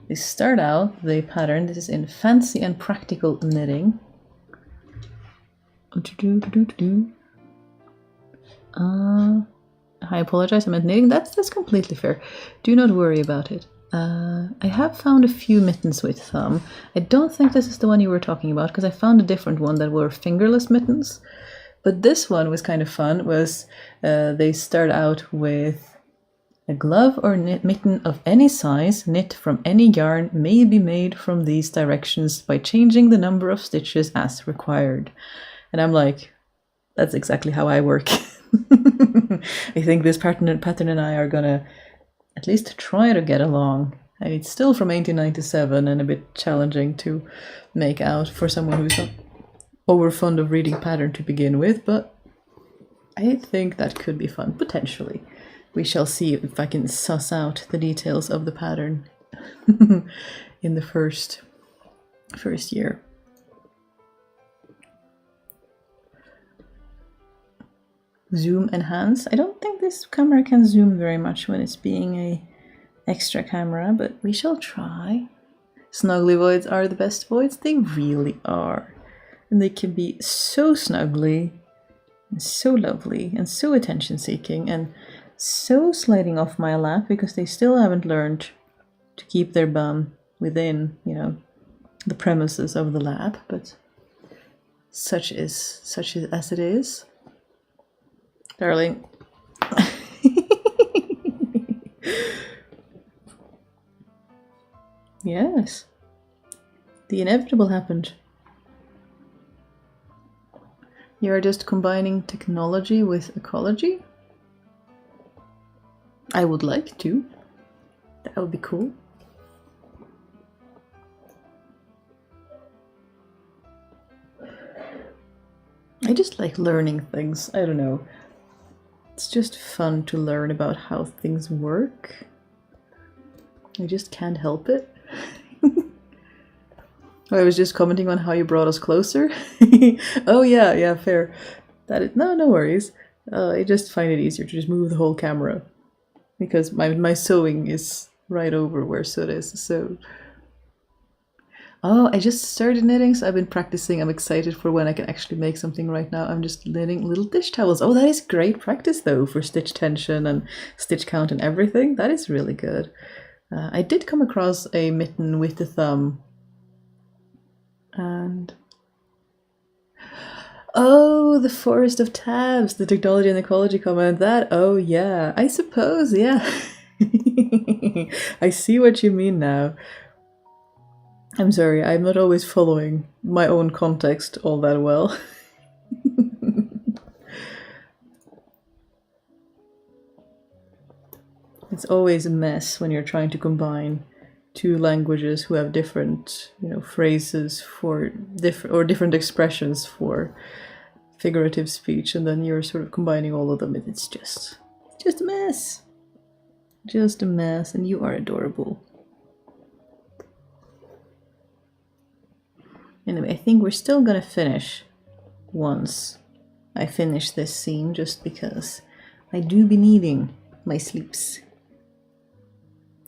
They start out the pattern. This is in Fancy and Practical Knitting. I apologize. I meant knitting. That's completely fair. Do not worry about it. I have found a few mittens with thumb. I don't think this is the one you were talking about, because I found a different one that were fingerless mittens. But this one was kind of fun. They start out with a glove or mitten of any size, knit from any yarn, may be made from these directions by changing the number of stitches as required. And I'm like, that's exactly how I work. I think this pattern and I are gonna at least try to get along. It's still from 1897 and a bit challenging to make out for someone who's not over fond of reading pattern to begin with, but I think that could be fun, potentially. We shall see if I can suss out the details of the pattern in the first year. Zoom enhance. I don't think this camera can zoom very much when it's being a extra camera, but we shall try. Snuggly voids are the best voids. They really are. And they can be so snuggly and so lovely and so attention seeking and so sliding off my lap because they still haven't learned to keep their bum within, the premises of the lap, but such as it is. Darling. Yes. The inevitable happened. You're just combining technology with ecology? I would like to. That would be cool. I just like learning things. I don't know. It's just fun to learn about how things work. I just can't help it. I was just commenting on how you brought us closer. Oh yeah, fair. No worries. I just find it easier to just move the whole camera because my sewing is right over where Sud is. So, oh, I just started knitting, so I've been practicing. I'm excited for when I can actually make something right now. I'm just knitting little dish towels. Oh, that is great practice though for stitch tension and stitch count and everything. That is really good. I did come across a mitten with the thumb. And oh, the forest of tabs, the technology and ecology comment. That, oh yeah, I suppose, yeah. I see what you mean now. I'm sorry, I'm not always following my own context all that well. It's always a mess when you're trying to combine two languages who have different, phrases for different expressions for figurative speech, and then you're sort of combining all of them, and it's just a mess. Just a mess, and you are adorable. Anyway, I think we're still gonna finish once I finish this scene, just because I do be needing my sleeps.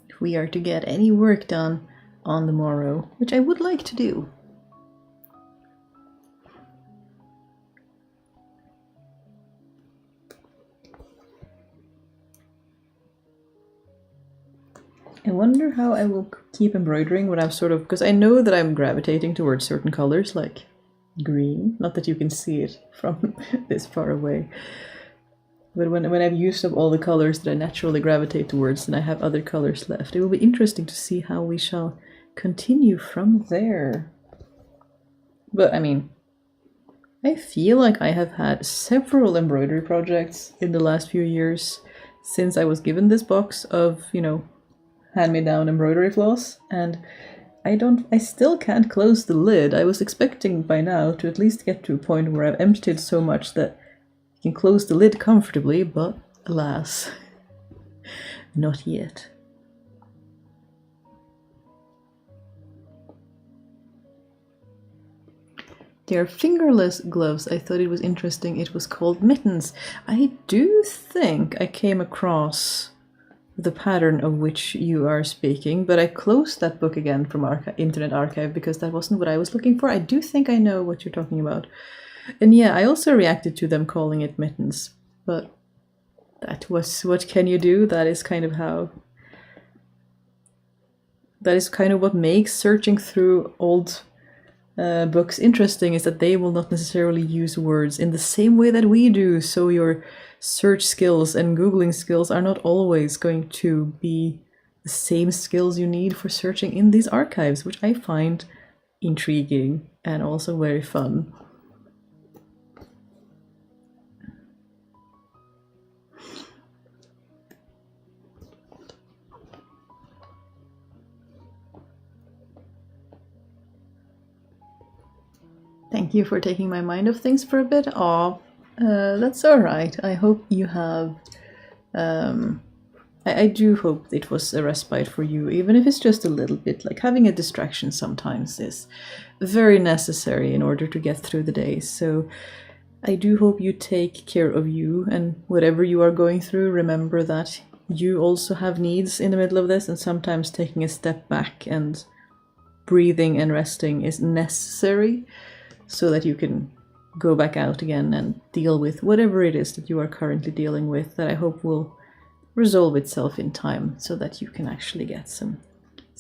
If we are to get any work done on the morrow, which I would like to do. I wonder how I will keep embroidering when I'm because I know that I'm gravitating towards certain colors, like green. Not that you can see it from this far away. But when I've used up all the colors that I naturally gravitate towards, and I have other colors left, it will be interesting to see how we shall continue from there. But I mean, I feel like I have had several embroidery projects in the last few years since I was given this box of, hand-me-down embroidery floss, and I still can't close the lid. I was expecting by now to at least get to a point where I've emptied so much that I can close the lid comfortably, but alas, not yet. They are fingerless gloves. I thought it was interesting. It was called mittens. I do think I came across the pattern of which you are speaking, but I closed that book again from Internet Archive because that wasn't what I was looking for. I do think I know what you're talking about. And yeah, I also reacted to them calling it mittens, but that was, what can you do? That is kind of what makes searching through old books interesting, is that they will not necessarily use words in the same way that we do, so your search skills and Googling skills are not always going to be the same skills you need for searching in these archives, which I find intriguing and also very fun. Thank you for taking my mind off things for a bit. That's alright. I hope you have... I do hope it was a respite for you, even if it's just a little bit. Like, having a distraction sometimes is very necessary in order to get through the day. So I do hope you take care of you, and whatever you are going through, remember that you also have needs in the middle of this, and sometimes taking a step back and breathing and resting is necessary, so that you can go back out again and deal with whatever it is that you are currently dealing with, that I hope will resolve itself in time, so that you can actually get some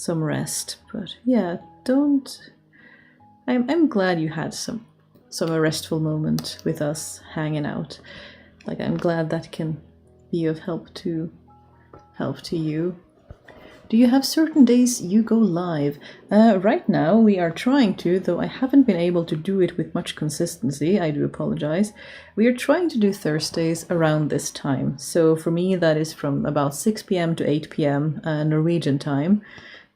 rest. But yeah, I'm glad you had some restful moment with us hanging out. Like, I'm glad that can be of help to you. Do you have certain days you go live? Right now we are trying to, though I haven't been able to do it with much consistency, I do apologize. We are trying to do Thursdays around this time. So for me that is from about 6 p.m. to 8 p.m. Norwegian time,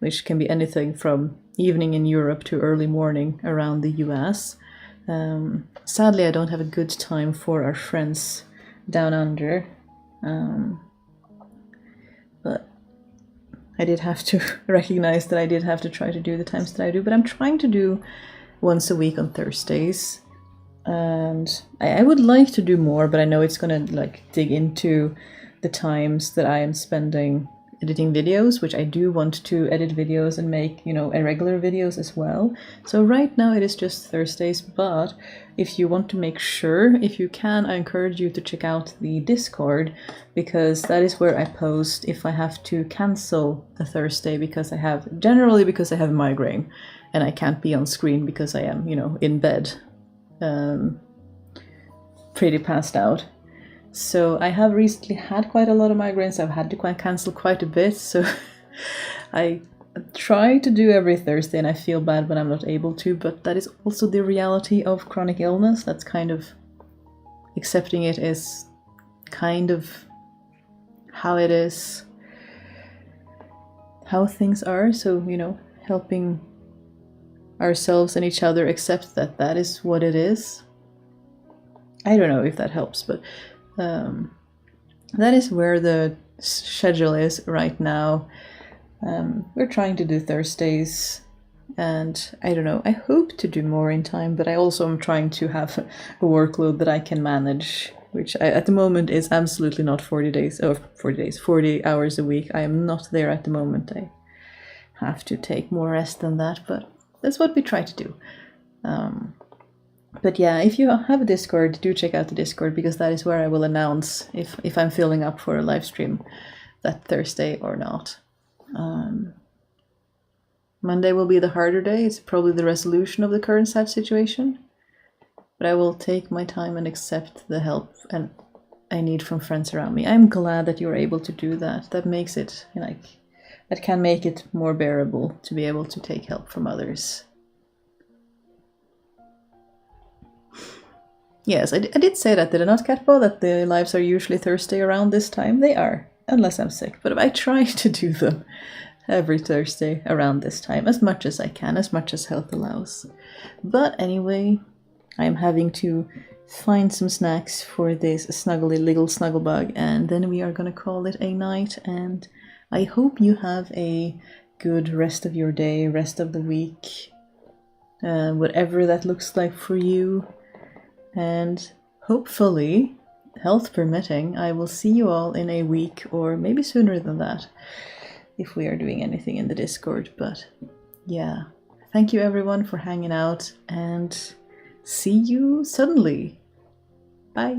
which can be anything from evening in Europe to early morning around the US. Sadly, I don't have a good time for our friends down under, but I did have to recognize that I did have to try to do the times that I do. But I'm trying to do once a week on Thursdays, and I would like to do more, but I know it's gonna like dig into the times that I am spending editing videos, which I do want to edit videos and make, irregular videos as well. So right now it is just Thursdays, but if you want to make sure, if you can, I encourage you to check out the Discord, because that is where I post if I have to cancel a Thursday because I have a migraine and I can't be on screen because I am, in bed, pretty passed out. So I have recently had quite a lot of migraines. I've had to cancel quite a bit. So I try to do every Thursday and I feel bad when I'm not able to. But that is also the reality of chronic illness. That's kind of accepting it is kind of how it is, how things are. So, helping ourselves and each other accept that that is what it is. I don't know if that helps, but that is where the schedule is right now. We're trying to do Thursdays, and I don't know, I hope to do more in time, but I also am trying to have a workload that I can manage, which at the moment is absolutely not 40 hours a week. I am not there at the moment. I have to take more rest than that, but that's what we try to do. But yeah, if you have a Discord, do check out the Discord, because that is where I will announce if I'm filling up for a live stream that Thursday or not. Monday will be the harder day. It's probably the resolution of the current sad situation. But I will take my time and accept the help and I need from friends around me. I'm glad that you're able to do that. That makes it, that can make it more bearable to be able to take help from others. Yes, I did say that, did I not, Catball? That the lives are usually Thursday around this time? They are, unless I'm sick. But I try to do them every Thursday around this time, as much as I can, as much as health allows. But anyway, I'm having to find some snacks for this snuggly little snugglebug, and then we are gonna call it a night, and I hope you have a good rest of your day, rest of the week, whatever that looks like for you. And hopefully, health permitting, I will see you all in a week, or maybe sooner than that, if we are doing anything in the Discord. But yeah, thank you everyone for hanging out, and see you suddenly. Bye.